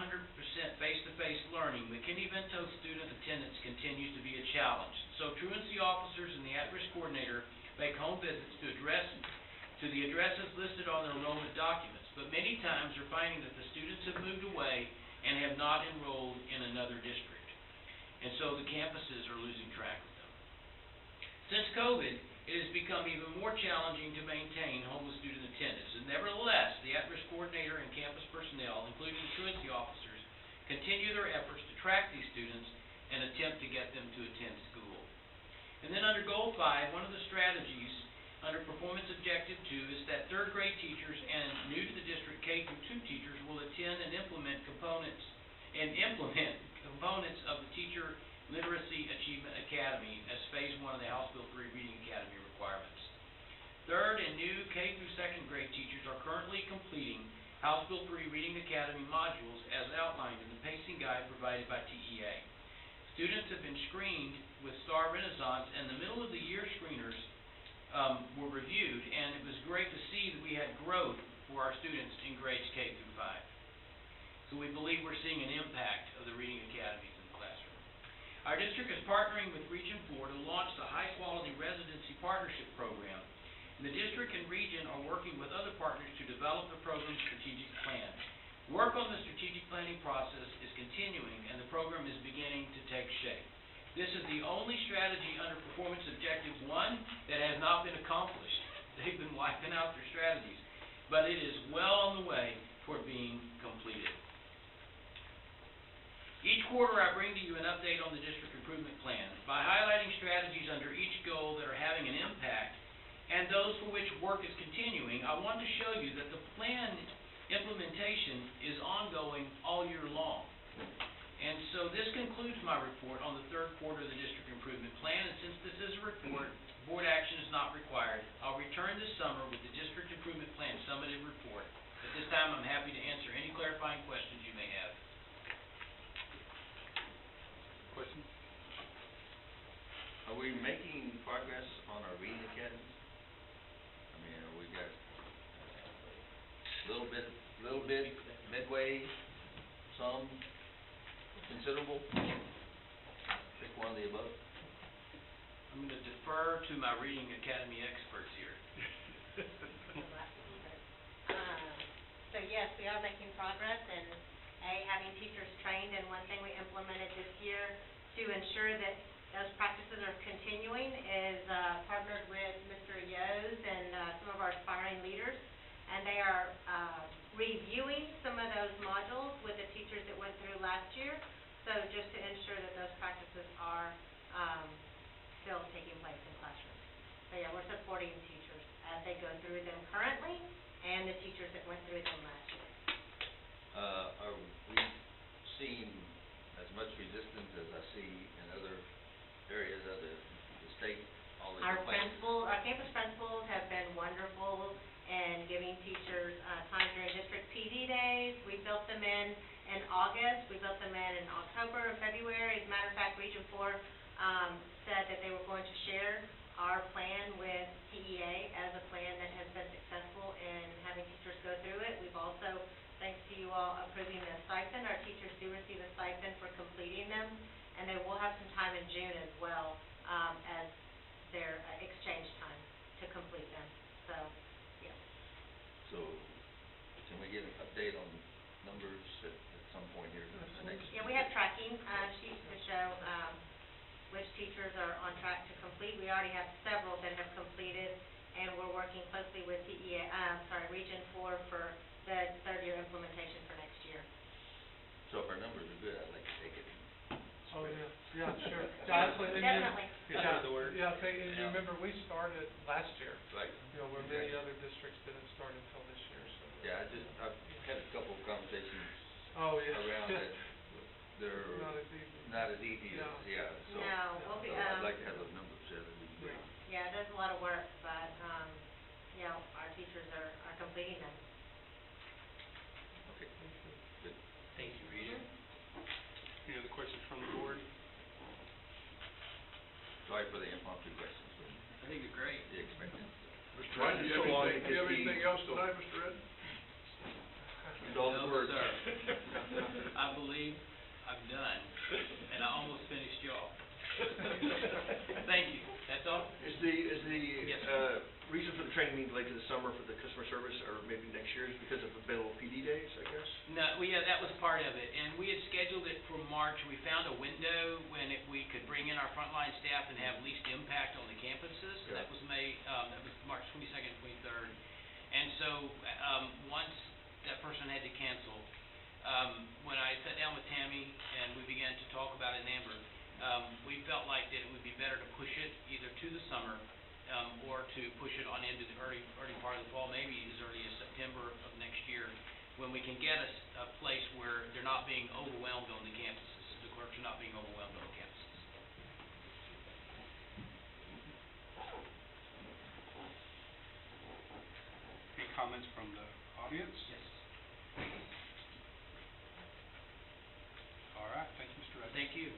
face-to-face learning, McKinney-Vento student attendance continues to be a challenge. So truancy officers and the at-risk coordinator make home visits to the addresses listed on their enrollment documents, but many times they're finding that the students have moved away and have not enrolled in another district. And so the campuses are losing track of them. Since COVID, it has become even more challenging to maintain homeless student attendance. And nevertheless, the at-risk coordinator and campus personnel, including the truancy officers, continue their efforts to track these students and attempt to get them to attend school. And then under Goal 5, one of the strategies under Performance Objective 2 is that third grade teachers and new to the district K-2 teachers will attend and implement components of the Teacher Literacy Achievement Academy as Phase 1 of the House Bill 3 Reading Academy requirements. Third and new K through second grade teachers are currently completing House Bill 3 Reading Academy modules as outlined in the pacing guide provided by TEA. Students have been screened with Star Renaissance, and the middle of the year screeners were reviewed, and it was great to see that we had growth for our students in grades K through 5. So we believe we're seeing an impact of the reading academies in the classroom. Our district is partnering with Region 4 to launch the High Quality Residency Partnership Program. And the district and region are working with other partners to develop the program's strategic plan. Work on the strategic planning process is continuing, and the program is beginning to take shape. This is the only strategy under Performance Objective 1 that has not been accomplished. They've been wiping out their strategies, but it is well on the way toward being completed. Each quarter I bring to you an update on the district improvement plan. By highlighting strategies under each goal that are having an impact and those for which work is continuing, I want to show you that the plan implementation is ongoing all year long. And so this concludes my report on the third quarter of the district improvement plan, and since this is a report, board action is not required. I'll return this summer with the district improvement plan summative report. At this time, I'm happy to answer any clarifying questions you may have. Questions? Are we making progress on our reading academies? I mean, we got little bit, midway, some, considerable? Pick one of the above. I'm going to defer to my reading academy experts here. So yes, we are making progress and having teachers trained, and one thing we implemented this year to ensure that those practices are continuing is partnered with Mr. Yo's and some of our aspiring leaders, and they are reviewing some of those modules with the teachers that went through last year, so just to ensure that those practices are still taking place in classrooms. So yeah, we're supporting teachers as they go through them currently and the teachers that went through them last year. Are we seeing as much resistance as I see in other areas of the state? Our campus principals have been wonderful in giving teachers time during district PD days. We built them in August, we built them in October and February. As a matter of fact, Region 4 said that they were going to share our plan with TEA as a plan that has been successful in having teachers go through it. We've also, thanks to you all approving the stipend, our teachers do receive a stipend for completing them, and they will have some time in June as well as their exchange time to complete them. So, yeah. So, can we get an update on numbers at some point here in the next? Yeah, we have tracking sheets to show which teachers are on track to complete. We already have several that have completed, and we're working closely with Region 4 for the third-year implementation for next year. So if our numbers are good, I'd like to take it. Oh, yeah, sure. Actually, Definitely. And you remember, we started last year. Right. You know, where many other districts didn't start until this year, so. Yeah, I've had a couple of conversations around that. They're not as easy as, so. No, we'll be, so I'd like to have those numbers, that'd be great. Yeah, it is a lot of work, but, our teachers are completing them. Okay, good. Thank you, Rita. Any other questions from the board? Sorry for the impromptu questions, but I think you're great. the expected. Mr. Ed, do you have anything else tonight, Mr. Ed? Use all the No, words. sir. I believe I'm done, and I almost finished y'all. Thank you. That's all? Is the Yes. reason for the training being delayed to the summer for the customer service, or maybe next year, is because of available PD days, I guess? No, that was part of it, and we had scheduled it for March. We found a window when we could bring in our frontline staff and have least impact on the campuses. Yeah. That was that was March 22nd, 23rd. And so, once that person had to cancel, when I sat down with Tammy and we began to talk about it in Amber, we felt like that it would be better to push it either to the summer, or to push it on into the early part of the fall, maybe as early as September of next year, when we can get a place where they're not being overwhelmed on the campuses, the clerks are not being overwhelmed on the campuses. Any comments from the audience? Yes. All right, thank you, Mr. Redmond. Thank you.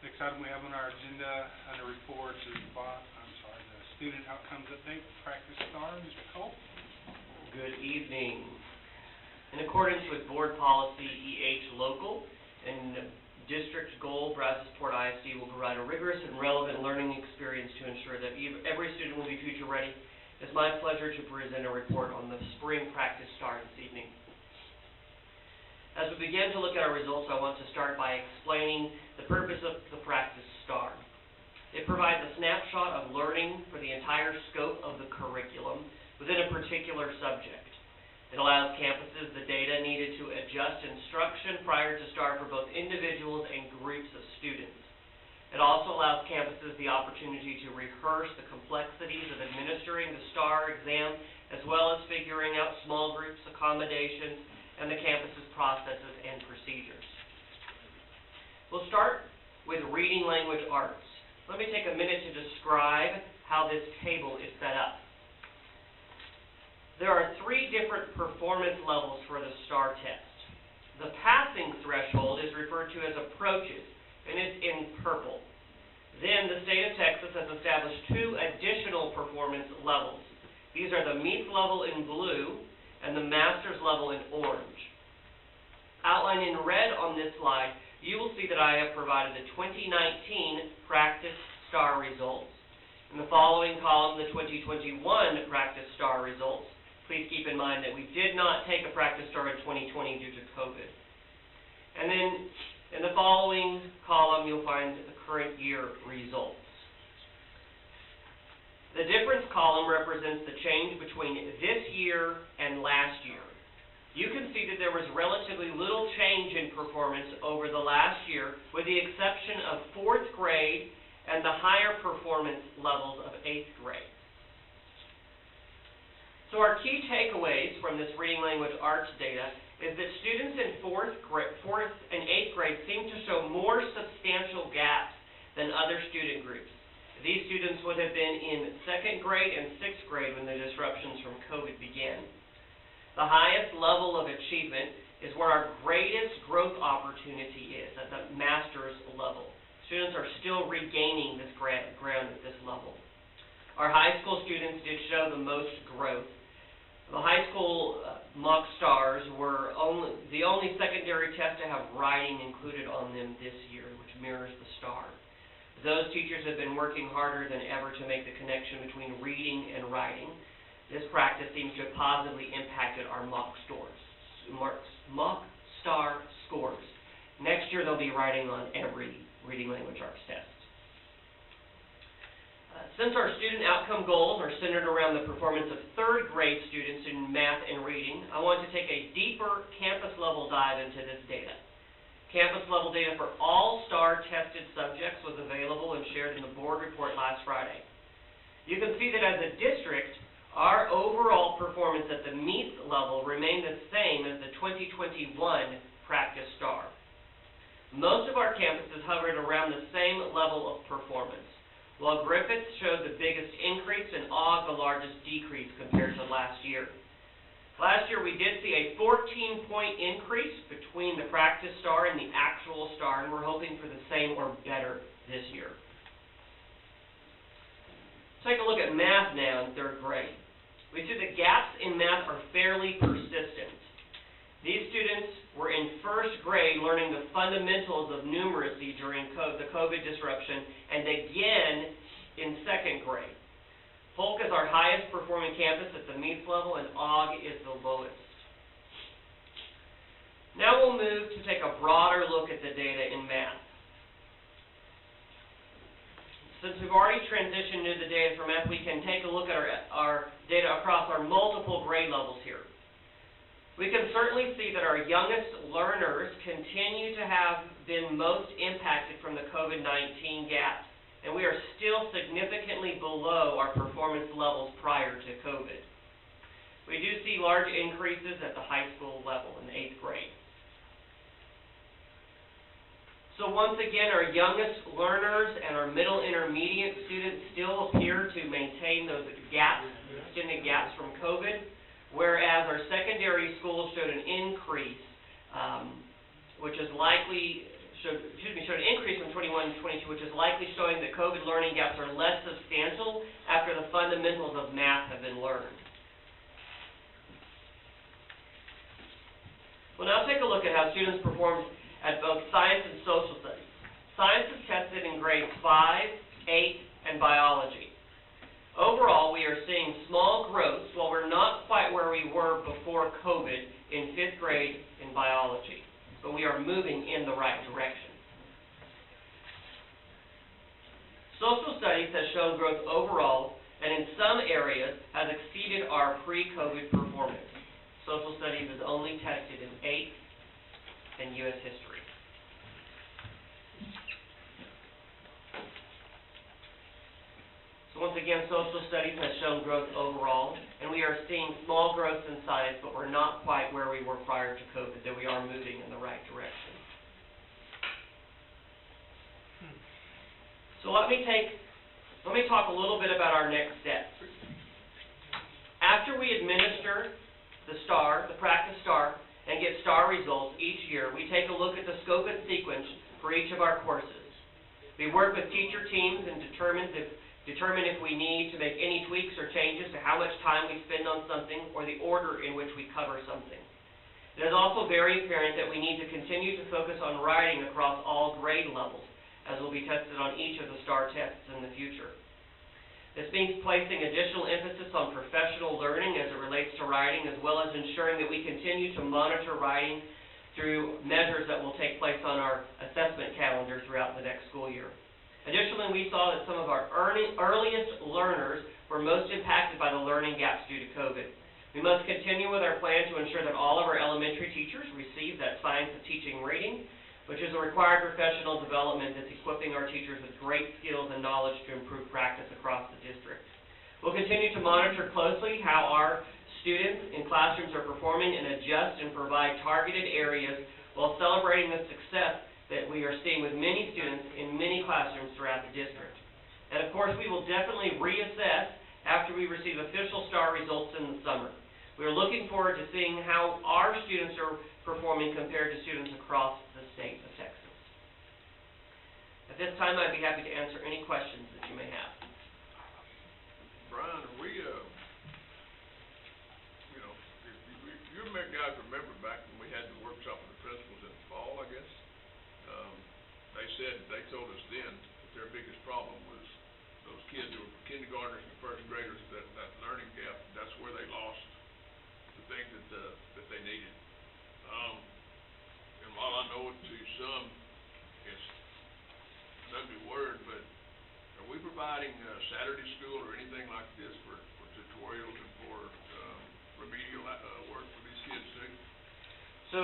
Next item we have on our agenda under reports is the student outcomes update, practice star, Mr. Cole. Good evening. In accordance with board policy Local and district goal, Brazosport ISD will provide a rigorous and relevant learning experience to ensure that every student will be future ready. It's my pleasure to present a report on the spring practice star this evening. As we begin to look at our results, I want to start by explaining the purpose of the practice star. It provides a snapshot of learning for the entire scope of the curriculum within a particular subject. It allows campuses the data needed to adjust instruction prior to STAR for both individuals and groups of students. It also allows campuses the opportunity to rehearse the complexities of administering the STAR exam, as well as figuring out small groups accommodations and the campus's processes and procedures. We'll start with reading language arts. Let me take a minute to describe how this table is set up. There are 3 different performance levels for the STAR test. The passing threshold is referred to as approaches, and it's in purple. Then the state of Texas has established 2 additional performance levels. These are the meets level in blue and the master's level in orange. Outlined in red on this slide, you will see that I have provided the 2019 practice STAR results. In the following column, the 2021 practice STAR results. Please keep in mind that we did not take a practice STAR in 2020 due to COVID. And then in the following column, you'll find the current year results. The difference column represents the change between this year and last year. You can see that there was relatively little change in performance over the last year, with the exception of 4th grade and the higher performance levels of 8th grade. So our key takeaways from this reading language arts data is that students in 4th and 8th grade seem to show more substantial gaps than other student groups. These students would have been in 2nd grade and 6th grade when the disruptions from COVID began. The highest level of achievement is where our greatest growth opportunity is, at the master's level. Students are still regaining this ground at this level. Our high school students did show the most growth. The high school mock stars were the only secondary test to have writing included on them this year, which mirrors the STAR. Those teachers have been working harder than ever to make the connection between reading and writing. This practice seems to have positively impacted our mock STAR scores. Next year, they'll be writing on every reading language arts test. Since our student outcome goals are centered around the performance of 3rd grade students in math and reading, I want to take a deeper campus-level dive into this data. Campus-level data for all STAR-tested subjects was available and shared in the board report last Friday. You can see that as a district, our overall performance at the meets level remained the same as the 2021 practice STAR. Most of our campuses hovered around the same level of performance. While Griffith showed the biggest increase and Ogg the largest decrease compared to last year. Last year we did see a 14-point increase between the practice STAR and the actual STAR, and we're hoping for the same or better this year. Take a look at math now in 3rd grade. We see that gaps in math are fairly persistent. These students were in 1st grade learning the fundamentals of numeracy during the COVID disruption, and again in 2nd grade. Polk is our highest performing campus at the meets level, and Ogg is the lowest. Now we'll move to take a broader look at the data in math. Since we've already transitioned to the data for math, we can take a look at our data across our multiple grade levels here. We can certainly see that our youngest learners continue to have been most impacted from the COVID-19 gaps, and we are still significantly below our performance levels prior to COVID. We do see large increases at the high school level in 8th grade. So once again, our youngest learners and our middle intermediate students still appear to maintain those gaps, extended gaps from COVID, whereas our secondary schools showed an increase, which is likely, showed an increase from 21 to 22, which is likely showing that COVID learning gaps are less substantial after the fundamentals of math have been learned. We'll now take a look at how students performed at both science and social studies. Science is tested in grades 5, 8, and biology. Overall, we are seeing small growths while we're not quite where we were before COVID in 5th grade in biology, but we are moving in the right direction. Social studies has shown growth overall, and in some areas has exceeded our pre-COVID performance. Social studies is only tested in 8th and U.S. history. So once again, social studies has shown growth overall, and we are seeing small growth in science, but we're not quite where we were prior to COVID, though we are moving in the right direction. So let me talk a little bit about our next steps. After we administer the practice STAR, and get STAR results each year, we take a look at the scope and sequence for each of our courses. We work with teacher teams and determine if we need to make any tweaks or changes to how much time we spend on something or the order in which we cover something. It is also very apparent that we need to continue to focus on writing across all grade levels, as will be tested on each of the STAR tests in the future. This means placing additional emphasis on professional learning as it relates to writing, as well as ensuring that we continue to monitor writing through measures that will take place on our assessment calendar throughout the next school year. Additionally, we saw that some of our earliest learners were most impacted by the learning gaps due to COVID. We must continue with our plan to ensure that all of our elementary teachers receive that science of teaching reading, which is a required professional development that's equipping our teachers with great skills and knowledge to improve practice across the district. We'll continue to monitor closely how our students in classrooms are performing and adjust and provide targeted areas while celebrating the success that we are seeing with many students in many classrooms throughout the district. And of course, we will definitely reassess after we receive official STAR results in the summer. We are looking forward to seeing how our students are performing compared to students across the state of Texas. At this time, I'd be happy to answer any questions that you may have. Brian, are we, you guys remember back when we had the workshop with the principals in the fall, I guess? They told us then that their biggest problem was those kids who were kindergartners and first graders, that learning gap, that's where they lost the things that they needed. And while I know to some it's an ugly word, but are we providing Saturday school or anything like this for tutorials and for remedial work for these kids too? So,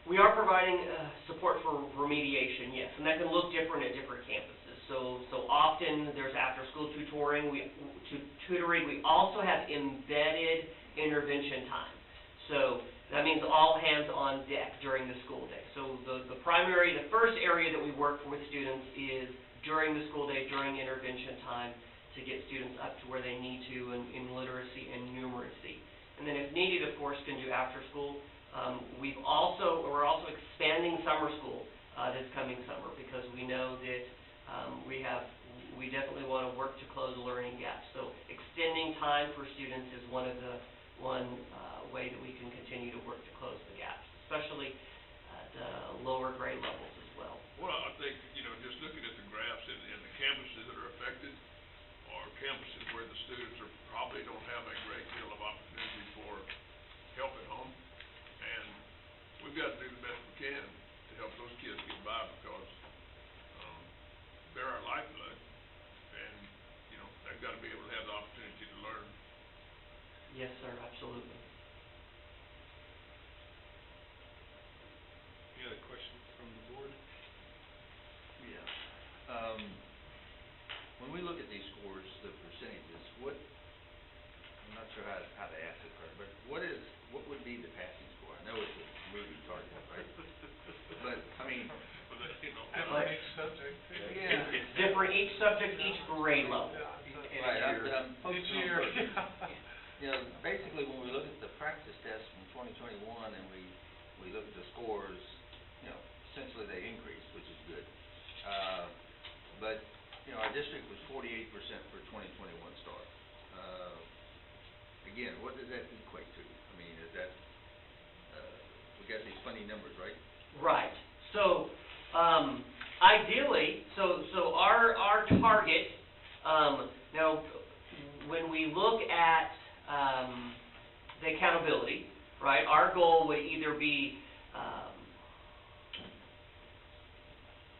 we are providing support for remediation, yes, and that can look different at different campuses. So often there's after-school tutoring. We also have embedded intervention time. So that means all hands on deck during the school day. So the first area that we work with students is during the school day, during intervention time, to get students up to where they need to in literacy and numeracy. And then if needed, of course, can do after school. We're also expanding summer school this coming summer, because we know that we definitely want to work to close the learning gap. So extending time for students is one way that we can continue to work to close the gaps, especially at lower grade levels as well. Well, I think, just looking at the graphs in the campuses that are affected, or campuses where the students probably don't have a great deal of opportunity for help at home, and we've got to do the best we can to help those kids get by, because they're our lifeblood, and, they've got to be able to have the opportunity to learn. Yes, sir, absolutely. Any other questions from the board? Yeah. When we look at these scores, the percentages, I'm not sure how to ask it first, but what would be the passing score? I know it's a moving target, right? But, I mean... Different each subject. Yeah. It's different each subject, each grade level. Right, I'm Each year. Basically, when we look at the practice test from 2021 and we look at the scores, essentially they increased, which is good. But, our district was 48% for 2021 STAR. Again, what does that equate to? I mean, is that, we got these funny numbers, right? Right. So, ideally, our target, now, when we look at the accountability, right, our goal would either be,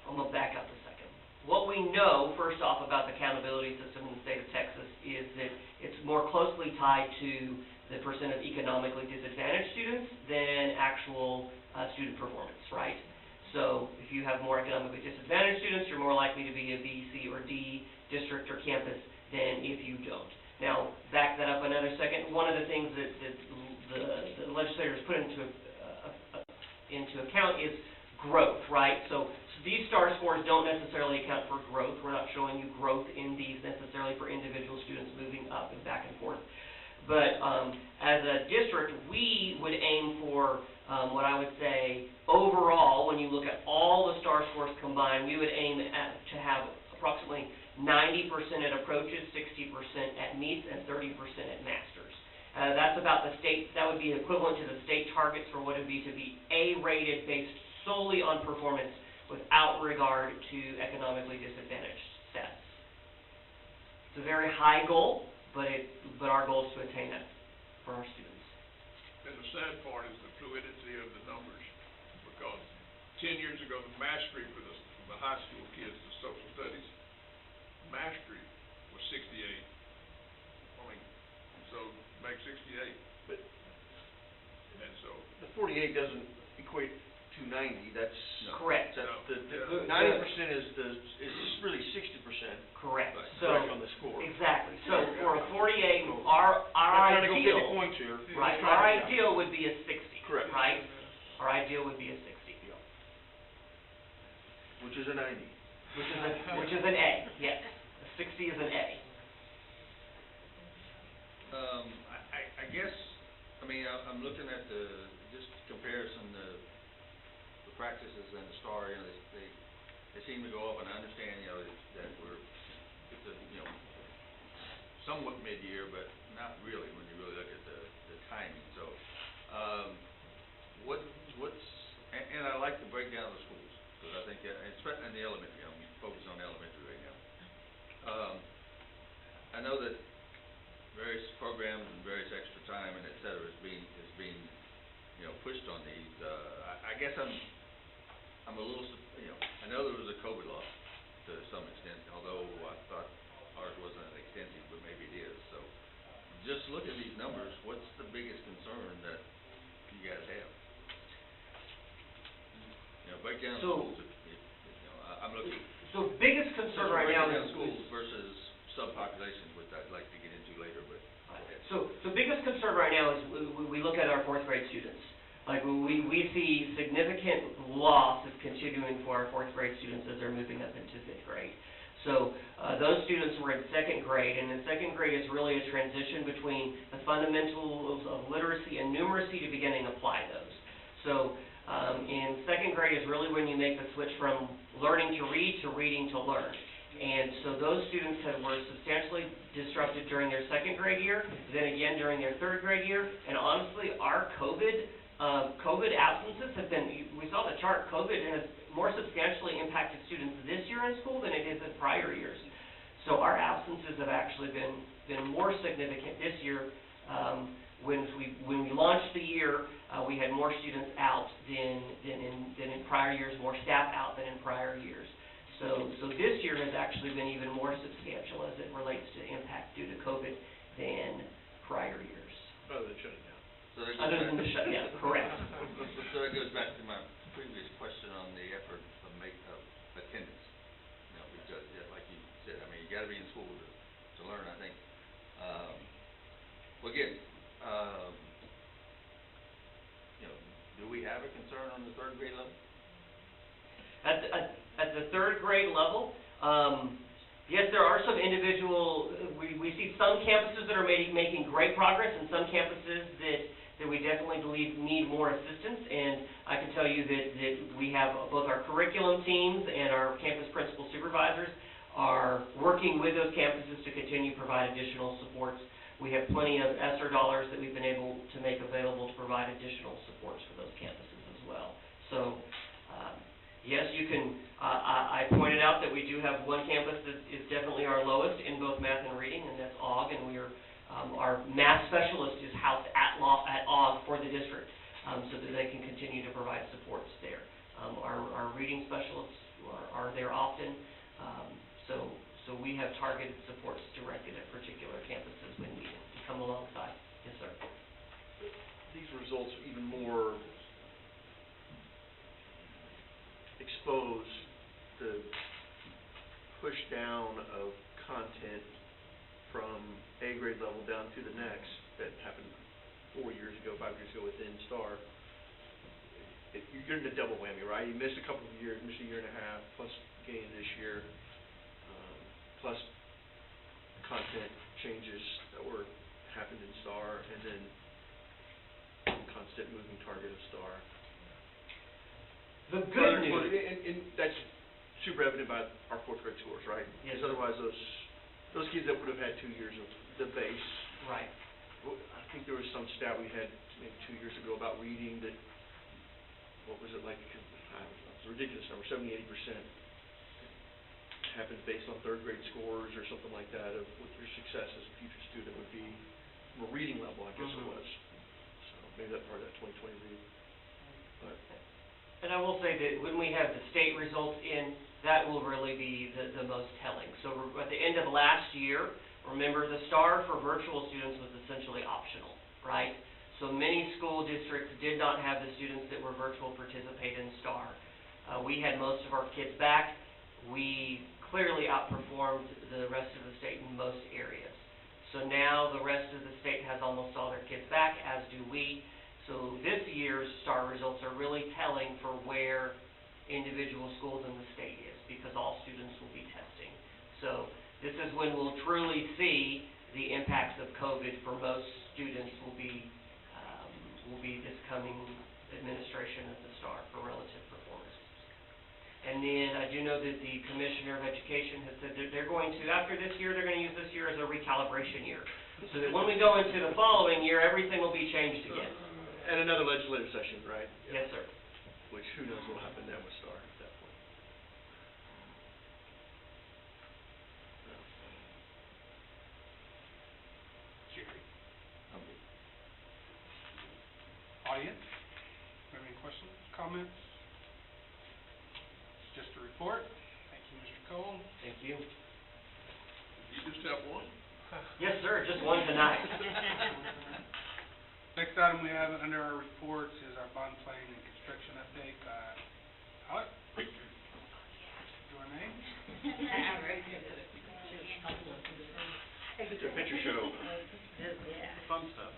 I'm going to back up a second. What we know, first off, about the accountability system in the state of Texas is that it's more closely tied to the percent of economically disadvantaged students than actual student performance, right? So if you have more economically disadvantaged students, you're more likely to be a B, C, or D district or campus than if you don't. Now, back that up another second. One of the things that the legislators put into account is growth, right? So these STAR scores don't necessarily account for growth. We're not showing you growth in these necessarily for individual students moving up and back and forth. But as a district, we would aim for what I would say overall, when you look at all the STAR scores combined, we would aim to have approximately 90% at approaches, 60% at meets, and 30% at masters. That's about the state, that would be equivalent to the state targets for what it would be to be A-rated based solely on performance without regard to economically disadvantaged status. It's a very high goal, but our goal is to attain that for our students. And the sad part is the fluidity of the numbers, because 10 years ago, the mastery for the high school kids, the social studies, mastery was 68. I mean, so make 68. But And so, the 48 doesn't equate to 90, that's. Correct. That's No. the 90% is really 60%. Correct. Right. So, Correct on the score. exactly. So for a 48, our I'm trying to go 50 ideal, points here. right, Just our trying to- ideal would be a 60. Correct. Right? Our ideal would be a 60. Which is a 90. Which is an A, yes. A 60 is an A. I guess, I mean, I'm looking at just comparison, the practices and the STAR, you know, they seem to go up, and I understand, you know, that it's a, you know, somewhat mid-year, but not really when you really look at the timing, so, and I like the breakdown of the schools, because I think, especially in the elementary, I'm focused on elementary right now. I know that various programs and various extra time and et cetera is being, you know, pushed on these. I guess I'm a little, you know, I know there was a COVID loss to some extent, although I thought ours wasn't as extensive, but maybe it is. So just look at these numbers, what's the biggest concern that you guys have? You know, break down the schools, you know, I'm looking. So biggest concern right now is schools versus subpopulations, which I'd like to get into later, but go ahead. So biggest concern right now is we look at our fourth grade students. Like we see significant loss is continuing for our fourth grade students as they're moving up into fifth grade. So those students were in second grade, and in second grade is really a transition between the fundamentals of literacy and numeracy to beginning to apply those. So in second grade is really when you make the switch from learning to read to reading to learn. And so those students were substantially disrupted during their second grade year, then again during their third grade year, and honestly, our COVID absences have been, we saw the chart, COVID has more substantially impacted students this year in school than it has in prior years. So our absences have actually been more significant this year. When we launched the year, we had more students out than in prior years, more staff out than in prior years. So this year has actually been even more substantial as it relates to impact due to COVID than prior years. Other than shutting down. Other than the shutdown, correct. So that goes back to my previous question on the effort of attendance. You know, because like you said, I mean, you gotta be in school to learn, I think. Well, again, you know, do we have a concern on the third grade level? At the third grade level, yes, there are some individual, we see some campuses that are making great progress and some campuses that we definitely believe need more assistance. And I can tell you that we have both our curriculum teams and our campus principal supervisors are working with those campuses to continue to provide additional supports. We have plenty of ESSER dollars that we've been able to make available to provide additional supports for those campuses as well. So, yes, you can, I pointed out that we do have one campus that is definitely our lowest in both math and reading, and that's OG, and we are, our math specialist is housed at OG for the district, so that they can continue to provide supports there. Our reading specialists are there often, so we have targeted supports directed at particular campuses when needed to come alongside. Yes, sir. These results are even more expose the push down of content from A grade level down to the next that happened 4 years ago, 5 years ago within STAR. you're in the double whammy, right? You missed a couple of years, missed a year and a half, plus gain this year, plus content changes that happened in STAR, and then constant moving target of STAR. The good news. And that's super evident by our fourth grade scores, right? Yes. Because otherwise, those kids that would have had 2 years of the base. Right. I think there was some stat we had maybe 2 years ago about reading that, what was it like, I don't know, it's a ridiculous number, 70-80% happens based on third grade scores or something like that of what your success as a future student would be from a reading level, I guess it was. So maybe that's part of that 2020 read. But. And I will say that when we have the state results in, that will really be the most telling. So at the end of last year, remember the STAR for virtual students was essentially optional, right? So many school districts did not have the students that were virtual participate in STAR. We had most of our kids back. We clearly outperformed the rest of the state in most areas. So now the rest of the state has almost all their kids back, as do we. So this year's STAR results are really telling for where individual schools in the state is, because all students will be testing. So this is when we'll truly see the impacts of COVID for most students will be this coming administration of the STAR for relative performance. And then I do know that the Commissioner of Education has said that they're going to, after this year, they're going to use this year as a recalibration year. So that when we go into the following year, everything will be changed again. And another legislative session, right? Yes, sir. Which, who knows what will happen then with STAR at that point. Jerry? Audience? Have any questions, comments? Just a report. Thank you, Mr. Cole. Thank you. You just have one? Yes, sir, just one tonight. Next item we have under our reports is our bond planning and construction update. Alex? Your name? It's a picture show. Fun stuff.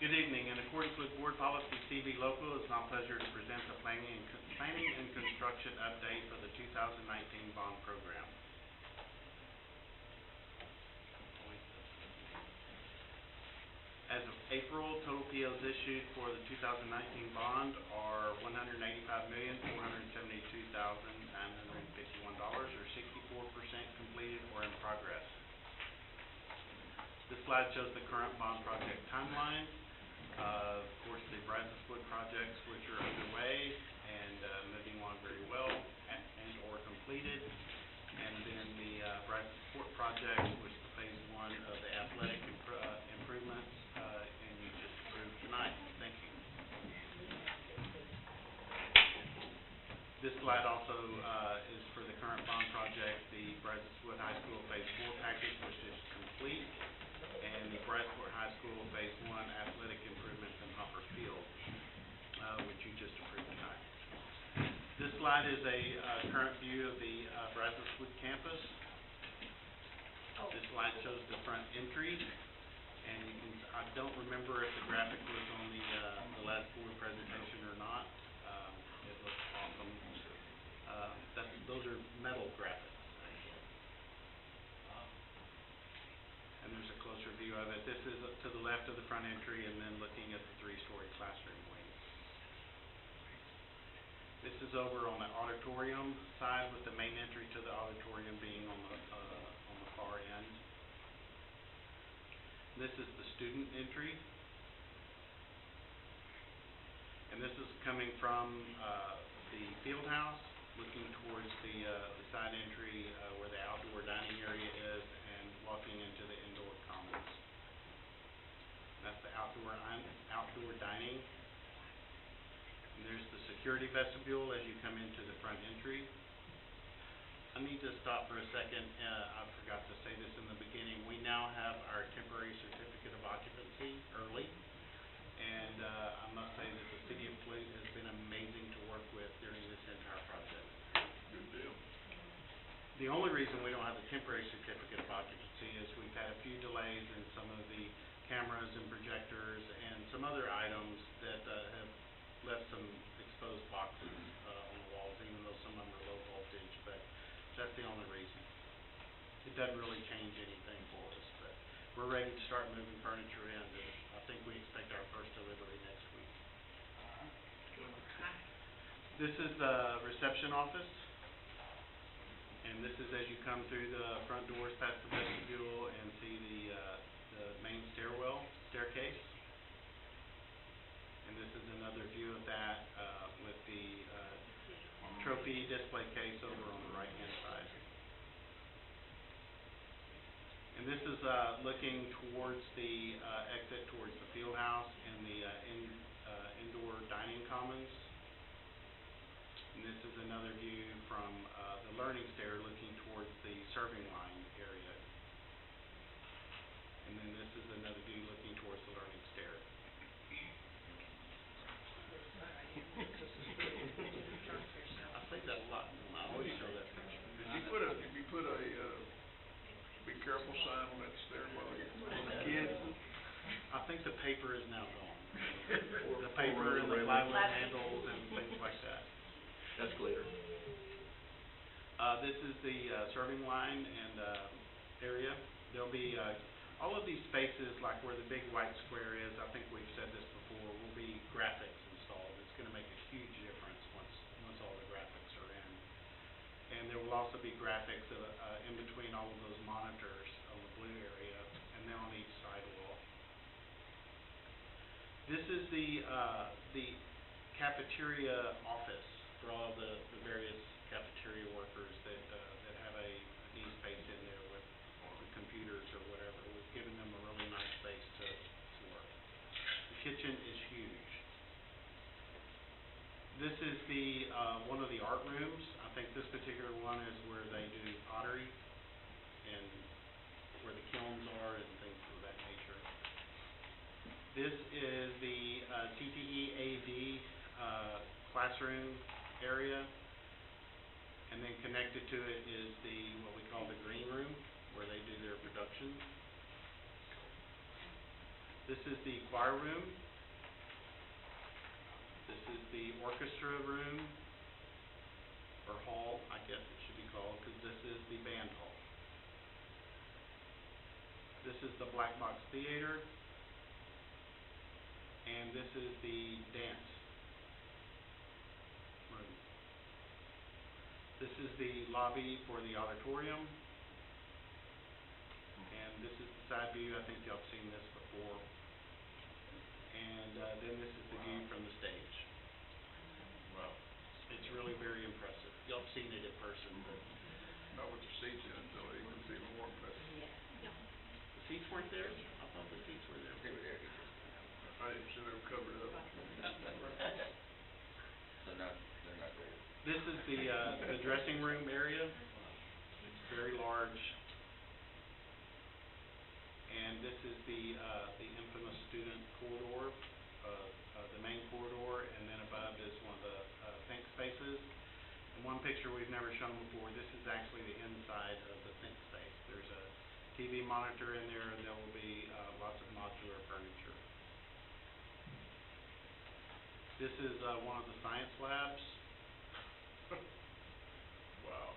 Good evening. In accordance with Board Policy CV Local, it's my pleasure to present the planning and construction update for the 2019 bond program. As of April, total POs issued for the 2019 bond are $195,472,951, or 64% completed or in progress. This slide shows the current bond project timeline. Of course, the Brazosport projects, which are underway and moving along very well and or completed. And then the Brazosport project, which is phase 1 of the athletic improvements, and you just approved tonight. Thank you. This slide also is for the current bond project, the Brazosport High School phase 4 package, which is complete, and the Brazosport High School phase 1 athletic improvements in Hopper Field, which you just approved tonight. This slide is a current view of the Brazosport campus. This slide shows the front entry, and you can, I don't remember if the graphic was on the last board presentation or not. It looks awesome. Those are metal graphics. And there's a closer view of it. This is to the left of the front entry, and then looking at the 3-story classroom wing. This is over on the auditorium side, with the main entry to the auditorium being on the far end. This is the student entry. And this is coming from the field house, looking towards the side entry where the outdoor dining area is, and walking into the indoor commons. That's the outdoor dining. And there's the security vestibule as you come into the front entry. I need to stop for a second. I forgot to say this in the beginning. We now have our temporary certificate of occupancy early. And I must say that the city of Flint has been amazing to work with during this entire project. Good deal. The only reason we don't have the temporary certificate of occupancy is we've had a few delays in some of the cameras and projectors and some other items that have left some exposed boxes on the walls, even though some of them are low voltage, but that's the only reason. It doesn't really change anything for us, but we're ready to start moving furniture in, and I think we expect our first delivery next week. This is the reception office, and this is as you come through the front doors past the vestibule and see the main staircase. And this is another view of that with the trophy display case over on the right-hand side. And this is looking towards the exit towards the field house and the indoor dining commons. And this is another view from the learning stair looking towards the serving line area. And then this is another view looking towards the learning stair. I say that a lot. I always show that picture. Did you put a be careful sign on that stairwell for the kids? I think the paper is now gone. The paper and the plywood handles and things like that. Escalator. This is the serving line and area. There'll be all of these spaces, like where the big white square is, I think we've said this before, will be graphics installed. It's going to make a huge difference once all the graphics are in. And there will also be graphics in between all of those monitors on the blue area, and then on each side wall. This is the cafeteria office for all the various cafeteria workers that have a need space in there with computers or whatever. We've given them a really nice space to work. The kitchen is huge. This is the one of the art rooms. I think this particular one is where they do pottery and where the kilns are and things of that nature. This is the Cte AD classroom area, and then connected to it is what we call the green room, where they do their productions. This is the choir room. This is the orchestra room, or hall, I guess it should be called, because this is the band hall. This is the black box theater, and this is the dance room. This is the lobby for the auditorium, and this is the side view. I think y'all have seen this before. And then this is the view from the stage. Wow. It's really very impressive. Y'all have seen it in person, but Not with the seats in it, though, you can see the more impressive. the seats weren't there? I thought the seats were there. They were there. I didn't see they were covered up. They're not there. This is the dressing room area. It's very large. And this is the infamous student corridor, the main corridor, and then above is one of the think spaces. And one picture we've never shown before, this is actually the inside of the think space. There's a TV monitor in there, and there will be lots of modular furniture. This is one of the science labs. Wow.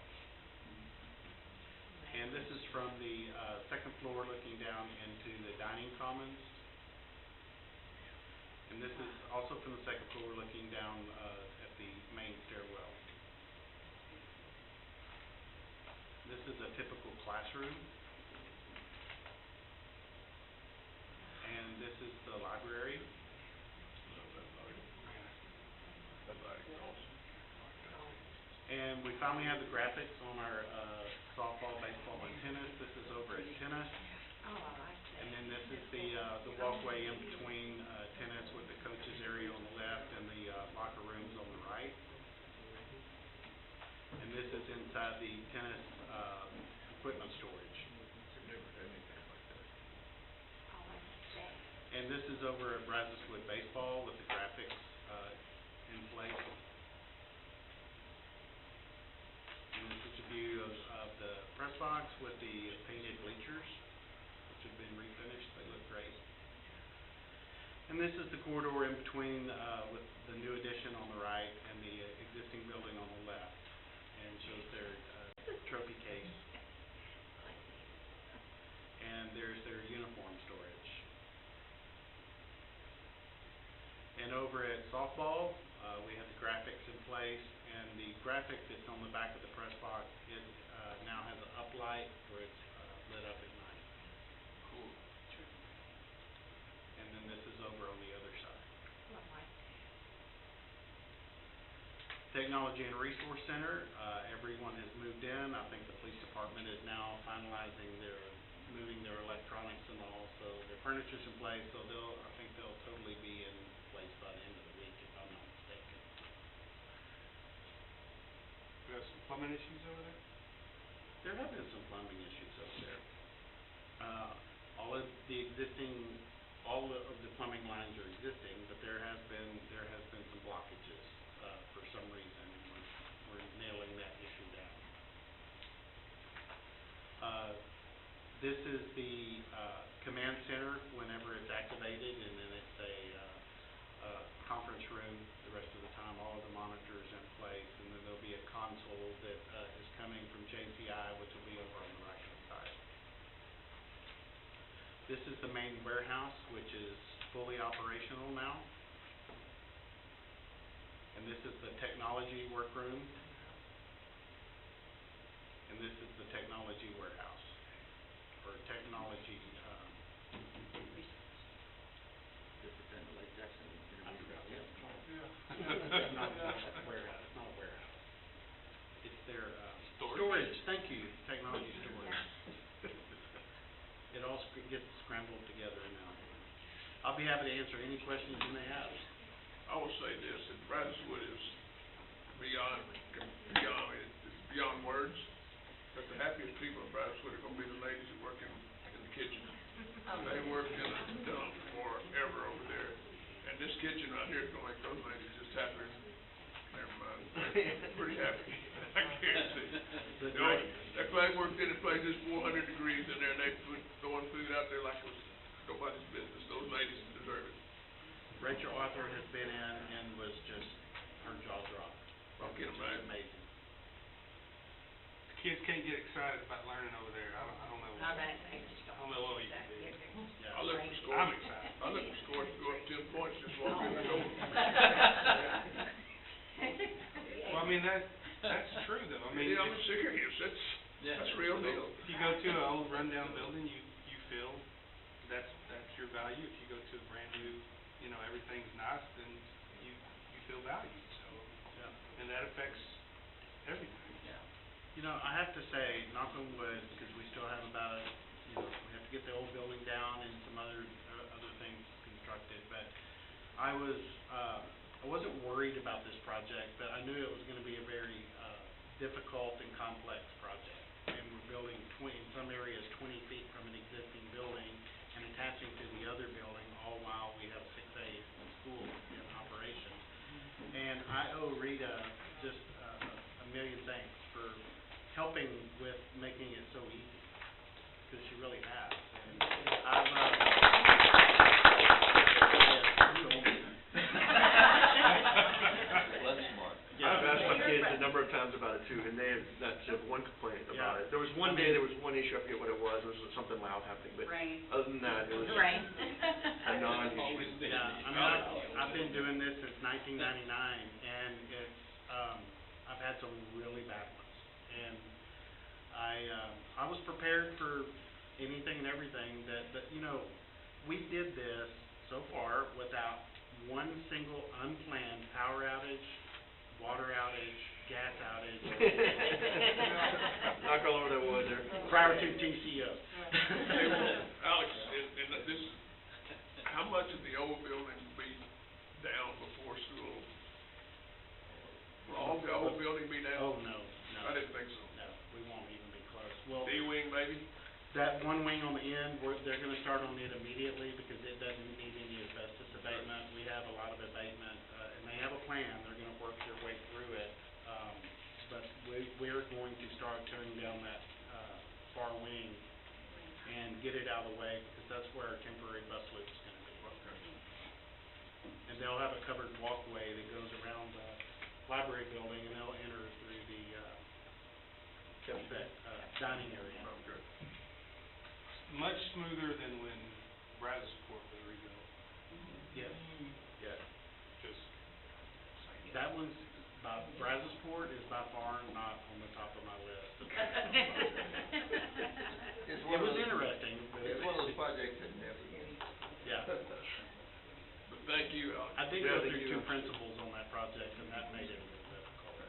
And this is from the second floor looking down into the dining commons. And this is also from the second floor looking down at the main stairwell. This is a typical classroom. And this is the library. That lighting's awesome. And we finally have the graphics on our softball, baseball, and tennis. This is over at tennis. And then this is the walkway in between tennis with the coaches area on the left and the locker rooms on the right. And this is inside the tennis equipment storage. Never had anything like that. And this is over at Brazosport Baseball with the graphics in place. And this is a view of the press box with the painted bleachers, which have been refinished. They look great. And this is the corridor in between, with the new addition on the right and the existing building on the left. And shows their, trophy case. And there's their uniform storage. And over at softball, we have the graphics in place, and the graphic that's on the back of the press box, it, now has an uplight where it's, lit up at night. Cool. And then this is over on the other side. Technology and Resource Center, everyone has moved in. I think the police department is now finalizing moving their electronics and all, so their furniture's in place, so I think they'll totally be in place by the end of the week, if I'm not mistaken. We have some plumbing issues over there? There have been some plumbing issues over there. All of the plumbing lines are existing, but there has been some blockages, for some reason, and we're nailing that issue down. This is the, command center whenever it's activated, and then it's a conference room the rest of the time. All of the monitors in place, and then there'll be a console that, is coming from JCI, which will be over on the right-hand side. This is the main warehouse, which is fully operational now. And this is the technology workroom. And this is the technology warehouse, or technology, This is in Lake Jackson. I forgot. Yeah. Not a warehouse, it's not a warehouse. It's their, Storage. storage, thank you, technology storage. It all gets scrambled together now. I'll be happy to answer any questions you may have. I will say this, that Brazosport is beyond words, but the happiest people in Brazosport are gonna be the ladies that work in the kitchen. They work in a dump forever over there, and this kitchen out here is gonna make those ladies just happier. Never mind, they're pretty happy, I guarantee. You know, that guy worked in a place that's 400 degrees in there, and they throwing food out there like it was nobody's business. Those ladies deserve it. Rachel Arthur has been in and was just, her jaw dropped. I can imagine. Amazing. The kids can't get excited about learning over there. I don't know. I don't know what we can do. Yeah. I look for scores. I'm excited. I look for scores to go up 10 points, just walk in the door. Well, I mean, that's true though. I mean, Yeah, I'm serious. That's real deal. if you go to an old rundown building, you feel that's your value. If you go to a brand new, you know, everything's nice, then you feel valued. So, Yeah. and that affects everything. You know, I have to say, knock on wood, because we still have about we have to get the old building down and some other things constructed, but I wasn't worried about this project, but I knew it was gonna be a very, difficult and complex project. And we're building in some areas 20 feet from an existing building and attaching to the other building, all while we have 6A school in operation. And I owe Rita just, a million thanks for helping with making it so easy, because she really has. And I've, you owe me. That's smart. I've asked my kids a number of times about it too, and they have not said one complaint about it. There was one day, there was one issue, I forget what it was something loud happening, but Rain. other than that, it was Rain. a non-issue. Yeah, I mean, I've been doing this since 1999, and it's, I've had some really bad ones. And I was prepared for anything and everything that, you know, we did this so far without one single unplanned power outage, water outage, gas outage. Knock all over that wood there. Prior to TCO. Hey, well, Alex, and this, how much of the old building will be down before school? Will all the old building be down? Oh, no. I didn't think so. No, we won't even be close. Well, D-wing maybe? that one wing on the end, they're gonna start on it immediately because it doesn't need any asbestos abatement. We have a lot of abatement, and they have a plan. They're gonna work their way through it. But we're going to start tearing down that, far wing and get it out of the way, because that's where our temporary bus loop is gonna be. and they'll have a covered walkway that goes around the library building, and they'll enter through the, dining area. Okay. Much smoother than when Brazosport was rebuilt. Yes, yes. Just saying. That one's, Brazosport is by far not on the top of my list. It's It one of was those- interesting, but It's one of those projects that never ends. yeah. But thank you, Alex. I did Yeah, go thank through you. two principals on that project, and that made it a little difficult.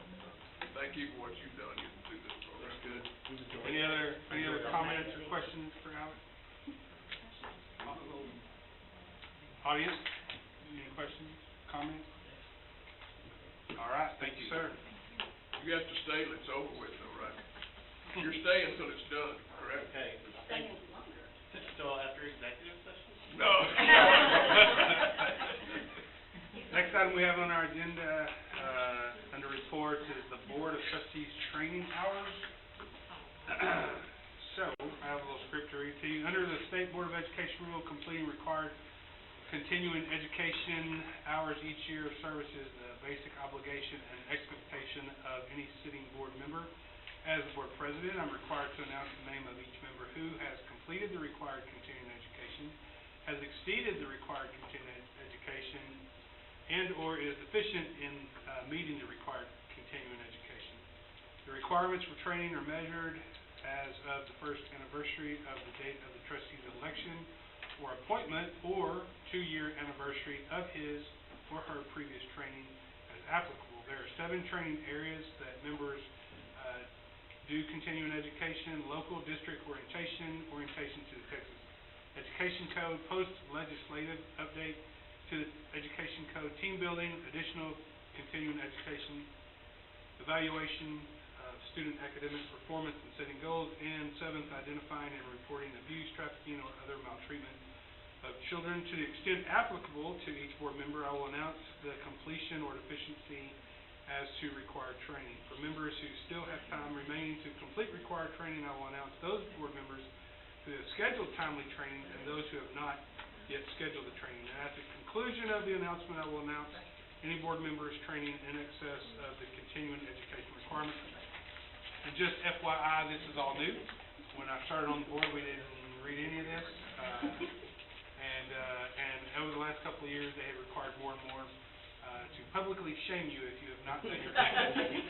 Thank you for what you've done through this program. That's good. Any other comments or questions for Alex? Audience, any questions, comments? All right, thank you, sir. You have to stay till it's over with, though, right? You're staying till it's done, correct? Okay, thank you. Still after executive session? No. Next item we have on our agenda, under reports, is the Board of Trustees training hours. So, I have a little script to read to you. Under the State Board of Education rule, completing required continuing education hours each year of service is the basic obligation and expectation of any sitting board member. As the board president, I'm required to announce the name of each member who has completed the required continuing education, has exceeded the required continuing education, and/or is deficient in meeting the required continuing education. The requirements for training are measured as of the first anniversary of the date of the trustee's election or appointment, or 2-year anniversary of his or her previous training as applicable. There are 7 training areas that members do continuing education: local, district orientation, orientation to the Texas Education Code, post-legislative update to the Education Code, team building, additional continuing education, evaluation of student academic performance and setting goals, and 7th, identifying and reporting abuse, trafficking, or other maltreatment of children. To the extent applicable to each board member, I will announce the completion or deficiency as to required training. For members who still have time remaining to complete required training, I will announce those board members who have scheduled timely training and those who have not yet scheduled the training. And at the conclusion of the announcement, I will announce any board members training in excess of the continuing education requirements. And just FYI, this is all new. When I started on the board, we didn't read any of this. And over the last couple of years, they have required more and more to publicly shame you if you have not done your training.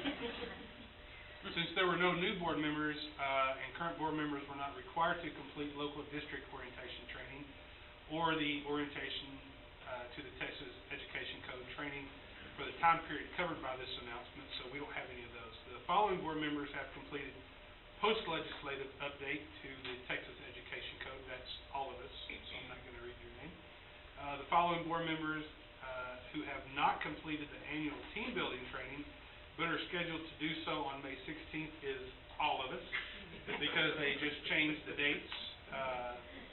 Since there were no new board members and current board members were not required to complete local district orientation training or the orientation to the Texas Education Code training for the time period covered by this announcement, so we don't have any of those. The following board members have completed post-legislative update to the Texas Education Code. That's all of us, so I'm not going to read your name. The following board members who have not completed the annual team building training but are scheduled to do so on May 16th is all of us, because they just changed the dates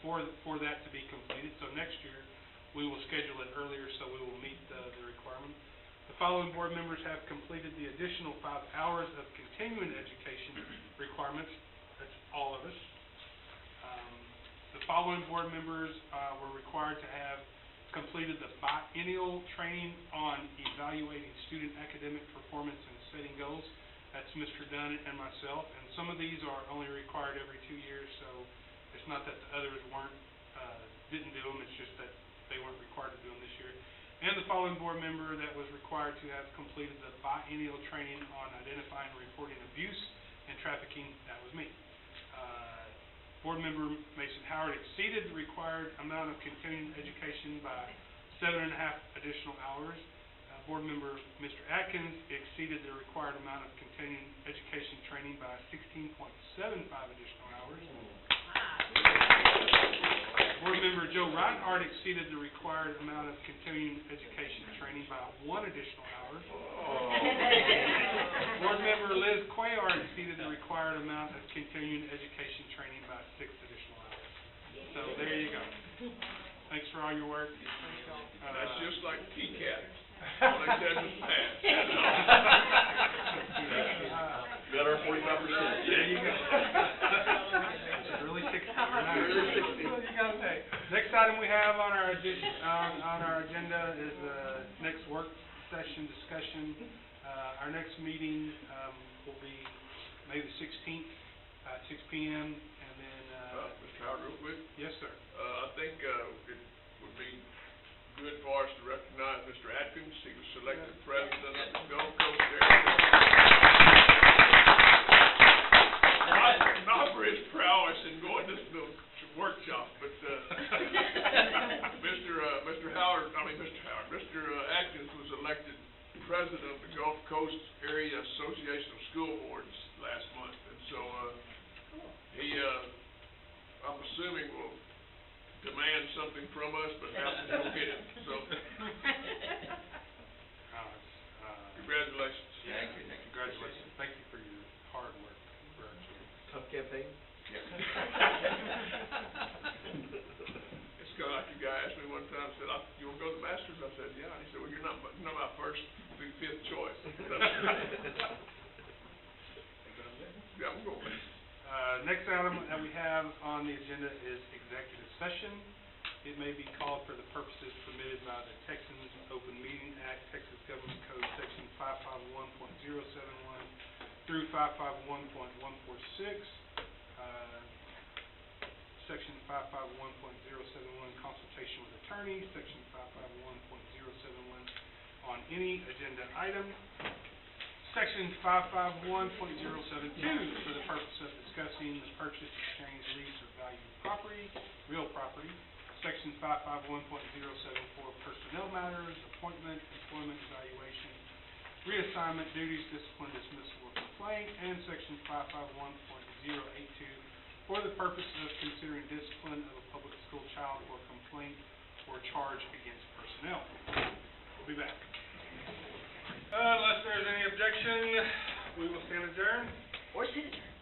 for that to be completed. So next year, we will schedule it earlier so we will meet the requirement. The following board members have completed the additional 5 hours of continuing education requirements. That's all of us. The following board members were required to have completed the biennial training on evaluating student academic performance and setting goals. That's Mr. Dunn and myself. And some of these are only required every 2 years, so it's not that the others didn't do them, it's just that they weren't required to do them this year. And the following board member that was required to have completed the biennial training on identifying and reporting abuse and trafficking, that was me. Board member Mason Howard exceeded the required amount of continuing education by 7.5 additional hours. Board member Mr. Atkins exceeded the required amount of continuing education training by 16.75 additional hours. Board member Joe Reinhardt exceeded the required amount of continuing education training by 1 additional hour. Board member Liz Cuellar exceeded the required amount of continuing education training by 6 additional hours. So there you go. Thanks for all your work. That's just like PCAT. All they said was pass. Better 45%. There you go. It's really 60. You're not really 60. You gotta pay. Next item we have on our agenda is next work session discussion. Our next meeting will be May the 16th, 6 p.m. And then Mr. Howard, real quick, yes, sir. I think it would be good for us to recognize Mr. Atkins. He was selected president of the Gulf Coast area. Not for his prowess in going to the workshop, but Mr. Atkins was elected president of the Gulf Coast Area Association of School Boards last month, and so he, I'm assuming, will demand something from us, but nothing's gonna get him. So, congratulations. Thank you. Congratulations. Thank you for your hard work for our kids. Tough campaign? It's kind of like a guy asked me one time, said, "You want to go to the Masters?" I said, "Yeah." And he said, "Well, you're not my first through fifth choice." Yeah, I'm going. Next item that we have on the agenda is executive session. It may be called for the purposes permitted by the Texas Open Meeting Act, Texas Government Code, Section 551.071 through 551.146. Section 551.071, consultation with attorneys, Section 551.071 on any agenda item, Section 551.072 for the purpose of discussing the purchase, exchange, lease, or value of property, real property, Section 551.074 personnel matters, appointment, employment, evaluation, reassignment, duties, discipline, dismissal, or complaint, and Section 551.082 for the purpose of considering discipline of a public school child or complaint or charge against personnel. We'll be back. Unless there's any objection, we will stand adjourned. Or citizen.